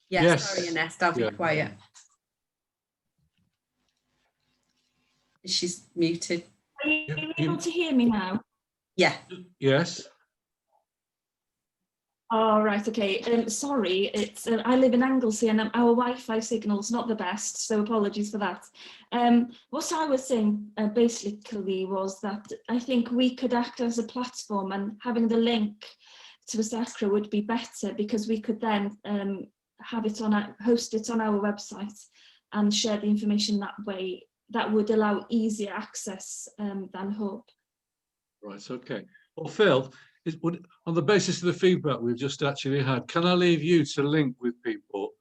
Yes. Sorry, Annes, I'll be quiet. She's muted. Are you able to hear me now? Yeah. Yes. Oh, right, okay. Sorry, it's I live in Anglesey and our Wi-Fi signal's not the best, so apologies for that. What I was saying basically was that I think we could act as a platform, and having the link to a sacra would be better because we could then have it on, host it on our website and share the information that way. That would allow easier access than Hub. Right, okay. Well, Phil, on the basis of the feedback we've just actually had, can I leave you to link with people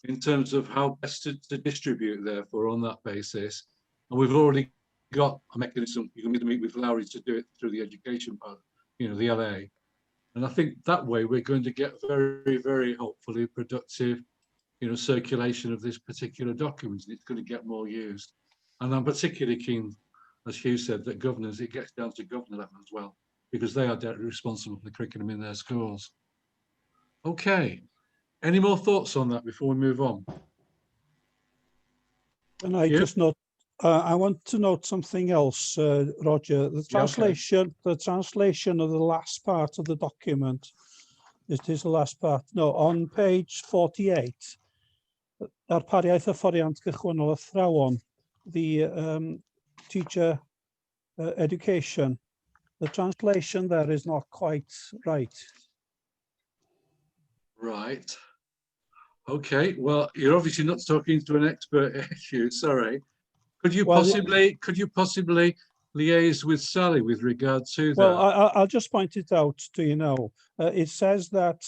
in terms of how best to distribute, therefore, on that basis? And we've already got a mechanism. You can either meet with Lowry to do it through the education part, you know, the LA. And I think that way we're going to get very, very hopefully productive, you know, circulation of this particular document. It's going to get more used. And I'm particularly keen, as Hugh said, that governors, it gets down to governor level as well, because they are directly responsible for the curriculum in their schools. Okay, any more thoughts on that before we move on? And I just note, I want to note something else, Roger. The translation, the translation of the last part of the document. It is the last part. No, on page 48, Darpariaeth Hyfforddiant Gychwynnol Athrawon, the teacher education. The translation there is not quite right. Right. Okay. Well, you're obviously not talking to an expert, Hugh. Sorry. Could you possibly liaise with Sally with regard to that? Well, I'll just point it out to you now. It says that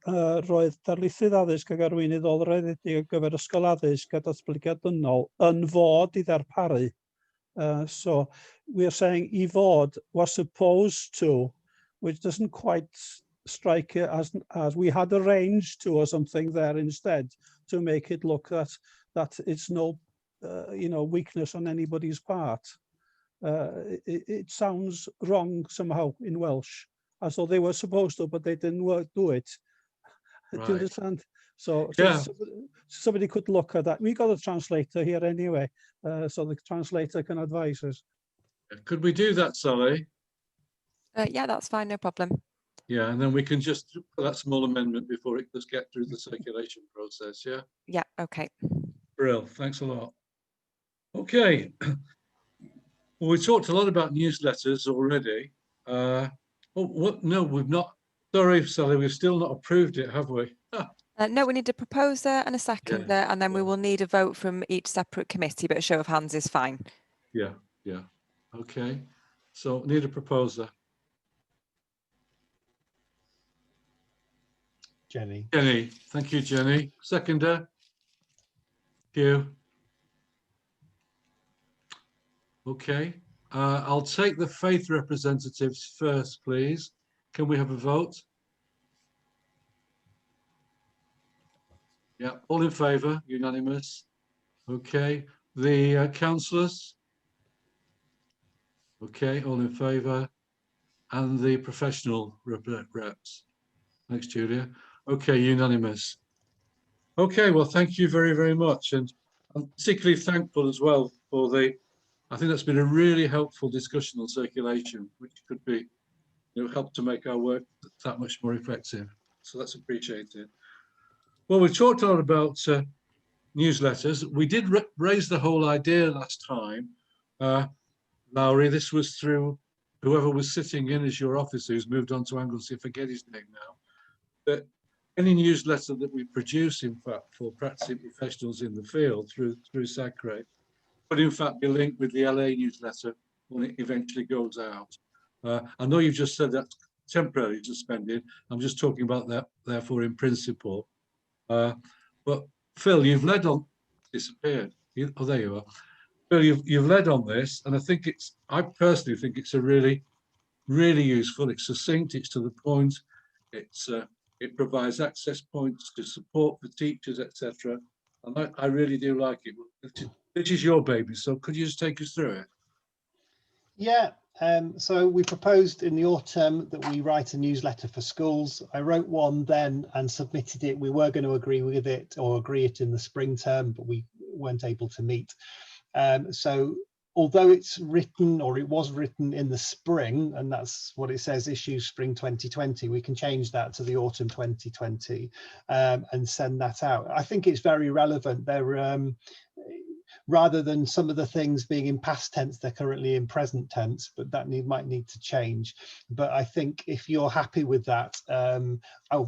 roedd darlithydd addysg ag arweinydd olrediedig ar gyfer ysgol addysg a datblygiad dynol yn fod I ddarparu. So we're saying I fod was supposed to, which doesn't quite strike it as we had arranged to or something there instead. to make it look that it's no weakness on anybody's part. It sounds wrong somehow in Welsh, as though they were supposed to, but they didn't do it. Right. Do you understand? So Yeah. somebody could look at that. We got a translator here anyway, so the translator can advise us. Could we do that, Sally? Yeah, that's fine, no problem. Yeah, and then we can just put that small amendment before it does get through the circulation process, yeah? Yeah, okay. Brill, thanks a lot. Okay. Well, we talked a lot about newsletters already. No, we've not. Sorry, Sally, we've still not approved it, have we? No, we need a proposer and a seconder, and then we will need a vote from each separate committee, but a show of hands is fine. Yeah. Okay. So need a proposer. Jenny. Jenny, thank you, Jenny. Seconder. Hugh. Okay. I'll take the faith representatives first, please. Can we have a vote? Yeah, all in favour, unanimous. Okay. The councillors. Okay, all in favour. And the professional reps. Thanks, Julia. Okay, unanimous. Okay, well, thank you very, very much. And I'm particularly thankful as well for I think that's been a really helpful discussion on circulation, which could be, help to make our work that much more effective. So that's appreciated. Well, we talked a lot about newsletters. We did raise the whole idea last time. Lowry, this was through whoever was sitting in as your officer, who's moved on to Anglesey, I forget his name now, that any newsletter that we produce, in fact, for practicing professionals in the field through SAGRADE, would in fact be linked with the LA newsletter when it eventually goes out. I know you've just said that's temporarily suspended. I'm just talking about that, therefore, in principle. But Phil, you've led on, disappeared. Oh, there you are. Phil, you've led on this, and I personally think it's a really, really useful. It's succinct, it's to the point, it provides access points to support for teachers, etc. And I really do like it. This is your baby, so could you just take us through it? Yeah, so we proposed in the autumn that we write a newsletter for schools. I wrote one then and submitted it. We were going to agree with it or agree it in the spring term, but we weren't able to meet. So although it's written, or it was written in the spring, and that's what it says, issue spring 2020, we can change that to the autumn 2020 and send that out. I think it's very relevant. They're rather than some of the things being in past tense, they're currently in present tense, but that might need to change. But I think if you're happy with that,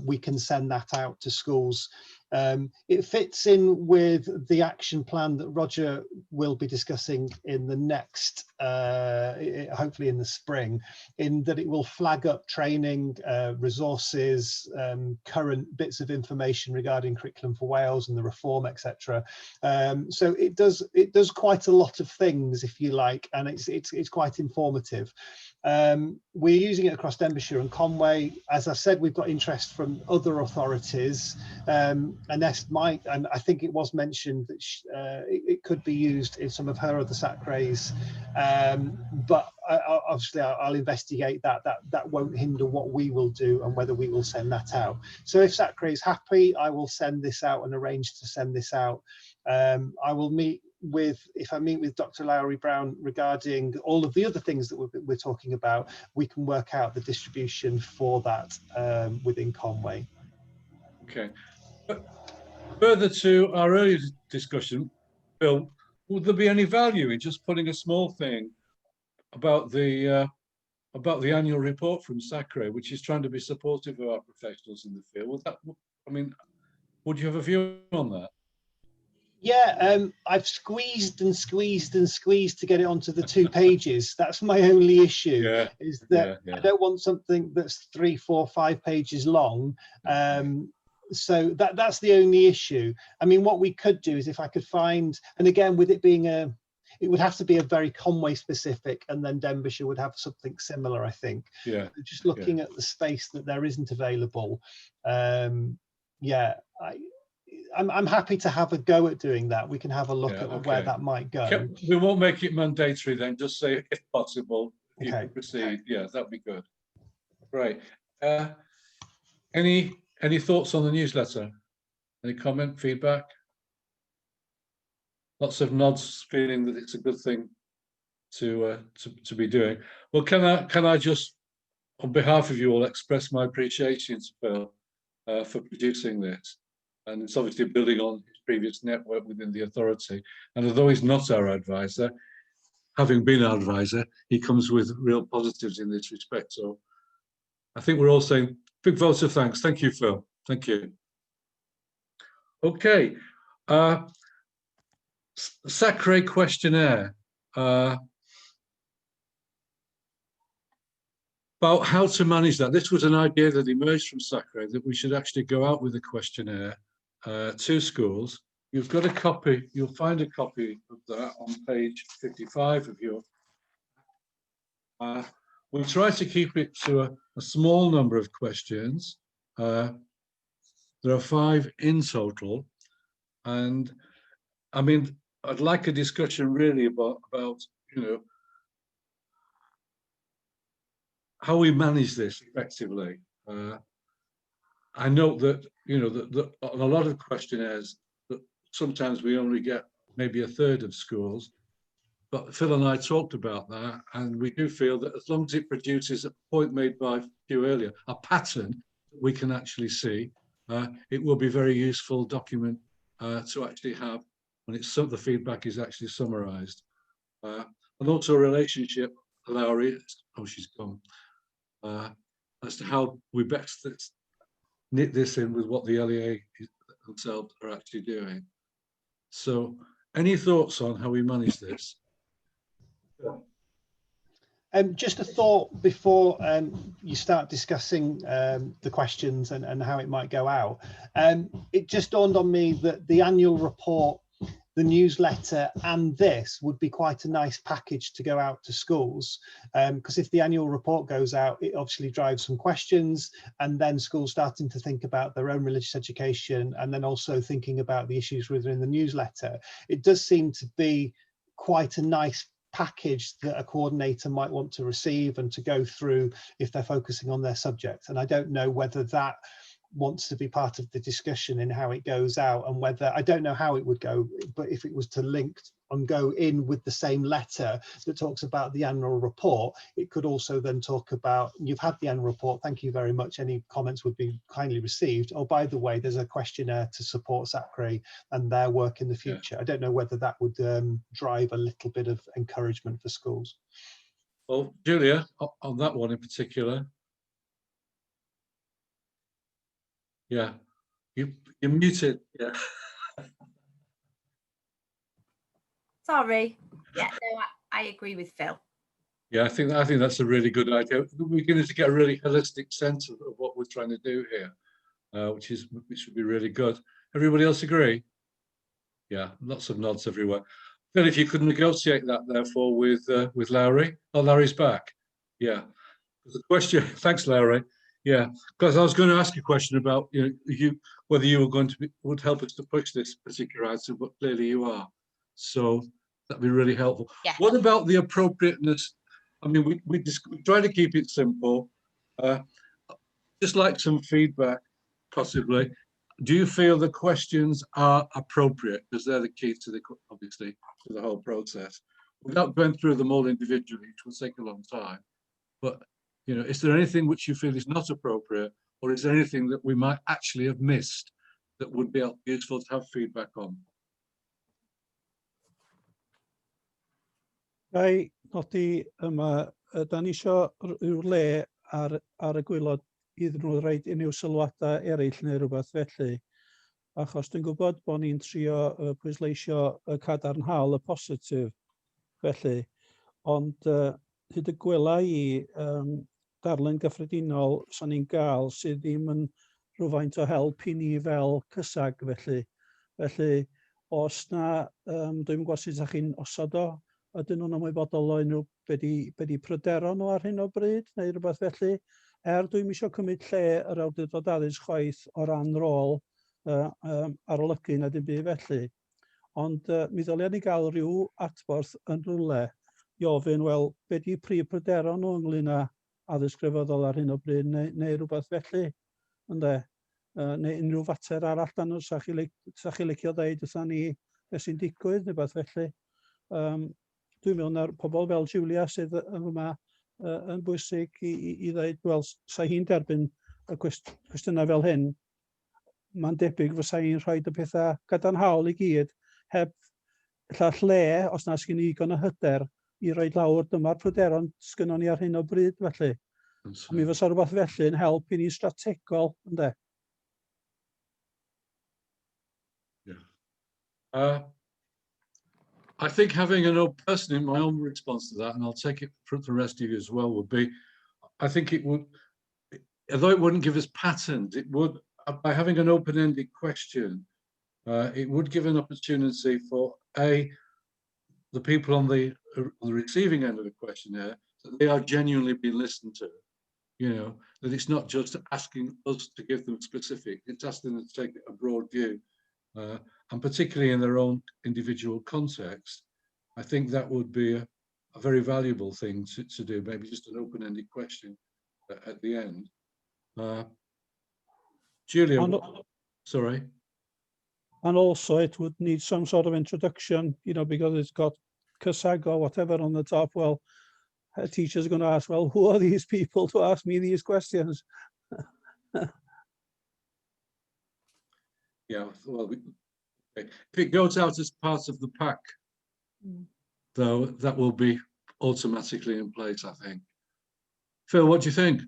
we can send that out to schools. It fits in with the action plan that Roger will be discussing in the next, hopefully in the spring, in that it will flag up training, resources, current bits of information regarding curriculum for Wales and the reform, etc. So it does quite a lot of things, if you like, and it's quite informative. We're using it across Denbighshire and Conwy. As I said, we've got interest from other authorities. Ernest might, and I think it was mentioned that it could be used in some of her other SACRAs, but obviously I'll investigate that. That won't hinder what we will do and whether we will send that out. So if SACRA is happy, I will send this out and arrange to send this out. I will if I meet with Dr. Lowry Brown regarding all of the other things that we're talking about, we can work out the distribution for that within Conwy. Okay. But further to our earlier discussion, Bill, would there be any value in just putting a small thing about the annual report from SACRA, which is trying to be supportive of our professionals in the field? Would you have a view on that? Yeah, I've squeezed and squeezed and squeezed to get it onto the 2 pages. That's my only issue, is that I don't want something that's 3, 4, 5 pages long. So that's the only issue. I mean, what we could do is if I could find, and again, with it being it would have to be a very Conwy specific, and then Denbighshire would have something similar, I think. Yeah. Just looking at the space that there isn't available. Yeah, I'm happy to have a go at doing that. We can have a look Yeah, at where okay. that might go. We won't make it mandatory then, just say if possible, if you Okay. can proceed. Yeah, that'd be good. Right. Any thoughts on the newsletter? Any comment, feedback? Lots of nods, feeling that it's a good thing to be doing. Well, can I just, on behalf of you all, express my appreciation to Phil for producing this. And it's obviously building on his previous network within the authority. And although he's not our advisor, having been our advisor, he comes with real positives in this respect. So I think we're all saying big vote of thanks. Thank you, Phil. Thank you. Okay. SACRE questionnaire. About how to manage that. This was an idea that emerged from SACRE, that we should actually go out with a questionnaire to schools. You've got a copy, you'll find a copy of that on page 55 of your. We'll try to keep it to a small number of questions. There are 5 in total. And I mean, I'd like a discussion really about you know, how we manage this effectively. I note that, you know, that on a lot of questionnaires, that sometimes we only get maybe a third of schools, but Phil and I talked about that, and we do feel that as long as it produces a point made by you earlier, a pattern that we can actually see, it will be a very useful document to actually have when it's the feedback is actually summarized. And also a relationship, Lowry, oh, she's gone, as to how we best knit this in with what the LEA themselves are actually doing. So any thoughts on how we manage this? Just a thought before you start discussing the questions and how it might go out. It just dawned on me that the annual report, the newsletter, and this would be quite a nice package to go out to schools, because if the annual report goes out, it obviously drives some questions, and then schools starting to think about their own religious education, and then also thinking about the issues within the newsletter. It does seem to be quite a nice package that a coordinator might want to receive and to go through if they're focusing on their subject. And I don't know whether that wants to be part of the discussion in how it goes out, and whether, I don't know how it would go, but if it was to link and go in with the same letter that talks about the annual report, it could also then talk about, you've had the annual report, thank you very much, any comments would be kindly received. Oh, by the way, there's a questionnaire to support SACRE and their work in the future. Yeah. I don't know whether that would drive a little bit of encouragement for schools. Well, Julia, on that one in particular. Yeah, you're muted. Yeah. Sorry. Yeah, no, I agree with Phil. Yeah, I think that's a really good idea. We're going to get a really holistic sense of what we're trying to do here, which would be really good. Everybody else agree? Yeah, lots of nods everywhere. Phil, if you could negotiate that, therefore, with Lowry. Oh, Larry's back. Yeah. The question. Thanks, Lowry. Yeah, because I was going to ask you a question about whether you were going to would help us to push this particular item, but clearly you are. So that'd be really helpful. Yeah. What about the appropriateness? I mean, we try to keep it simple. Just like some feedback, possibly. Do you feel the questions are appropriate? Because they're the key to obviously to the whole process. Without going through them all individually, which will take a long time, but. You know, is there anything which you feel is not appropriate, or is there anything that we might actually have missed that would be useful to have feedback on? Gai nodi yma, da ni isio ryw le ar y gwaelod iddyn nhw roed unrhyw sylwadau eraill neu rhywbeth felly. Achos dwi'n gwybod bod ni'n trio pwysleisio y cadarnhaol, y positif felly. Ond hyd y gwela i darlun gyffredinol sa'n ni'n gael sydd ddim yn rhywfaint o help i ni fel CYSAG felly. Felly, os na, dwi'n gwybod sut ydych chi'n osod o, ydyn nhw'n ymwybodol o unrhyw be di pryderon nhw ar hyn o bryd, neu rhywbeth felly. Dwi'n isio cymryd lle yr awdurdod addysg chwaith o ran rôl arolygu na dim byd felly. Ond mi ddylen ni gael rhyw adborth yn rhywle i ofyn, wel, be di prif pryderon nhw ynglyn â addysg grefyddol ar hyn o bryd, neu rhywbeth felly, ynde? Neu unrhyw fater arall dan nhw, sa chi licio ddeud wrthon ni beth sy'n digwydd, neu beth felly. Dwi'n meddwl na'r pobl fel Julia sydd yma yn bwysig i ddeud, wel, sa hi'n derbyn y cwestiynau fel hyn, mae'n debyg fysa hi'n rhoi y pethau gadarnhaol i gyd, heb lle, os na sgyn ni digon o hyder, i roi lawr dyma'r pryderon sgynnon ni ar hyn o bryd felly. Mi fysa rhywbeth felly yn help i ni strategol, ynde? I think having an open person in my own response to that, and I'll take it for the rest of you as well, would be, I think it would, although it wouldn't give us patterns, it would, by having an open-ended question, it would give an opportunity for the people on the receiving end of the questionnaire, that they are genuinely being listened to, you know, that it's not just asking us to give them specific, it's asking them to take a broad view. And particularly in their own individual context, I think that would be a very valuable thing to do, maybe just an open-ended question at the end. Julia, sorry. And also it would need some sort of introduction, you know, because it's got CYSAG or whatever on the top. Well, a teacher's going to ask, well, who are these people to ask me these questions? Yeah, well, if it goes out as part of the pack, though, that will be automatically in place, I think. Phil, what do you think?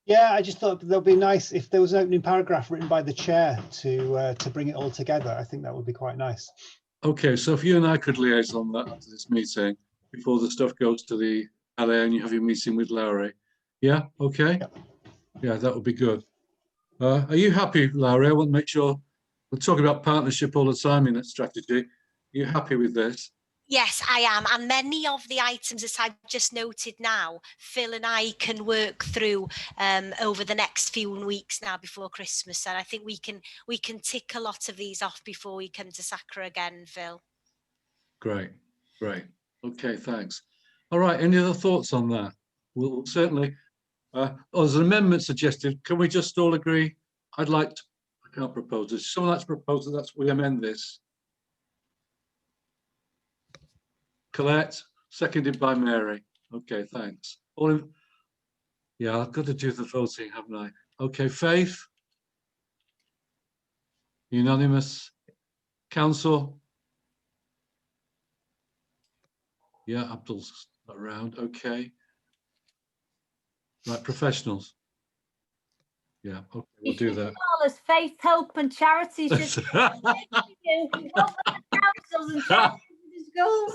Yeah, I just thought that'd be nice if there was an opening paragraph written by the chair to bring it all together. I think that would be quite nice. Okay, so if you and I could liaise on that after this meeting, before the stuff goes to the LA and you have your meeting with Lowry. Yeah, okay. Yeah, that would be good. Are you happy, Lowry? I want to make sure. We're talking about partnership all the time in that strategy. Are you happy with this? Yes, I am. And many of the items that I've just noted now, Phil and I can work through over the next few weeks now before Christmas. And I think we can tick a lot of these off before we come to SACRA again, Phil. Great, great. Okay, thanks. All right, any other thoughts on that? We'll certainly, there's an amendment suggested. Can we just all agree? I can't propose this. Someone likes to propose that we amend this. Colette, seconded by Mary. Okay, thanks. Yeah, I've got to do the voting, haven't I? Okay, Faith. Unanimous. Council. Yeah, Abdul's not around. Okay. Right, professionals. Yeah, okay, we'll do that. As Faith, Hope and Charities should you councils and charities schools.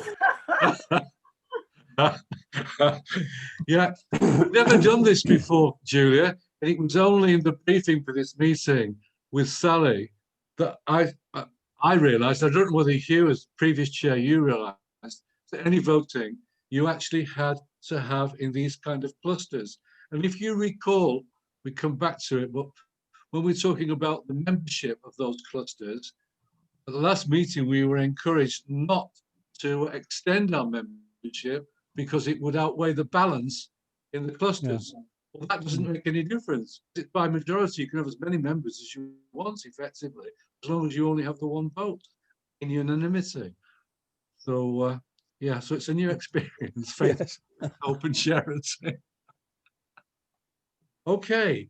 Yeah, we've never done this before, Julia. And it was only in the briefing for this meeting with Sally that I realised, I don't know whether Hugh, as previous chair, you realised that any voting you actually had to have in these kind of clusters. And if you recall, we come back to it, but when we're talking about the membership of those clusters, at the last meeting, we were encouraged not to extend our membership because it would outweigh the balance in the clusters. Yeah. Well, that doesn't make any difference. It's by majority, you can have as many members as you want, effectively, as long as you only have the one vote in unanimity. So, yeah, so it's a new experience. Faith, yes. Open charity. Okay,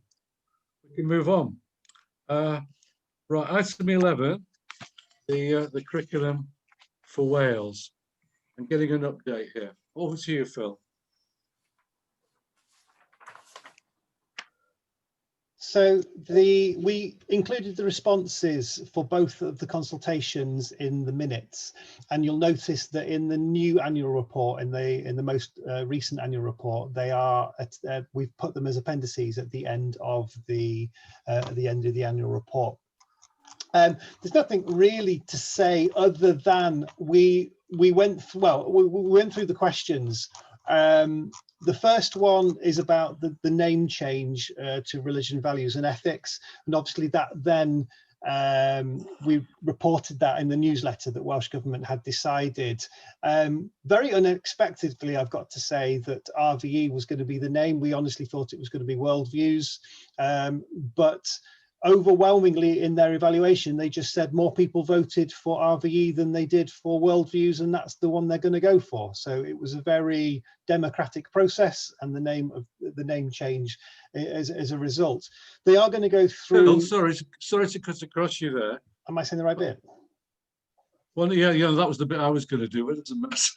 we can move on. Right, item 11, the curriculum for Wales. I'm getting an update here. Over to you, Phil. So we included the responses for both of the consultations in the minutes, and you'll notice that in the new annual report, in the most recent annual report, they are we've put them as appendices at the end of the annual report. There's nothing really to say other than we went through the questions. The first one is about the name change to religion, values and ethics, and obviously that then we reported that in the newsletter that Welsh Government had decided, very unexpectedly, I've got to say, that RVE was going to be the name. We honestly thought it was going to be Worldviews, but overwhelmingly in their evaluation, they just said more people voted for RVE than they did for Worldviews, and that's the one they're going to go for. So it was a very democratic process, and the name change as a result. They are going to go through. Oh, sorry to cut across you there. Am I saying the right bit? Well, yeah, that was the bit I was going to do, but it's a mess.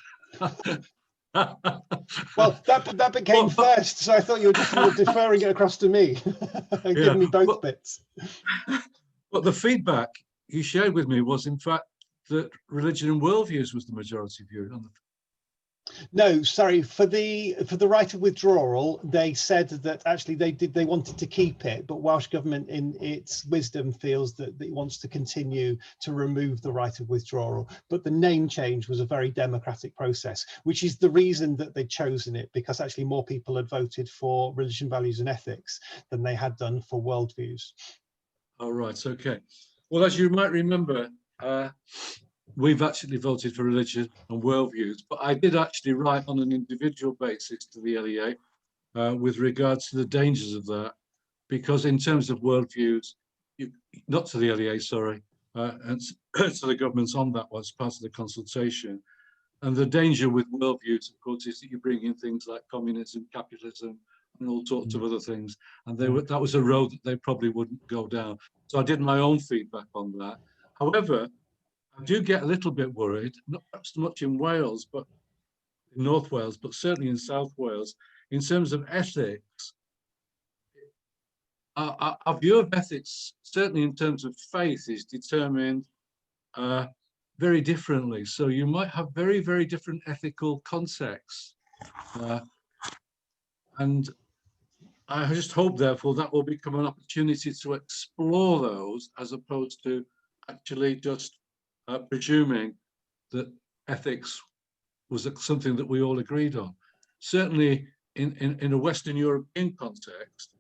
Well, that became first, so I thought you were just deferring it across to me and giving me both bits. But the feedback you shared with me was, in fact, that religion and worldviews was the majority view. No, sorry, for the right of withdrawal, they said that actually they wanted to keep it, but Welsh Government in its wisdom feels that it wants to continue to remove the right of withdrawal. But the name change was a very democratic process, which is the reason that they'd chosen it, because actually more people had voted for religion, values and ethics than they had done for worldviews. Oh, right, okay. Well, as you might remember, we've actually voted for religion and worldviews, but I did actually write on an individual basis to the LEA with regards to the dangers of that, because in terms of worldviews, not to the LEA, sorry, and to the governments on that was part of the consultation. And the danger with worldviews, of course, is that you bring in things like communism, capitalism, and all sorts of other things. And that was a road that they probably wouldn't go down. So I did my own feedback on that. However, I do get a little bit worried, not so much in Wales, but in North Wales, but certainly in South Wales, in terms of ethics. Our view of ethics, certainly in terms of faith, is determined very differently. So you might have very, very different ethical contexts. And I just hope, therefore, that will become an opportunity to explore those, as opposed to actually just presuming that ethics was something that we all agreed on. Certainly in a Western European context,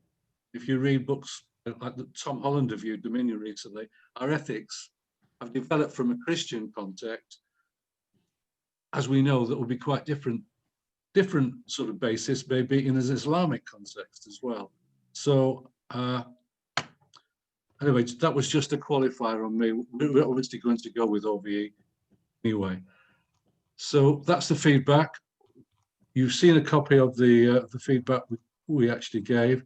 if you read books like that Tom Holland reviewed Dominion recently, our ethics have developed from a Christian context, as we know, that will be quite different sort of basis, maybe in an Islamic context as well. So anyway, that was just a qualifier on me. We're obviously going to go with OVE anyway. So that's the feedback. You've seen a copy of the feedback we actually gave.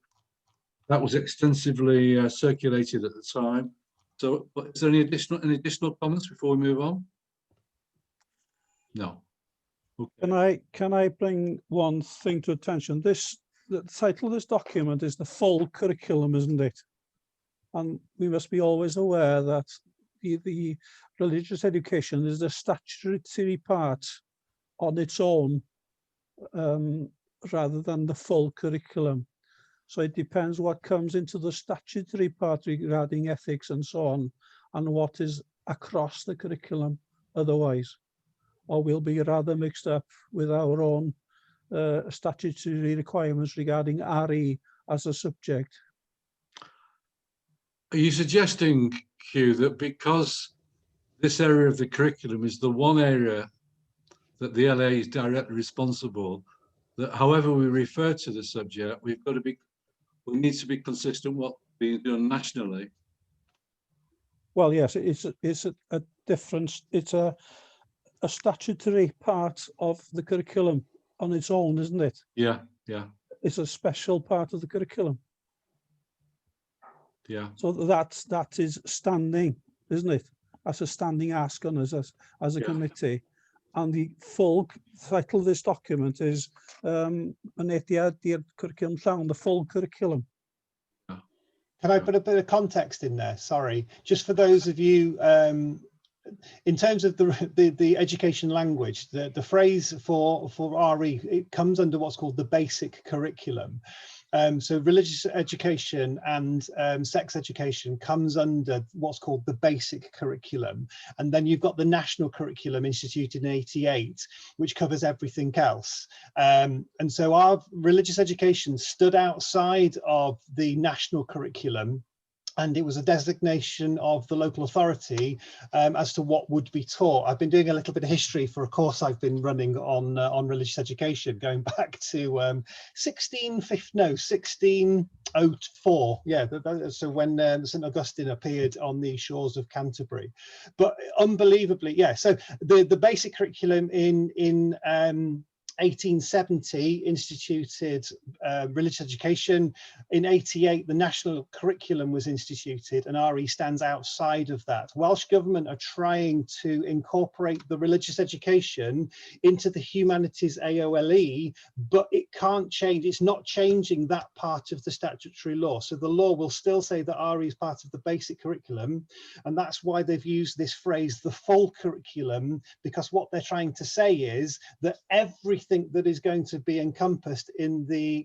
That was extensively circulated at the time. So, but is there any additional comments before we move on? No. Okay. Can I bring one thing to attention? The title of this document is the full curriculum, isn't it? And we must be always aware that the religious education is the statutory part on its own, rather than the full curriculum. So it depends what comes into the statutory part regarding ethics and so on, and what is across the curriculum otherwise. Or we'll be rather mixed up with our own statutory requirements regarding RE as a subject. Are you suggesting, Hugh, that because this area of the curriculum is the one area that the LA is directly responsible, that however we refer to the subject, we need to be consistent with what's being done nationally? Well, yes, it's a difference. It's a statutory part of the curriculum on its own, isn't it? Yeah, yeah. It's a special part of the curriculum. Yeah. So that is standing, isn't it? That's a standing ask on us as a committee. And the full title of this document is Mynediad i'r Cwricwlwm Llawn, the full curriculum. Can I put a bit of context in there? Sorry, just for those of you, in terms of the education language, the phrase for RE, it comes under what's called the basic curriculum. So religious education and sex education comes under what's called the basic curriculum. And then you've got the national curriculum instituted in '88, which covers everything else. And so our religious education stood outside of the national curriculum and it was a designation of the local authority as to what would be taught. I've been doing a little bit of history for a course I've been running on religious education, going back to 1604. Yeah, so when St Augustine appeared on the shores of Canterbury. But unbelievably, yeah. So the basic curriculum in 1870 instituted religious education. In 88, the national curriculum was instituted, and RE stands outside of that. Welsh Government are trying to incorporate the religious education into the humanities AOLE, but it can't change. It's not changing that part of the statutory law. So the law will still say that RE is part of the basic curriculum, and that's why they've used this phrase, the full curriculum, because what they're trying to say is that everything that is going to be encompassed in the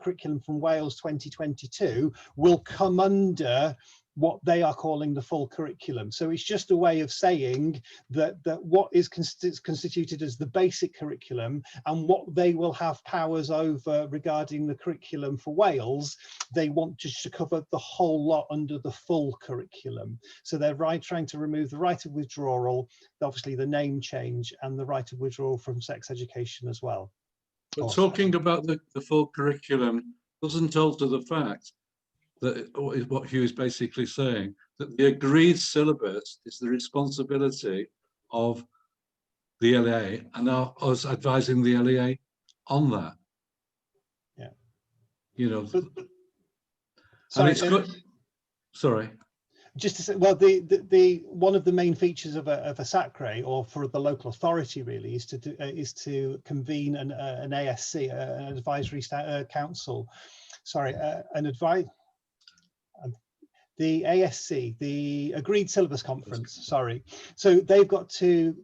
curriculum from Wales 2022 will come under what they are calling the full curriculum. So it's just a way of saying that what is constituted as the basic curriculum and what they will have powers over regarding the curriculum for Wales, they want to cover the whole lot under the full curriculum. So they're trying to remove the right of withdrawal, obviously the name change, and the right of withdrawal from sex education as well. But talking about the full curriculum doesn't alter the fact that what Hugh is basically saying, that the agreed syllabus is the responsibility of the LEA and us advising the LEA on that. Yeah. You know, sorry, and it's good. Sorry. Just to say, well, the one of the main features of a SACRE, or for the local authority really, is to convene an ASC, an advisory council. Sorry, the ASC, the Agreed Syllabus Conference, sorry. So they've got to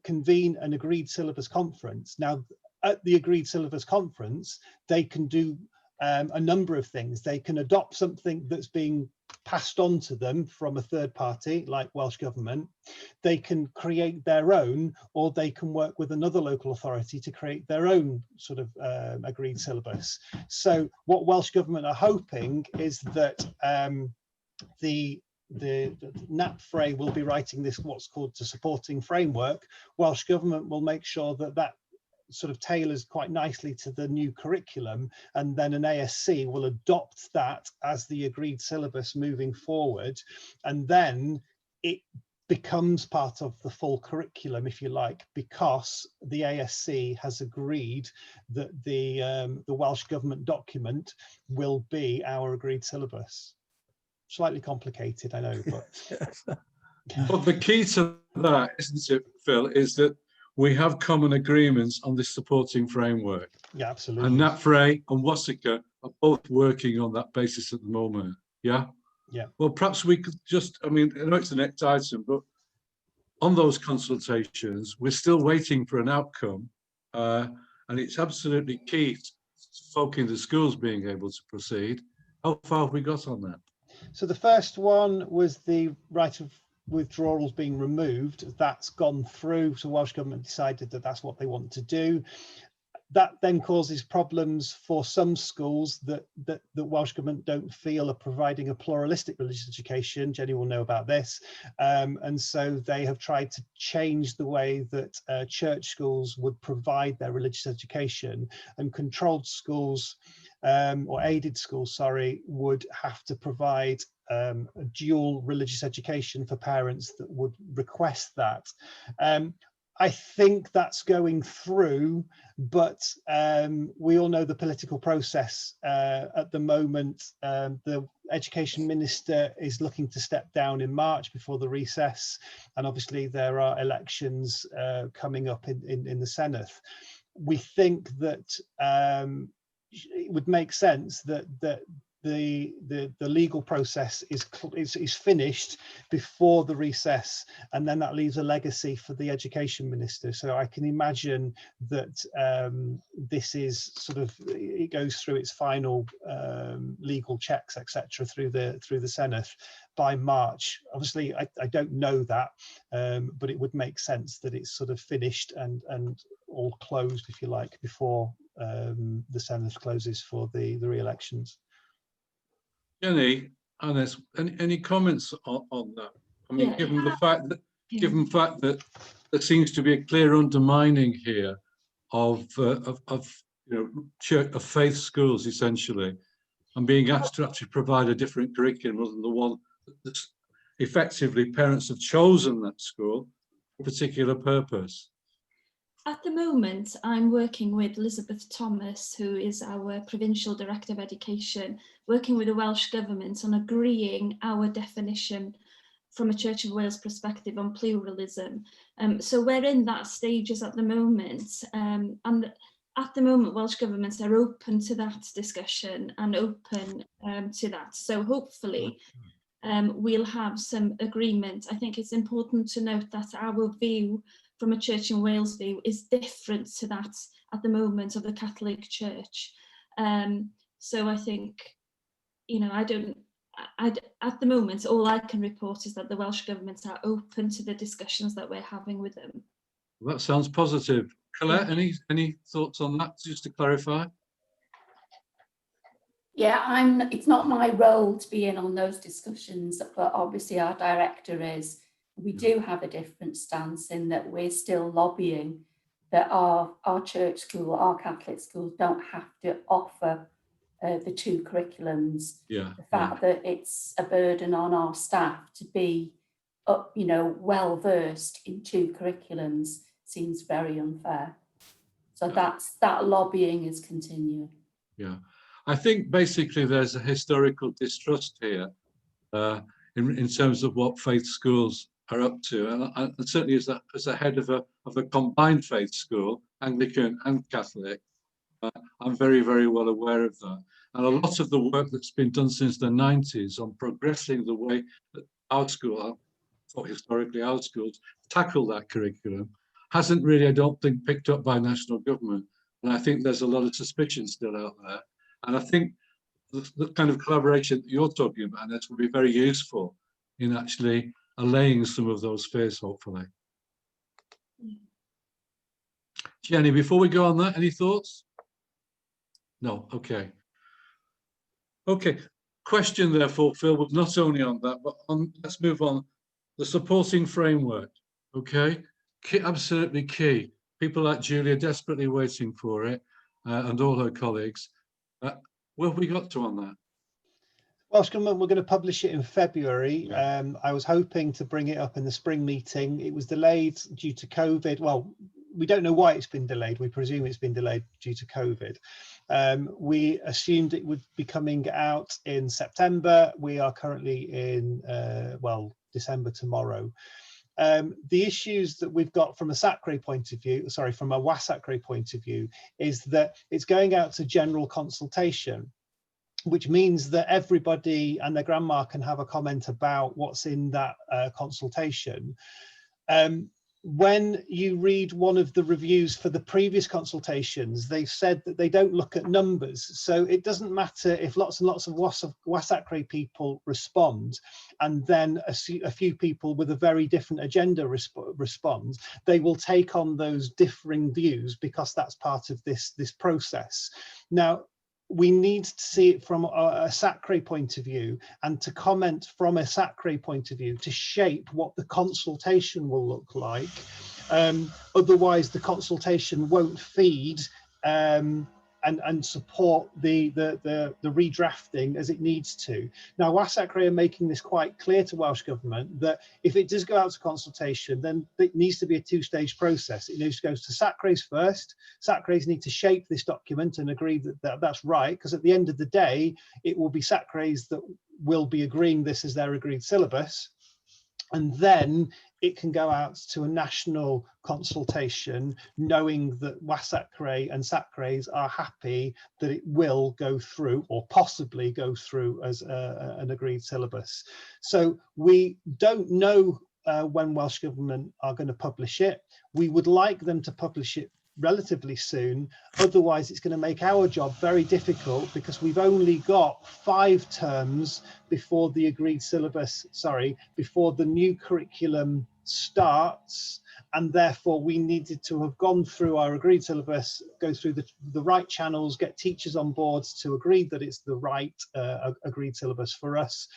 convene an Agreed Syllabus Conference. Now, at the Agreed Syllabus Conference, they can do a number of things. They can adopt something that's being passed on to them from a third party, like Welsh Government. They can create their own, or they can work with another local authority to create their own sort of agreed syllabus. So what Welsh Government are hoping is that the NAPFRE will be writing this, what's called the supporting framework. Welsh Government will make sure that that sort of tailors quite nicely to the new curriculum, and then an ASC will adopt that as the agreed syllabus moving forward, and then it becomes part of the full curriculum, if you like, because the ASC has agreed that the Welsh Government document will be our agreed syllabus. Slightly complicated, I know, but But the key to that, isn't it, Phil, is that we have common agreements on this supporting framework. Yeah, absolutely. And NAPFRE and WASICA are both working on that basis at the moment. Yeah. Yeah. Well, perhaps we could just, I mean, I know it's the next item, but on those consultations, we're still waiting for an outcome. And it's absolutely key to folk in the schools being able to proceed. How far have we got on that? So the first one was the right of withdrawals being removed. That's gone through. So Welsh Government decided that that's what they want to do. That then causes problems for some schools that Welsh Government don't feel are providing a pluralistic religious education. Jenny will know about this. And so they have tried to change the way that church schools would provide their religious education, and controlled schools or aided schools, sorry, would have to provide a dual religious education for parents that would request that. I think that's going through, but we all know the political process at the moment. The Education Minister is looking to step down in March before the recess, and obviously there are elections coming up in the Senedd. We think that it would make sense that the legal process is finished before the recess, and then that leaves a legacy for the Education Minister. So I can imagine that this is sort of, it goes through its final legal checks, etc., through the Senedd by March. Obviously I don't know that, but it would make sense that it's sort of finished and all closed, if you like, before the Senedd closes for the re-elections. Jenny, Ines, any comments on that? I mean, Yeah. given the fact that there seems to be a clear undermining here of church of faith schools essentially, and being asked to actually provide a different curriculum other than the one that effectively parents have chosen that school for a particular purpose. At the moment, I'm working with Elizabeth Thomas, who is our Provincial Director of Education, working with the Welsh Government on agreeing our definition from a Church of Wales perspective on pluralism. So we're in that stages at the moment. And at the moment, Welsh Governments are open to that discussion and open to that. So hopefully we'll have some agreement. I think it's important to note that our view from a Church in Wales view is different to that at the moment of the Catholic Church. So I think, you know, at the moment, all I can report is that the Welsh Government are open to the discussions that we're having with them. Well, that sounds positive. Colette, any thoughts on that, just to clarify? Yeah, it's not my role to be in on those discussions, but obviously our director is. We do have a different stance in that we're still lobbying that our church school, our Catholic schools don't have to offer the two curriculums. Yeah. The fact that it's a burden on our staff to be, you know, well versed in two curriculums seems very unfair. So that lobbying is continuing. Yeah. I think basically there's a historical distrust here in terms of what faith schools are up to, and certainly as a head of a combined faith school, Anglican and Catholic, I'm very, very well aware of that. And a lot of the work that's been done since the 90s on progressing the way that our school, or historically our schools, tackle that curriculum hasn't really, I don't think, picked up by national government. And I think there's a lot of suspicion still out there. And I think the kind of collaboration that you're talking about, this will be very useful in actually allaying some of those fears, hopefully. Jenny, before we go on that, any thoughts? No, okay. Okay, question therefore, Phil, but not only on that, but let's move on. The supporting framework, okay? Absolutely key. People like Julia desperately waiting for it, and all her colleagues. Where have we got to on that? Welsh Government, we're going to publish it in February. I was hoping to bring it up in the spring meeting. It was delayed due to COVID. Well, we don't know why it's been delayed. We presume it's been delayed due to COVID. We assumed it would be coming out in September. We are currently in, December tomorrow. The issues that we've got from a SACRE point of view, sorry, from a WASACRE point of view, is that it's going out to general consultation, which means that everybody and their grandma can have a comment about what's in that consultation. When you read one of the reviews for the previous consultations, they said that they don't look at numbers. So it doesn't matter if lots and lots of WASACRE people respond, and then a few people with a very different agenda respond, they will take on those differing views because that's part of this process. Now, we need to see it from a SACRE point of view and to comment from a SACRE point of view to shape what the consultation will look like. Otherwise, the consultation won't feed and support the redrafting as it needs to. Now, WASACRE are making this quite clear to Welsh Government that if it does go out to consultation, then it needs to be a two-stage process. It needs to go to SACREs first. SACREs need to shape this document and agree that that's right, because at the end of the day, it will be SACREs that will be agreeing this as their agreed syllabus. And then it can go out to a national consultation, knowing that WASACRE and SACREs are happy that it will go through or possibly go through as an agreed syllabus. So we don't know when Welsh Government are going to publish it. We would like them to publish it relatively soon. Otherwise, it's going to make our job very difficult because we've only got 5 terms before the agreed syllabus, before the new curriculum starts, and therefore we needed to have gone through our agreed syllabus, go through the right channels, get teachers on board to agree that it's the right agreed syllabus for us.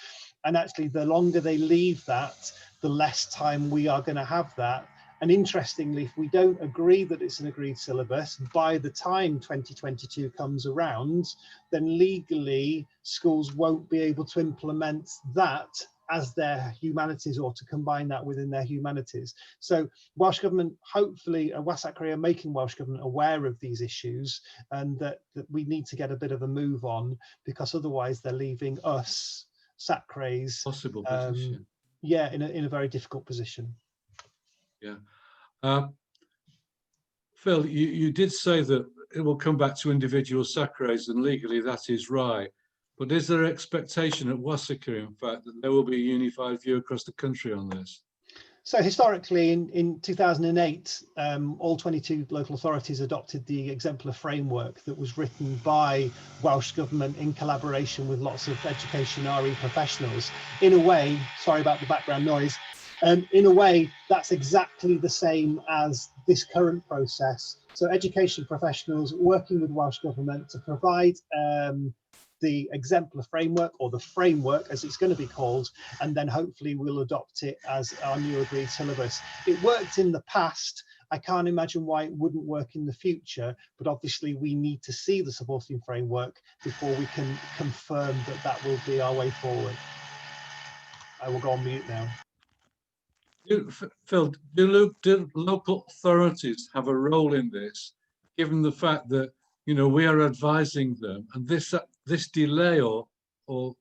And actually, the longer they leave that, the less time we are going to have that. And interestingly, if we don't agree that it's an agreed syllabus, by the time 2022 comes around, then legally schools won't be able to implement that as their humanities, or to combine that within their humanities. So Welsh Government, hopefully CYSAG are making Welsh Government aware of these issues, and that we need to get a bit of a move on, because otherwise they're leaving us, SACRAs, possible position. Yeah, in a very difficult position. Yeah. Phil, you did say that it will come back to individual SACRAs, and legally that is right. But is there expectation at WASACA, in fact, that there will be a unified view across the country on this? So historically, in 2008, all 22 local authorities adopted the exemplar framework that was written by Welsh Government in collaboration with lots of education RE professionals. In a way, sorry about the background noise, in a way, that's exactly the same as this current process. So education professionals working with Welsh Government to provide the exemplar framework, or the framework as it's going to be called, and then hopefully we'll adopt it as our new agreed syllabus. It worked in the past. I can't imagine why it wouldn't work in the future, but obviously we need to see the supporting framework before we can confirm that that will be our way forward. I will go on mute now. Phil, do local authorities have a role in this, given the fact that, you know, we are advising them, and this delay or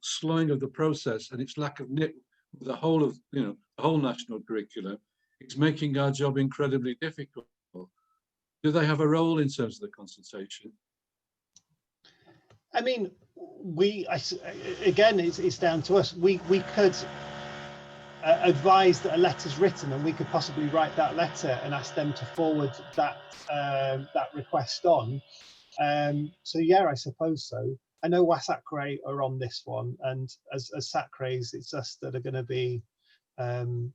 slowing of the process and its lack of nip with the whole of, you know, the whole national curriculum, it's making our job incredibly difficult. Do they have a role in terms of the consultation? I mean, again, it's down to us. We could advise that a letter's written, and we could possibly write that letter and ask them to forward that that request on. So yeah, I suppose so. I know WASAC are on this one, and as SACRAs, it's us that are going to be, we're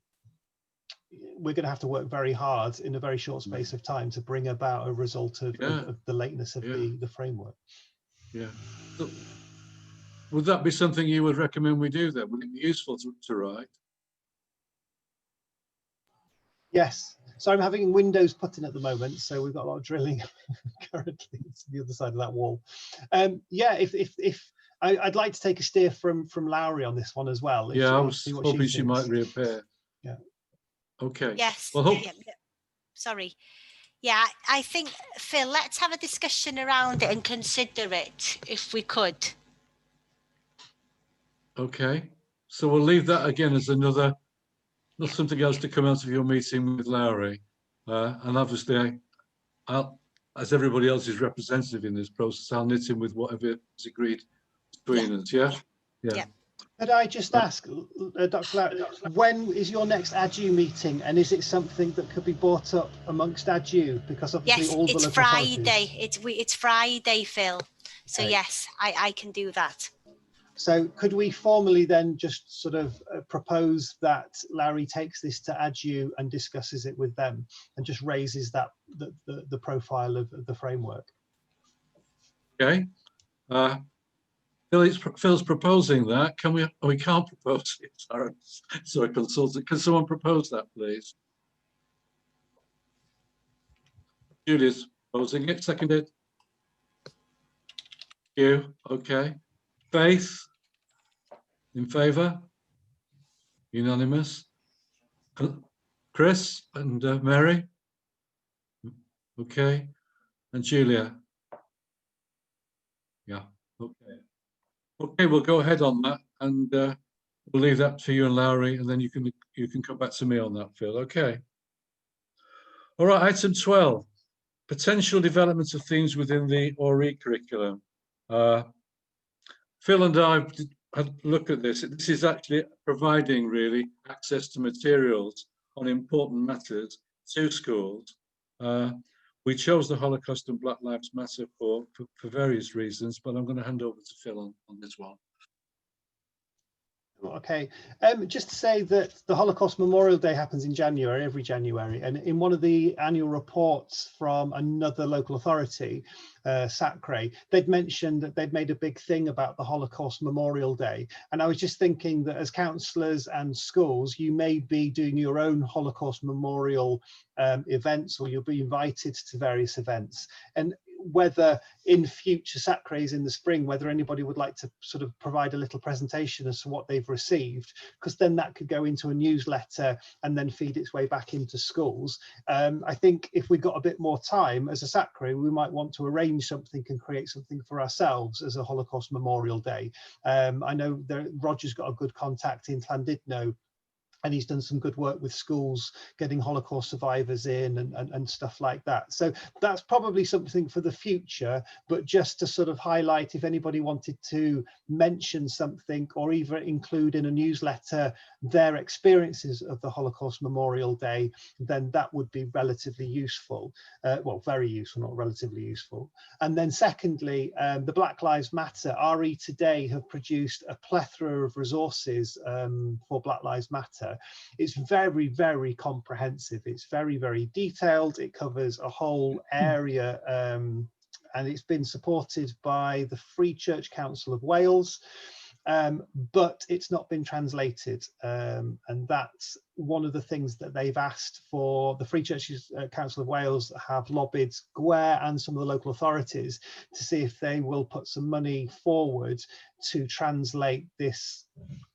going to have to work very hard in a very short space of time to bring about a result of the lateness of the framework. Yeah. So, would that be something you would recommend we do then? Would it be useful to write? Yes. So I'm having windows put in at the moment, so we've got a lot of drilling currently to the other side of that wall. Yeah, if I'd like to take a steer from Lowry on this one as well. Yeah, I was hoping she might reappear. Yeah. Okay. Yes. Well, yeah. Sorry. Yeah, I think, Phil, let's have a discussion around it and consider it if we could. Okay. So we'll leave that again as another, not something else to come out of your meeting with Lowry. And obviously, I'll, as everybody else is representative in this process, I'll knit in with whatever is agreed between us. Yeah? Yeah. Could I just ask, Dr. Lowry, when is your next ADU meeting, and is it something that could be brought up amongst ADU? Because obviously all the it's local Friday. It's Friday, Phil. So okay. Yes, I can do that. So could we formally then just sort of propose that Larry takes this to ADU and discusses it with them, and just raises that the profile of the framework? Okay. Phil's proposing that. Can we? Oh, we can't propose it. Sorry, consultant. Can someone propose that, please? Julia's proposing it. Seconded. You. Okay. Faith. In favour? Unanimous. Chris and Mary? Okay. And Julia? Yeah. Okay. Okay, we'll go ahead on that, and we'll leave that to you and Lowry, and then you can come back to me on that, Phil. Okay. All right, item 12, potential development of themes within the ORE curriculum. Phil and I had a look at this. This is actually providing really access to materials on important matters to schools. We chose the Holocaust and Black Lives Matter for various reasons, but I'm going to hand over to Phil on this one. Okay, just to say that the Holocaust Memorial Day happens in January, every January, and in one of the annual reports from another local authority, CYSAG, they'd mentioned that they'd made a big thing about the Holocaust Memorial Day. And I was just thinking that as councillors and schools, you may be doing your own Holocaust Memorial events, or you'll be invited to various events. And whether in future SACRAs in the spring, whether anybody would like to sort of provide a little presentation as to what they've received, because then that could go into a newsletter and then feed its way back into schools. I think if we got a bit more time as a SACRA, we might want to arrange something and create something for ourselves as a Holocaust Memorial Day. I know Roger's got a good contact in Llandudno, and he's done some good work with schools, getting Holocaust survivors in and stuff like that. So that's probably something for the future, but just to sort of highlight, if anybody wanted to mention something or even include in a newsletter their experiences of the Holocaust Memorial Day, then that would be relatively useful. Well, very useful, not relatively useful. And then secondly, the Black Lives Matter, RE Today have produced a plethora of resources for Black Lives Matter. It's very, very comprehensive. It's very, very detailed. It covers a whole area, and it's been supported by the Free Church Council of Wales, but it's not been translated, and that's one of the things that they've asked for. The Free Church Council of Wales have lobbied GWER and some of the local authorities to see if they will put some money forward to translate this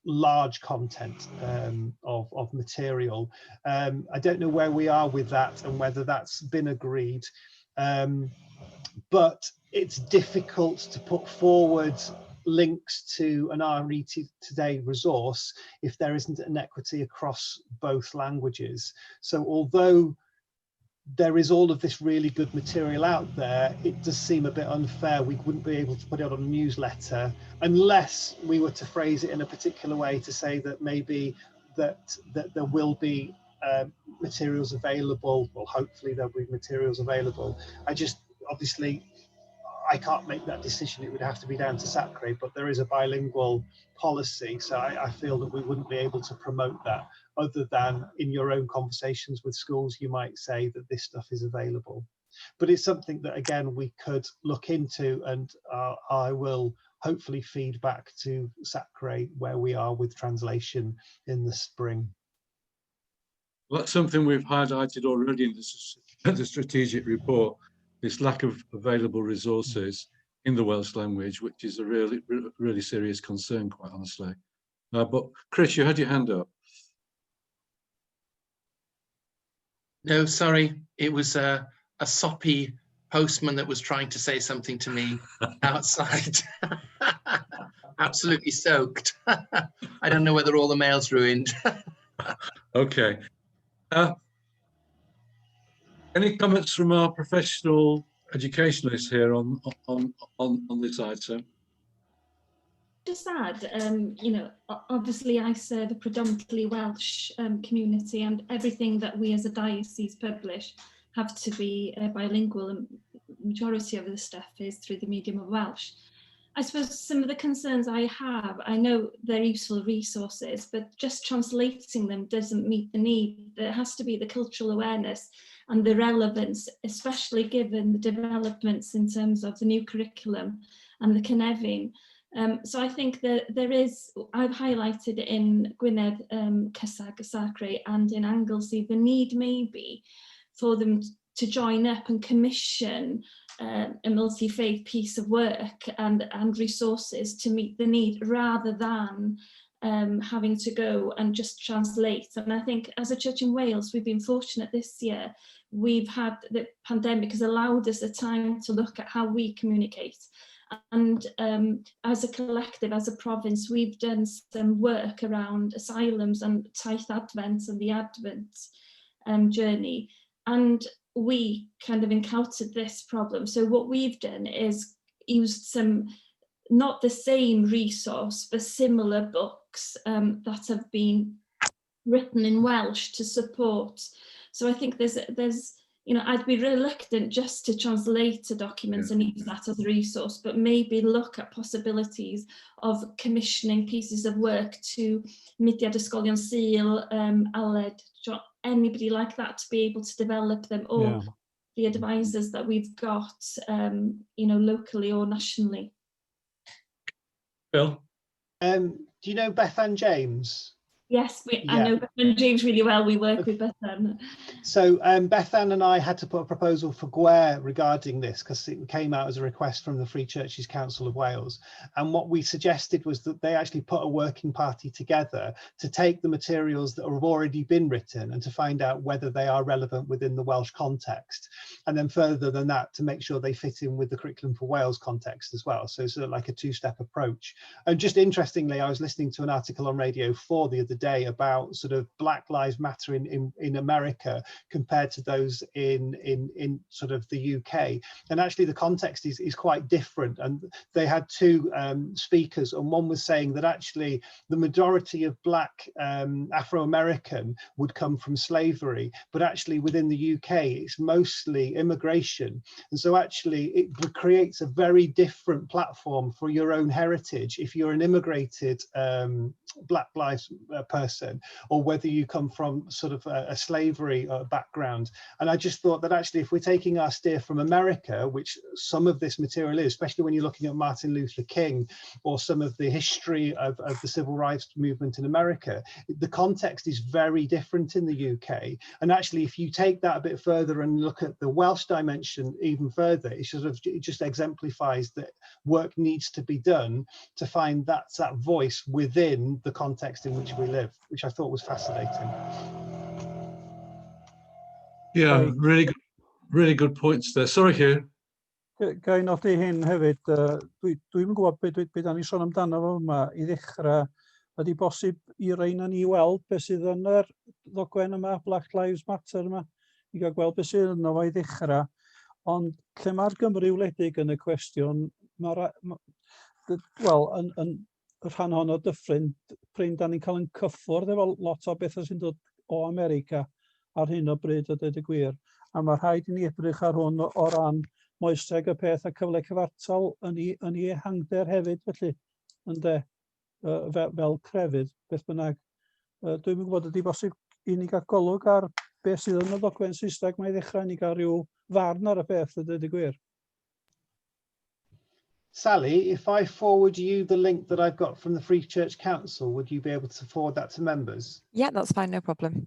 large content of material. I don't know where we are with that and whether that's been agreed, but it's difficult to put forward links to an RE Today resource if there isn't an equity across both languages. So although there is all of this really good material out there, it does seem a bit unfair. We wouldn't be able to put it on a newsletter unless we were to phrase it in a particular way to say that maybe that there will be materials available. Well, hopefully there'll be materials available. Obviously, I can't make that decision. It would have to be down to SACRA, but there is a bilingual policy, so I feel that we wouldn't be able to promote that other than in your own conversations with schools. You might say that this stuff is available, but it's something that again we could look into, and I will hopefully feed back to SACRA where we are with translation in the spring. Well, that's something we've highlighted already in the strategic report, this lack of available resources in the Welsh language, which is a really serious concern, quite honestly. But Chris, you had your hand up. No, sorry, it was a soppy postman that was trying to say something to me outside. Absolutely soaked. I don't know whether all the mail's ruined. Okay. Any comments from our professional educationalists here on this item? Just add, you know, obviously I serve a predominantly Welsh community, and everything that we as a diocese publish have to be bilingual, and majority of the stuff is through the medium of Welsh. I suppose some of the concerns I have, I know they're useful resources, but just translating them doesn't meet the need. There has to be the cultural awareness and the relevance, especially given the developments in terms of the new curriculum and the Cynefin. So I think that there is, I've highlighted in Gwynedd, CYSAG, SACRA, and in Anglesey, the need maybe for them to join up and commission a multi-faith piece of work and resources to meet the need, rather than having to go and just translate. And I think as a church in Wales, we've been fortunate this year. We've had, the pandemic has allowed us a time to look at how we communicate. And as a collective, as a province, we've done some work around asylums and Taith Advent and the Advent journey. And we kind of encountered this problem. So what we've done is used some, not the same resource, but similar books that have been written in Welsh to support. So I think there's you know, I'd be reluctant just to translate a document and use that as a resource, but maybe look at possibilities of commissioning pieces of work to Mudiad Ysgolion Sul, Aled, anybody like that, to be able to develop them, or the advisors that we've got, you know, locally or nationally. Bill? Do you know Beth Ann James? Yes, I know Beth Ann James really well. We work with Beth Ann. So Beth Ann and I had to put a proposal for GWER regarding this because it came out as a request from the Free Churches Council of Wales. And what we suggested was that they actually put a working party together to take the materials that have already been written and to find out whether they are relevant within the Welsh context. And then further than that, to make sure they fit in with the Curriculum for Wales context as well. So sort of like a two-step approach. And just interestingly, I was listening to an article on Radio 4 the other day about sort of Black Lives Matter in America compared to those in sort of the UK, and actually the context is quite different. And they had two speakers, and one was saying that actually the majority of Black Afro-American would come from slavery, but actually within the UK it's mostly immigration, and so actually it creates a very different platform for your own heritage if you're an immigrated Black Lives person, or whether you come from sort of a slavery background. And I just thought that actually if we're taking our steer from America, which some of this material is, especially when you're looking at Martin Luther King or some of the history of the civil rights movement in America, the context is very different in the UK. And actually if you take that a bit further and look at the Welsh dimension even further, it just exemplifies that work needs to be done to find that voice within the context in which we live, which I thought was fascinating. Yeah, really good points there. Sorry, Hugh. Gai nodi hyn hefyd, dwi'n gwybod beth da ni sôn amdano fo yma i ddechrau, ydy bosib i rein ni weld beth sydd yn yr ddogfen yma, Black Lives Matter yma, i gael gweld beth sydd yno fo i ddechrau, ond lle mae'r Gymru wledig yn y cwestiwn, wel, yn rhan hon o dyffryn, pryn da ni'n cael yn cyffwrdd efo lot o bethau sy'n dod o America ar hyn o bryd, a dweud y gwir, a mae rhaid i ni edrych ar hwn o ran moeseg y peth a cyfle cyfartal yn ei ehangder hefyd, felly, ynde, fel crefydd, beth bynnag. Dwi'n gwybod ydy bosib i ni gael golwg ar beth sydd yn y ddogfen Saesneg mae i ddechrau, ni gael rhyw farn ar y peth, a dweud y gwir. Sally, if I forward you the link that I've got from the Free Church Council, would you be able to forward that to members? Yeah, that's fine, no problem.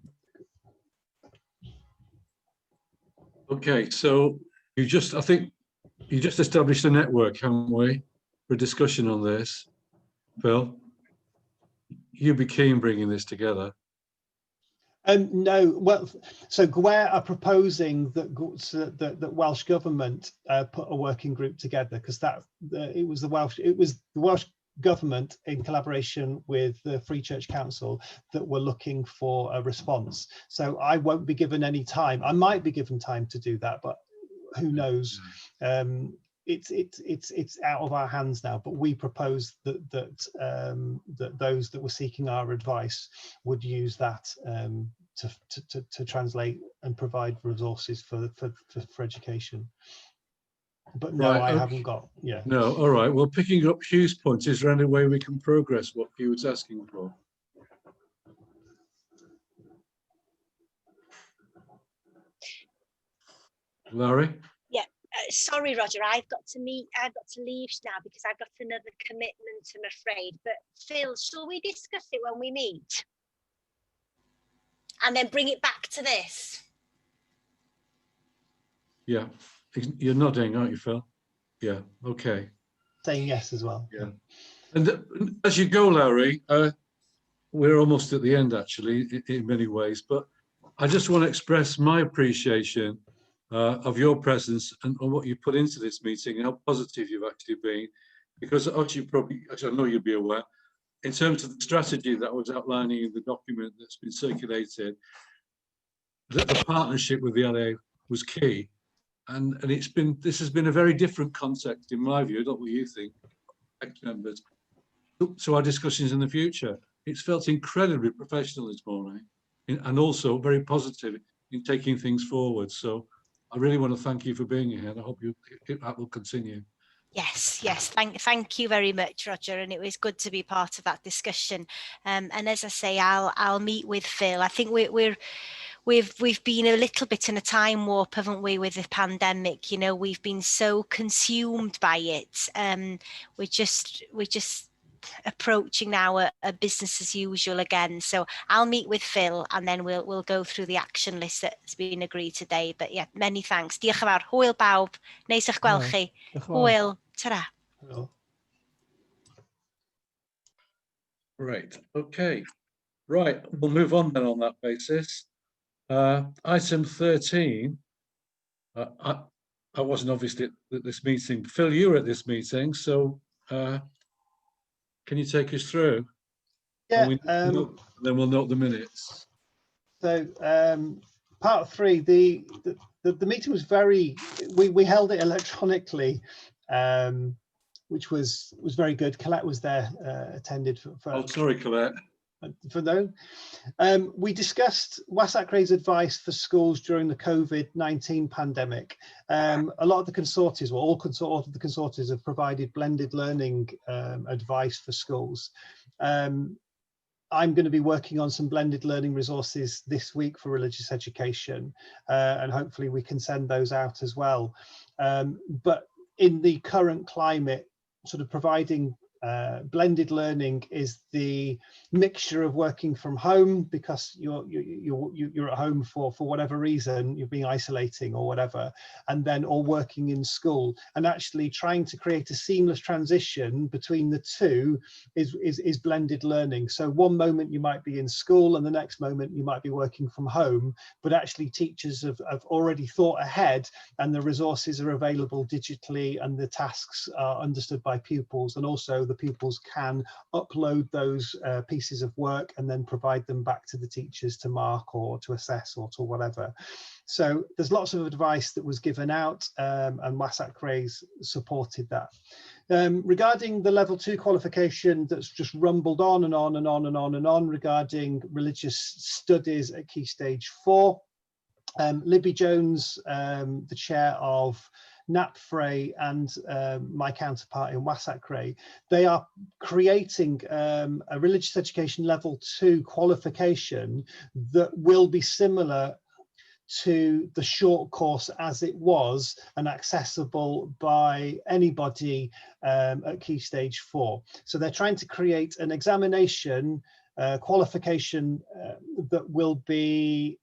Okay, so I think you just established a network, haven't we, for a discussion on this. Phil, you'd be keen bringing this together. No, well, so GWER are proposing that that Welsh government put a working group together, because it was the Welsh government in collaboration with the Free Church Council that were looking for a response. So I won't be given any time. I might be given time to do that, but who knows? It's out of our hands now. But we proposed that those that were seeking our advice would use that to translate and provide resources for education. But no, right, I haven't got, No, all right. Well, picking up Hugh's point, is there any way we can progress what Hugh was asking for? Larry? Yeah, sorry, Roger, I've got to leave now because I've got another commitment, I'm afraid. But Phil, shall we discuss it when we meet? And then bring it back to this? Yeah, you're nodding, aren't you, Phil? Yeah, okay. Saying yes as well. Yeah. And as you go, Larry, we're almost at the end, actually, in many ways, but I just want to express my appreciation of your presence and what you put into this meeting and how positive you've actually been, because actually I know you'll be aware, in terms of the strategy that I was outlining in the document that's been circulated, that the partnership with the LA was key. And this has been a very different context, in my view, not what you think, members, to our discussions in the future. It's felt incredibly professional this morning and also very positive in taking things forward. So I really want to thank you for being here, and I hope that will continue. Yes, thank you very much, Roger, and it was good to be part of that discussion. And as I say, I'll meet with Phil. I think we've been a little bit in a time warp, haven't we, with the pandemic? You know, we've been so consumed by it. We're just approaching now a business as usual again. So I'll meet with Phil, and then we'll go through the action list that's been agreed today. But yeah, many thanks. Diolch yn fawr. Hwyl bawb. Neis eich gweld chi. Hwyl. Ta-ra. Hello. Great. Okay. Right. We'll move on then on that basis. Item 13. I wasn't obviously at this meeting. Phil, you were at this meeting, so can you take us through? Yeah. And then we'll note the minutes. So part 3, the meeting was we held it electronically, which was very good. Colette was there, attended for Oh, sorry, Colette. For those. We discussed CYSAG's advice for schools during the COVID-19 pandemic. A lot of the consortia, well, all of the consortia have provided blended learning advice for schools. I'm going to be working on some blended learning resources this week for religious education, and hopefully we can send those out as well. But in the current climate, sort of providing blended learning is the mixture of working from home because you're at home for whatever reason, you're being isolating or whatever, and then or working in school, and actually trying to create a seamless transition between the two is blended learning. So one moment you might be in school and the next moment you might be working from home, but actually teachers have already thought ahead, and the resources are available digitally, and the tasks are understood by pupils, and also the pupils can upload those pieces of work and then provide them back to the teachers to mark or to assess or to whatever. So there's lots of advice that was given out, and CYSAG supported that. Regarding the level 2 qualification that's just rumbled on and on and on and on and on regarding religious studies at Key Stage 4, Libby Jones, the chair of NAPFRE, and my counterpart in CYSAG, they are creating a religious education level 2 qualification that will be similar to the short course as it was and accessible by anybody at Key Stage 4. So they're trying to create an examination qualification that will be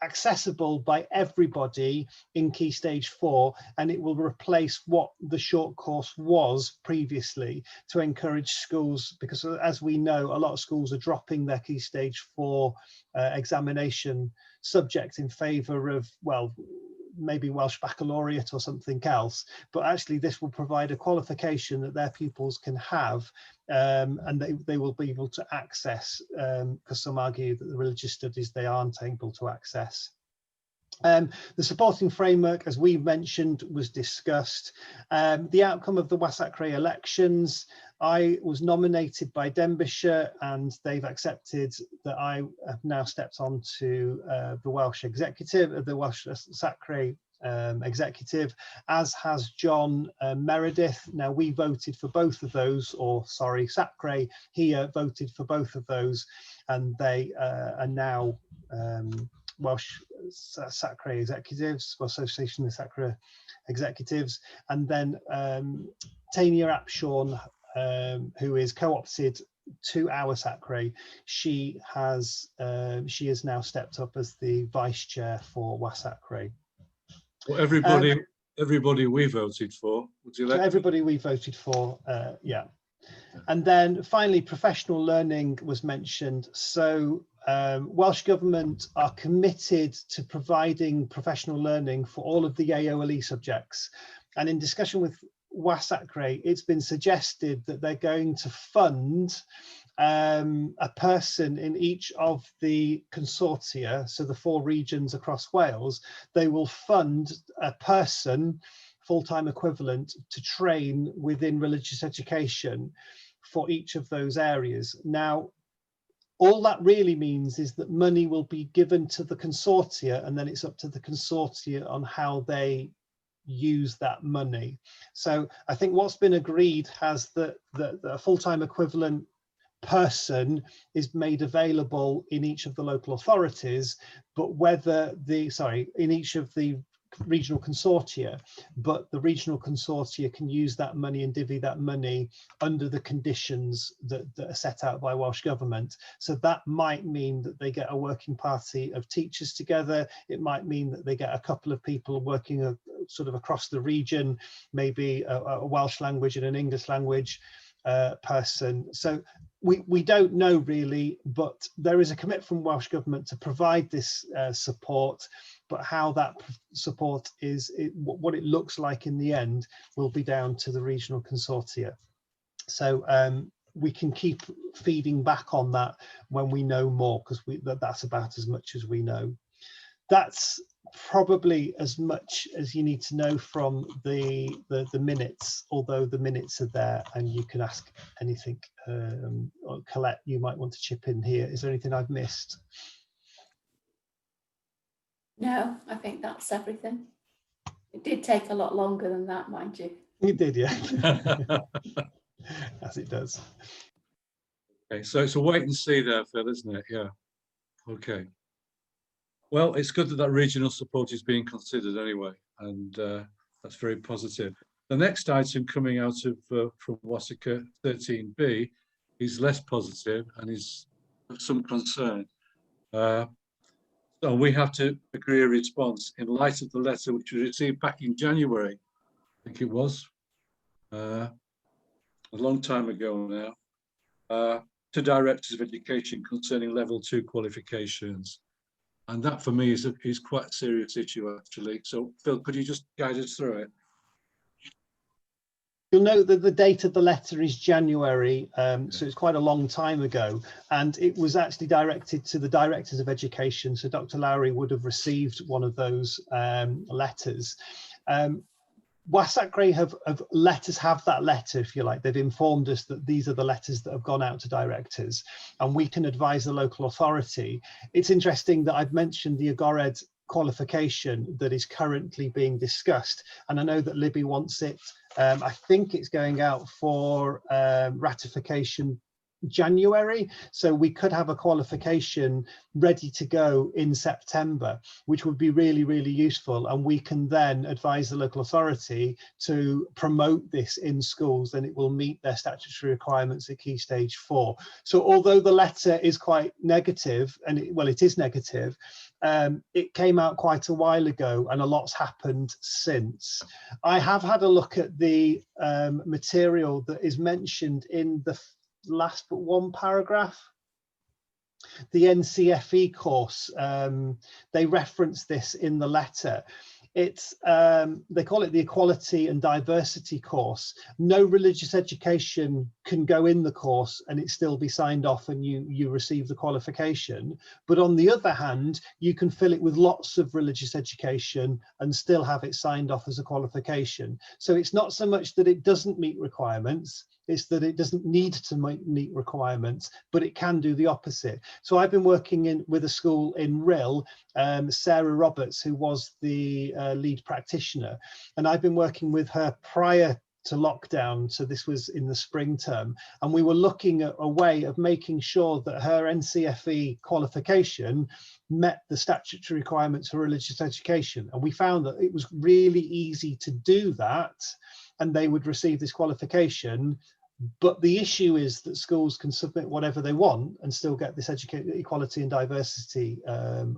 accessible by everybody in Key Stage 4, and it will replace what the short course was previously to encourage schools, because as we know, a lot of schools are dropping their Key Stage 4 examination subject in favour of, well, maybe Welsh Baccalaureate or something else, but actually this will provide a qualification that their pupils can have, and they will be able to access, because some argue that the religious studies they aren't able to access. The supporting framework, as we mentioned, was discussed. The outcome of the CYSAG elections, I was nominated by Denbighshire, and they've accepted that I have now stepped onto the Welsh executive, the Welsh SACRE executive, as has John Meredith. Now we voted for both of those, or sorry, SACRE here voted for both of those, and they are now Welsh SACRE executives, or Association of SACRE executives. And then Tania Apshawn, who is co-opted to our SACRE, she has now stepped up as the vice chair for CYSAG. Well, everybody we voted for was elected. Everybody we voted for, yeah. And then finally, professional learning was mentioned. So Welsh Government are committed to providing professional learning for all of the AOLE subjects. And in discussion with CYSAG, it's been suggested that they're going to fund a person in each of the consortia, so the 4 regions across Wales. They will fund a person, full-time equivalent, to train within religious education for each of those areas. Now, all that really means is that money will be given to the consortia, and then it's up to the consortia on how they use that money. So I think what's been agreed has that a full-time equivalent person is made available in each of the local authorities, but whether in each of the regional consortia, but the regional consortia can use that money and divvy that money under the conditions that are set out by Welsh Government. So that might mean that they get a working party of teachers together. It might mean that they get a couple of people working sort of across the region, maybe a Welsh language and an English language person. So we don't know really, but there is a commitment from Welsh Government to provide this support, but how that support what it looks like in the end will be down to the regional consortia. So we can keep feeding back on that when we know more, because that's about as much as we know. That's probably as much as you need to know from the minutes, although the minutes are there and you can ask anything. Colette, you might want to chip in here. Is there anything I've missed? No, I think that's everything. It did take a lot longer than that, mind you. It did, yeah. As it does. Okay, so it's a wait and see there, Phil, isn't it? Yeah. Okay. Well, it's good that regional support is being considered anyway, and that's very positive. The next item coming out of from WASICA 13B is less positive and is of some concern. So we have to agree a response in light of the letter which was received back in January, I think it was, a long time ago now, to Directors of Education concerning Level 2 qualifications. And that for me is quite a serious issue, actually. So Phil, could you just guide us through it? You'll note that the date of the letter is January, so it's quite a long time ago, and it was actually directed to the Directors of Education. So Dr. Lowry would have received one of those letters. WASAC have let us have that letter, if you like. They've informed us that these are the letters that have gone out to directors, and we can advise the local authority. It's interesting that I've mentioned the Agored qualification that is currently being discussed, and I know that Libby wants it. I think it's going out for ratification January, so we could have a qualification ready to go in September, which would be really, really useful, and we can then advise the local authority to promote this in schools, and it will meet their statutory requirements at Key Stage 4. So although the letter is quite negative, and it is negative, it came out quite a while ago and a lot's happened since. I have had a look at the material that is mentioned in the last but one paragraph. The NCFE course, they reference this in the letter. It's they call it the Equality and Diversity course. No religious education can go in the course and it still be signed off and you receive the qualification. But on the other hand, you can fill it with lots of religious education and still have it signed off as a qualification. So it's not so much that it doesn't meet requirements, it's that it doesn't need to meet requirements, but it can do the opposite. So I've been working with a school in Rhyl, Sarah Roberts, who was the lead practitioner, and I've been working with her prior to lockdown, so this was in the spring term, and we were looking at a way of making sure that her NCFE qualification met the statutory requirements for religious education, and we found that it was really easy to do that and they would receive this qualification. But the issue is that schools can submit whatever they want and still get this equality and diversity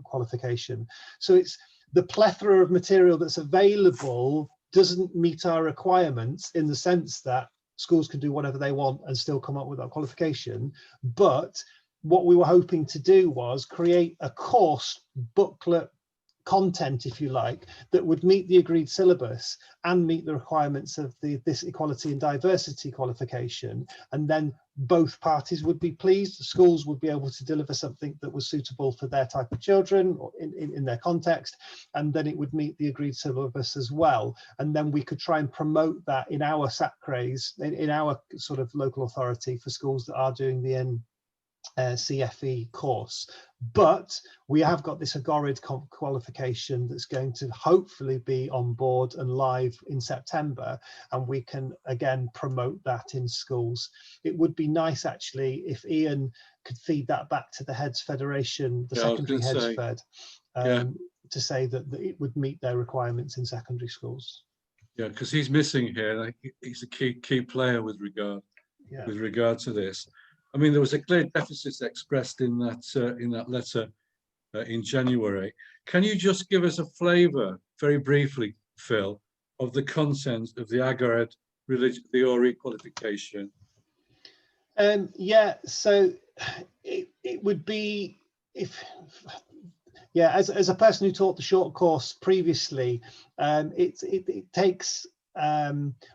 qualification. So it's the plethora of material that's available doesn't meet our requirements in the sense that schools can do whatever they want and still come up with that qualification. But what we were hoping to do was create a course booklet content, if you like, that would meet the agreed syllabus and meet the requirements of this equality and diversity qualification, and then both parties would be pleased. The schools would be able to deliver something that was suitable for their type of children or in their context, and then it would meet the agreed syllabus as well. And then we could try and promote that in our SACRAs, in our sort of local authority for schools that are doing the CFE course. But we have got this Agorid qualification that's going to hopefully be on board and live in September, and we can again promote that in schools. It would be nice actually if Ian could feed that back to the Heads Federation, the Secondary Heads Fed, to say that it would meet their requirements in secondary schools. Yeah, because he's missing here. Like, he's a key player with regard to this. I mean, there was a clear deficit expressed in that letter in January. Can you just give us a flavour, very briefly, Phil, of the content of the Agorid the ORE qualification? Yeah, so it would be as a person who taught the short course previously, it takes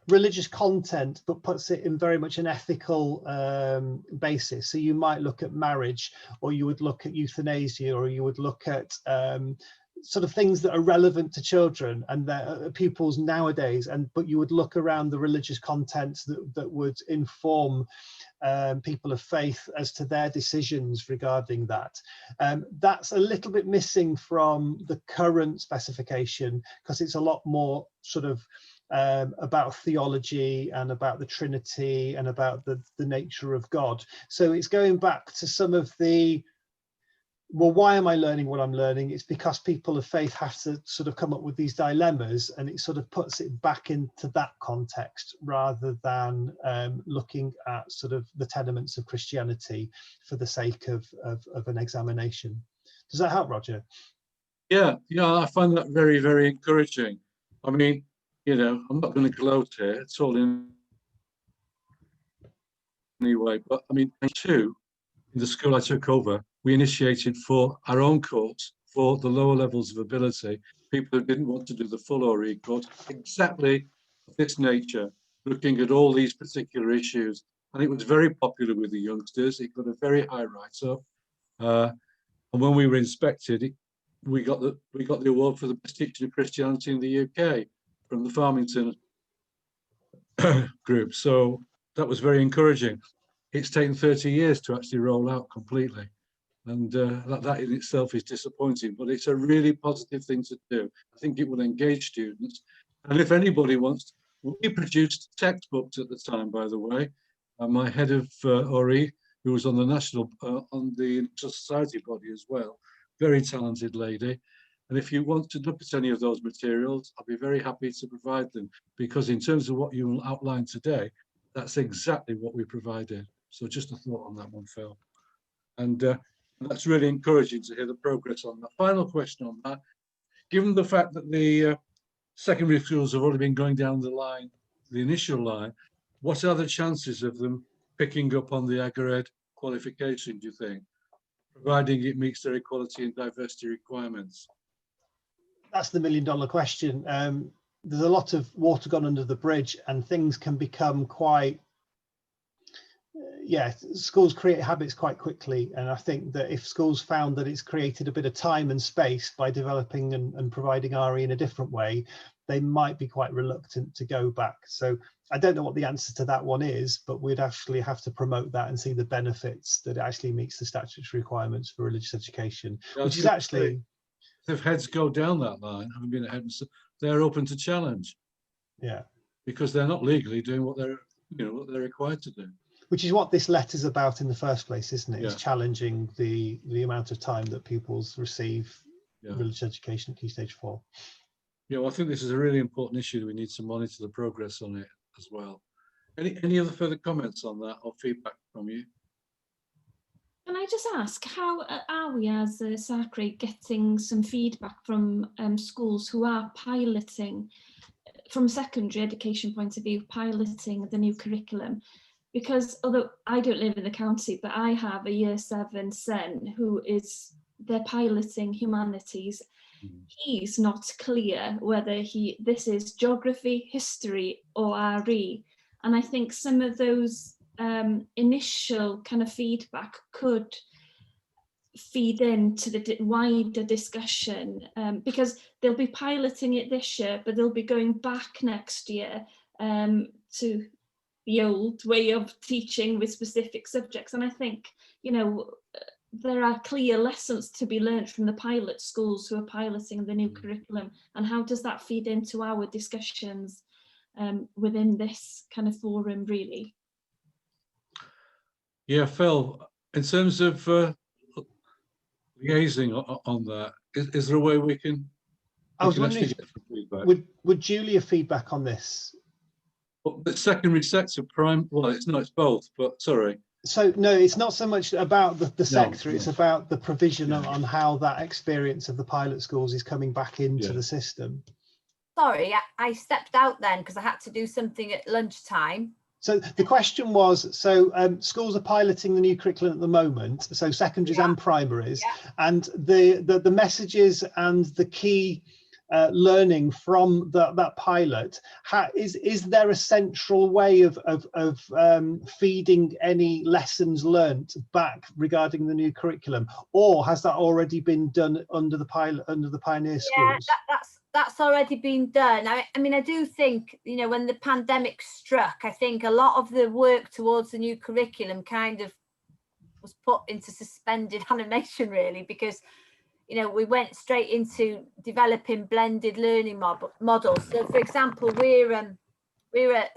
religious content but puts it in very much an ethical basis. So you might look at marriage, or you would look at euthanasia, or you would look at sort of things that are relevant to children and their pupils nowadays, but you would look around the religious contents that would inform people of faith as to their decisions regarding that. That's a little bit missing from the current specification, because it's a lot more sort of about theology and about the Trinity and about the nature of God. So it's going back to some of the, well, why am I learning what I'm learning? It's because people of faith have to sort of come up with these dilemmas, and it sort of puts it back into that context rather than looking at sort of the tenements of Christianity for the sake of an examination. Does that help, Roger? Yeah, I find that very, very encouraging. I mean, I'm not going to gloat here. It's all in anyway. But I mean, in the school I took over, we initiated for our own course for the lower levels of ability, people who didn't want to do the full ORE course, exactly of this nature, looking at all these particular issues. And it was very popular with the youngsters. It got a very high write-up. And when we were inspected, we got the award for the best teaching of Christianity in the UK from the Farmington group. So that was very encouraging. It's taken 30 years to actually roll out completely. And that in itself is disappointing, but it's a really positive thing to do. I think it will engage students. And if anybody wants, we produced textbooks at the time, by the way. My head of ORE, who was on the National Society body as well, very talented lady. And if you want to look at any of those materials, I'll be very happy to provide them, because in terms of what you will outline today, that's exactly what we provided. So just a thought on that one, Phil. And that's really encouraging to hear the progress on that. Final question on that. Given the fact that the secondary schools have already been going down the line, the initial line, what are the chances of them picking up on the Agorid qualification, do you think, providing it meets their equality and diversity requirements? That's the million-dollar question. There's a lot of water gone under the bridge, and things can become quite, schools create habits quite quickly. And I think that if schools found that it's created a bit of time and space by developing and providing RE in a different way, they might be quite reluctant to go back. So I don't know what the answer to that one is, but we'd actually have to promote that and see the benefits that it actually meets the statutory requirements for religious education, which is actually... If heads go down that line, having been a head, they're open to challenge. Yeah. Because they're not legally doing what they're required to do. Which is what this letter's about in the first place, isn't it? Yeah. It's challenging the amount of time that pupils receive religious education at Key Stage 4. Yeah, well, I think this is a really important issue. We need to monitor the progress on it as well. Any other further comments on that or feedback from you? Can I just ask, how are we as SACRE getting some feedback from schools who are piloting, from secondary education point of view, piloting the new curriculum? Because although I don't live in the county, but I have a Year 7 son they're piloting humanities. He's not clear whether this is geography, history or RE. And I think some of those initial kind of feedback could feed into the wider discussion, because they'll be piloting it this year, but they'll be going back next year to the old way of teaching with specific subjects. And I think, you know, there are clear lessons to be learned from the pilot schools who are piloting the new curriculum, and how does that feed into our discussions within this kind of forum, really? Yeah, Phil, in terms of liaising on that, is there a way we can? I was wondering, get some feedback? would Julia feedback on this? Well, the secondary sector, well, it's not, it's both, but sorry. So no, it's not so much about the sector, No. it's about the provision on how that experience of the pilot schools is coming back into the system. Sorry, I stepped out then because I had to do something at lunchtime. So the question was, so schools are piloting the new curriculum at the moment, so secondaries and primaries, and the messages and the key learning from that pilot, is there a central way of feeding any lessons learnt back regarding the new curriculum, or has that already been done under the pioneer schools? Yeah, that's already been done. I mean, I do think, you know, when the pandemic struck, I think a lot of the work towards the new curriculum kind of was put into suspended animation, really, because, you know, we went straight into developing blended learning models. So, for example, we're at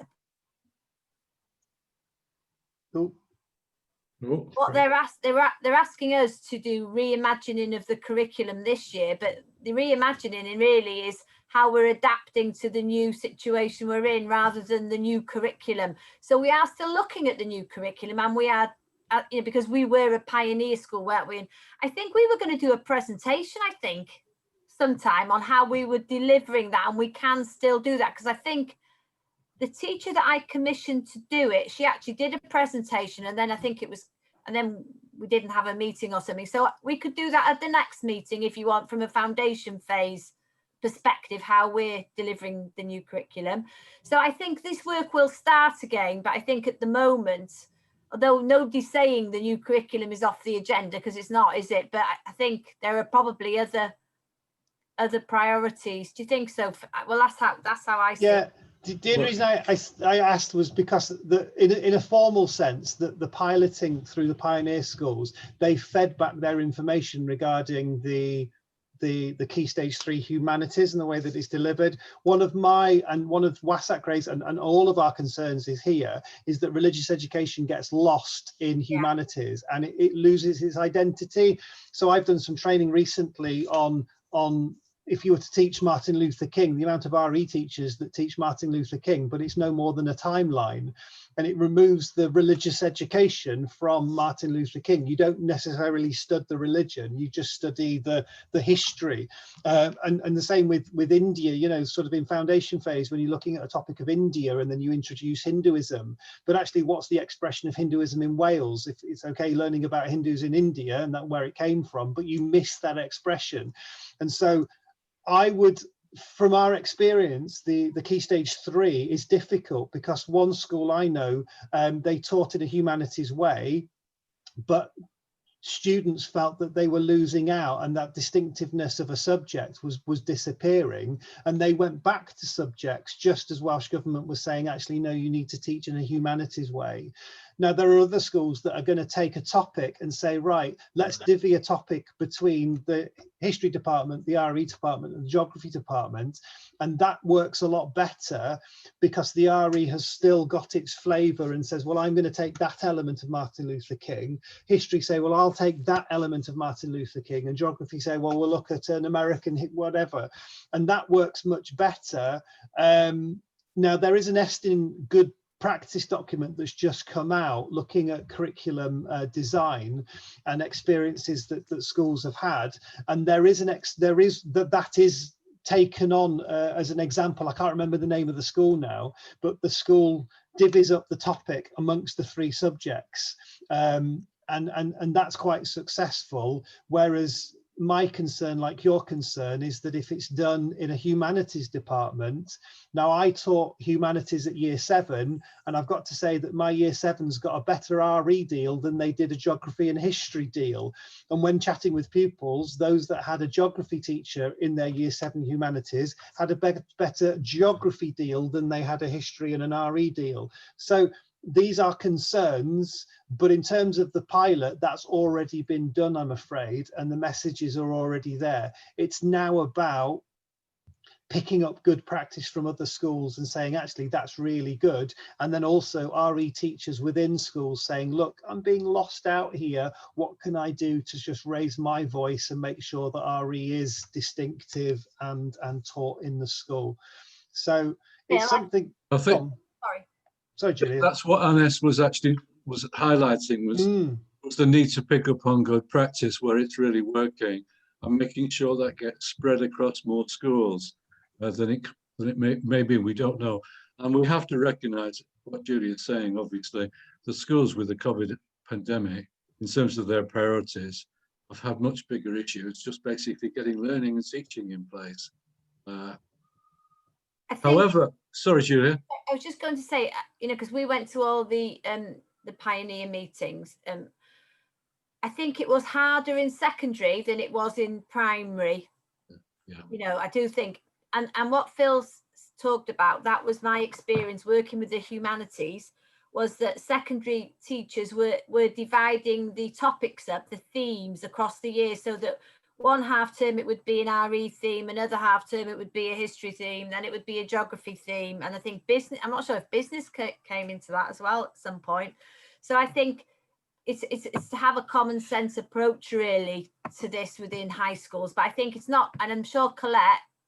what they're asking us to do reimagining of the curriculum this year, but the reimagining really is how we're adapting to the new situation we're in rather than the new curriculum. So we are still looking at the new curriculum, and we are, you know, because we were a pioneer school, weren't we? And I think we were going to do a presentation, I think, sometime on how we were delivering that, and we can still do that, because I think the teacher that I commissioned to do it, she actually did a presentation, and then I think it was, and then we didn't have a meeting or something. So we could do that at the next meeting if you want, from a foundation phase perspective, how we're delivering the new curriculum. So I think this work will start again, but I think at the moment, although nobody's saying the new curriculum is off the agenda, because it's not, is it? But I think there are probably other priorities. Do you think so? Well, that's how I see it. The only reason I asked was because in a formal sense, that the piloting through the pioneer schools, they fed back their information regarding the key stage 3 humanities and the way that it's delivered. One of CYSAG grades and all of our concerns is that religious education gets lost in humanities, and it loses its identity. So I've done some training recently on if you were to teach Martin Luther King, the amount of RE teachers that teach Martin Luther King, but it's no more than a timeline, and it removes the religious education from Martin Luther King. You don't necessarily study the religion, you just study the history. And the same with India, you know, sort of in foundation phase, when you're looking at a topic of India and then you introduce Hinduism, but actually what's the expression of Hinduism in Wales? If it's okay learning about Hindus in India and that where it came from, but you miss that expression. And so I would, from our experience, the key stage 3 is difficult, because one school I know, they taught in a humanities way, but students felt that they were losing out, and that distinctiveness of a subject was disappearing, and they went back to subjects, just as Welsh Government was saying, actually, no, you need to teach in a humanities way. Now, there are other schools that are going to take a topic and say, right, let's divvy a topic between the history department, the RE department, and the geography department. And that works a lot better, because the RE has still got its flavour and says, well, I'm going to take that element of Martin Luther King. History say, well, I'll take that element of Martin Luther King. And geography say, well, we'll look at an American whatever. And that works much better. Now, there is an Estin good practice document that's just come out looking at curriculum design and experiences that schools have had, and that is taken on as an example. I can't remember the name of the school now, but the school divvies up the topic amongst the 3 subjects, and that's quite successful. Whereas my concern, like your concern, is that if it's done in a humanities department, now I taught humanities at year 7, and I've got to say that my year 7's got a better RE deal than they did a geography and history deal. And when chatting with pupils, those that had a geography teacher in their year 7 humanities had a better geography deal than they had a history and an RE deal. So these are concerns, but in terms of the pilot, that's already been done, I'm afraid, and the messages are already there. It's now about picking up good practice from other schools and saying, actually, that's really good. And then also RE teachers within schools saying, look, I'm being lost out here. What can I do to just raise my voice and make sure that RE is distinctive and taught in the school? So it's something. I think. Sorry, Julia. That's what Annes was highlighting was the need to pick up on good practice where it's really working and making sure that gets spread across more schools than it may be. We don't know. And we have to recognise what Julia is saying, obviously. The schools with the COVID pandemic, in terms of their priorities, have had much bigger issues, just basically getting learning and teaching in place. However, sorry, Julia. I was just going to say, you know, because we went to all the pioneer meetings. I think it was harder in secondary than it was in primary. Yeah. You know, I do think, and what Phil's talked about, that was my experience working with the humanities, was that secondary teachers were dividing the topics up, the themes across the year, so that one half term it would be an RE theme, another half term it would be a history theme, then it would be a geography theme. And I think business, I'm not sure if business came into that as well at some point. So I think it's to have a common sense approach really to this within high schools. But I think it's not, and I'm sure Colette,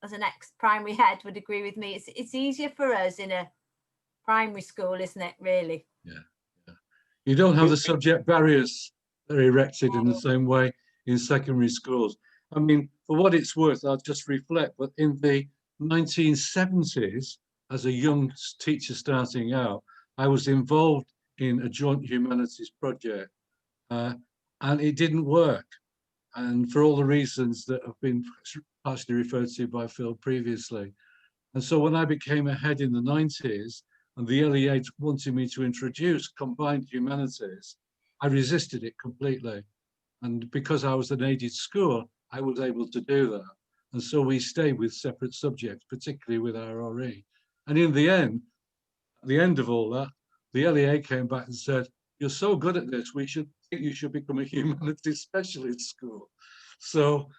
as an ex-primary head, would agree with me, it's easier for us in a primary school, isn't it, really? Yeah. You don't have the subject barriers that are erected in the same way in secondary schools. I mean, for what it's worth, I'll just reflect, but in the 1970s, as a young teacher starting out, I was involved in a joint humanities project, and it didn't work. And for all the reasons that have been partially referred to by Phil previously. And so when I became a head in the 90s, and the LEA wanted me to introduce combined humanities, I resisted it completely. And because I was an aided school, I was able to do that. And so we stayed with separate subjects, particularly with our RE. And in the end, at the end of all that, the LEA came back and said, you're so good at this, we think you should become a humanities specialist school. So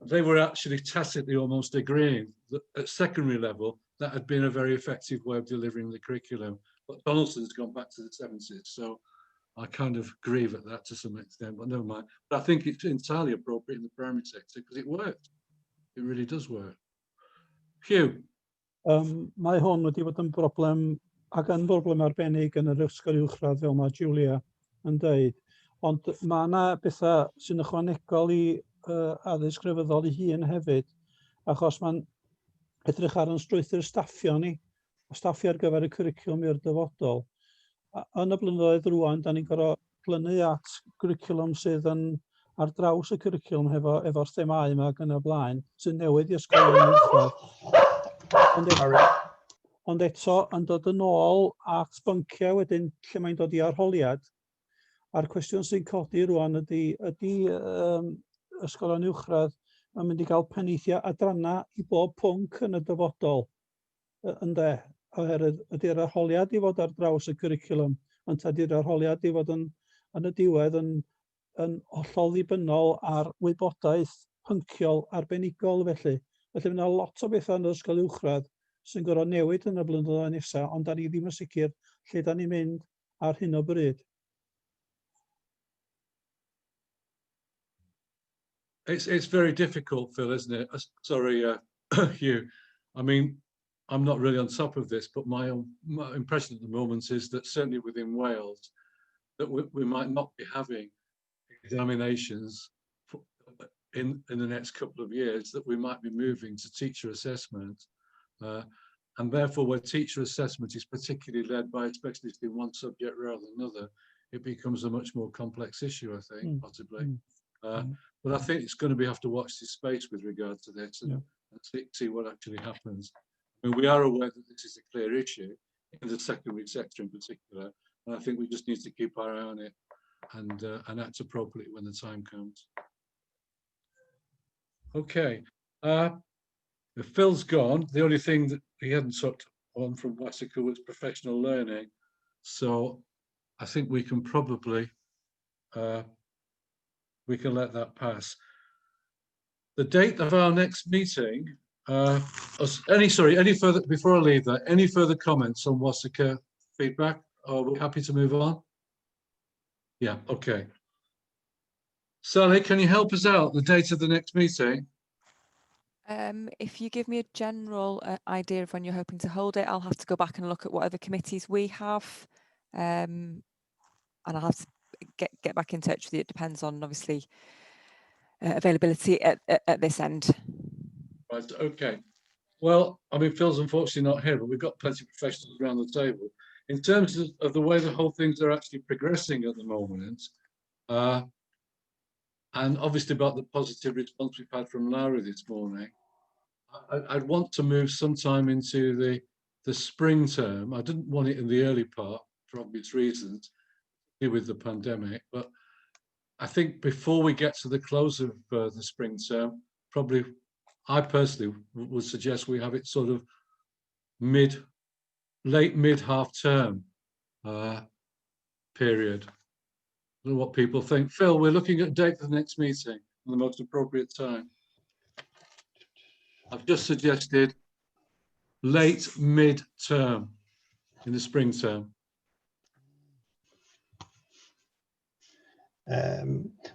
they were actually tacitly almost agreeing that at secondary level, that had been a very effective way of delivering the curriculum. But Donaldson's gone back to the 70s. So I kind of grieve at that to some extent, but never mind. But I think it's entirely appropriate in the primary sector because it worked. It really does work. Hugh. Mae hwn wedi bod yn broblem, ac yn broblem arbennig yn yr ysgol uwchradd fel mae Julia yn dweud. Ond mae yna bethau sy'n ychwanegol i addysg grefyddol ei hun hefyd, achos mae'n edrych ar yn strwythur staffio ni, staffio ar gyfer y cwricwlwm i'r dyfodol. Yn y blynyddoedd rwan, da ni'n gorfod plynu at gwricwlwm sydd yn ar draws y cwricwlwm efo'r themau yma ac yn y blaen, sy'n newydd i ysgolion uwchradd. Ond eto, yn dod yn ôl at bynciau wedyn lle mae'n dod i arholiad, a'r cwestiwn sy'n codi rwan ydy ysgolion uwchradd yn mynd i gael penaethiau adranna i bob pwnc yn y dyfodol, ynde? Oherwydd ydy'r arholiad i fod ar draws y cwricwlwm, ond ydy'r arholiad i fod yn y diwedd yn hollol ddibynnol ar wybodaeth pynciol arbenigol felly. Felly mae yna lot o bethau yn yr ysgol uwchradd sy'n gorfod newid yn y blynyddoedd nesaf, ond da ni ddim yn sicr lle da ni'n mynd ar hyn o bryd. It's very difficult, Phil, isn't it? Sorry, Hugh. I mean, I'm not really on top of this, but my impression at the moment is that certainly within Wales, that we might not be having examinations in the next couple of years, that we might be moving to teacher assessment. And therefore, where teacher assessment is particularly led by a specialist in one subject rather than another, it becomes a much more complex issue, I think, possibly. But I think it's going to have to watch this space with regard to this and see what actually happens. I mean, we are aware that this is a clear issue in the secondary sector in particular, and I think we just need to keep our eye on it and act appropriately when the time comes. Okay. If Phil's gone, the only thing that he hadn't touched on from WASICA was professional learning. So I think we can probably, we can let that pass. The date of our next meeting, any further, before I leave that, any further comments on WASICA feedback? Are we happy to move on? Yeah, okay. Sally, can you help us out, the date of the next meeting? If you give me a general idea of when you're hoping to hold it, I'll have to go back and look at what other committees we have, and I'll have to get back in touch with you. It depends on obviously availability at this end. Right, okay. Well, I mean, Phil's unfortunately not here, but we've got plenty of professionals around the table. In terms of the way the whole things are actually progressing at the moment, and obviously about the positive response we've had from Laura this morning, I'd want to move sometime into the spring term. I didn't want it in the early part for obvious reasons, with the pandemic, but I think before we get to the close of the spring term, probably I personally would suggest we have it sort of late mid half term period. I don't know what people think. Phil, we're looking at a date for the next meeting and the most appropriate time. I've just suggested late mid term in the spring term.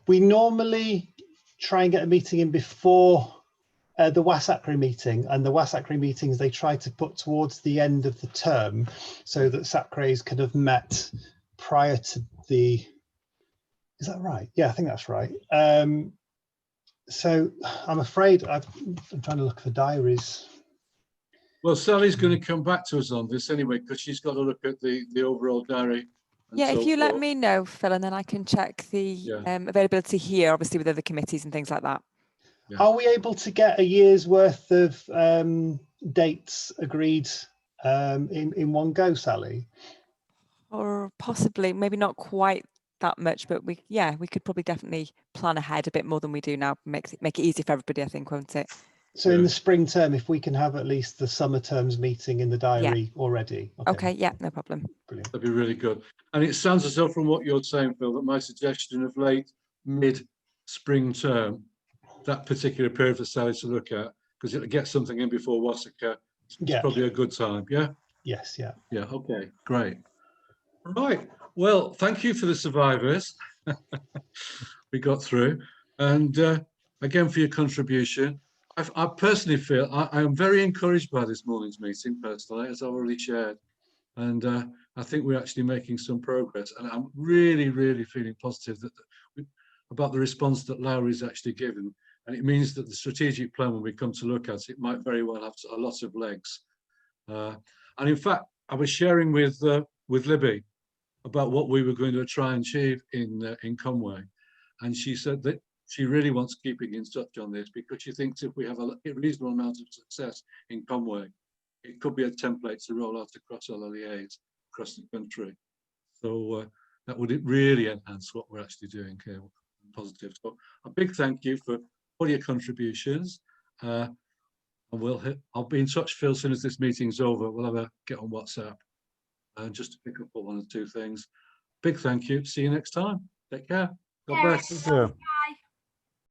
We normally try and get a meeting in before the WASACRI meeting, and the WASACRI meetings they try to put towards the end of the term so that SACRAs could have met prior to the, is that right? Yeah, I think that's right. So I'm afraid I'm trying to look for diaries. Well, Sally's going to come back to us on this anyway, because she's got to look at the overall diary. Yeah, if you let me know, Phil, and then I can check the availability here, obviously with other committees and things like that. Yeah. Are we able to get a year's worth of dates agreed in one go, Sally? Or possibly, maybe not quite that much, but we could probably definitely plan ahead a bit more than we do now. Make it easy for everybody, I think, won't it? So in the spring term, if we can have at least the summer terms meeting in the diary already. Okay, yeah, no problem. Brilliant. That'd be really good. And it sounds as though from what you're saying, Phil, that my suggestion of late mid spring term, that particular period for Sally to look at, because it'll get something in before WASICA, it's probably a good time. Yeah. Yes. Yeah. Yeah. Okay. Great. Right. Well, thank you for the survivors. We got through, and again for your contribution. I personally feel I am very encouraged by this morning's meeting, personally, as I've already shared, and I think we're actually making some progress, and I'm really, really feeling positive about the response that Laura's actually given, and it means that the strategic plan, when we come to look at it, might very well have a lot of legs. And in fact, I was sharing with Libby about what we were going to try and achieve in Conwy, and she said that she really wants keeping in touch on this, because she thinks if we have a reasonable amount of success in Conwy, it could be a template to roll out across LLEAs across the country. So that would really enhance what we're actually doing here. Positive. So a big thank you for all your contributions. And I'll be in touch, Phil, as soon as this meeting's over. We'll have a get on WhatsApp just to pick up on one or two things. Big thank you. See you next time. Take care. God bless. Thank you.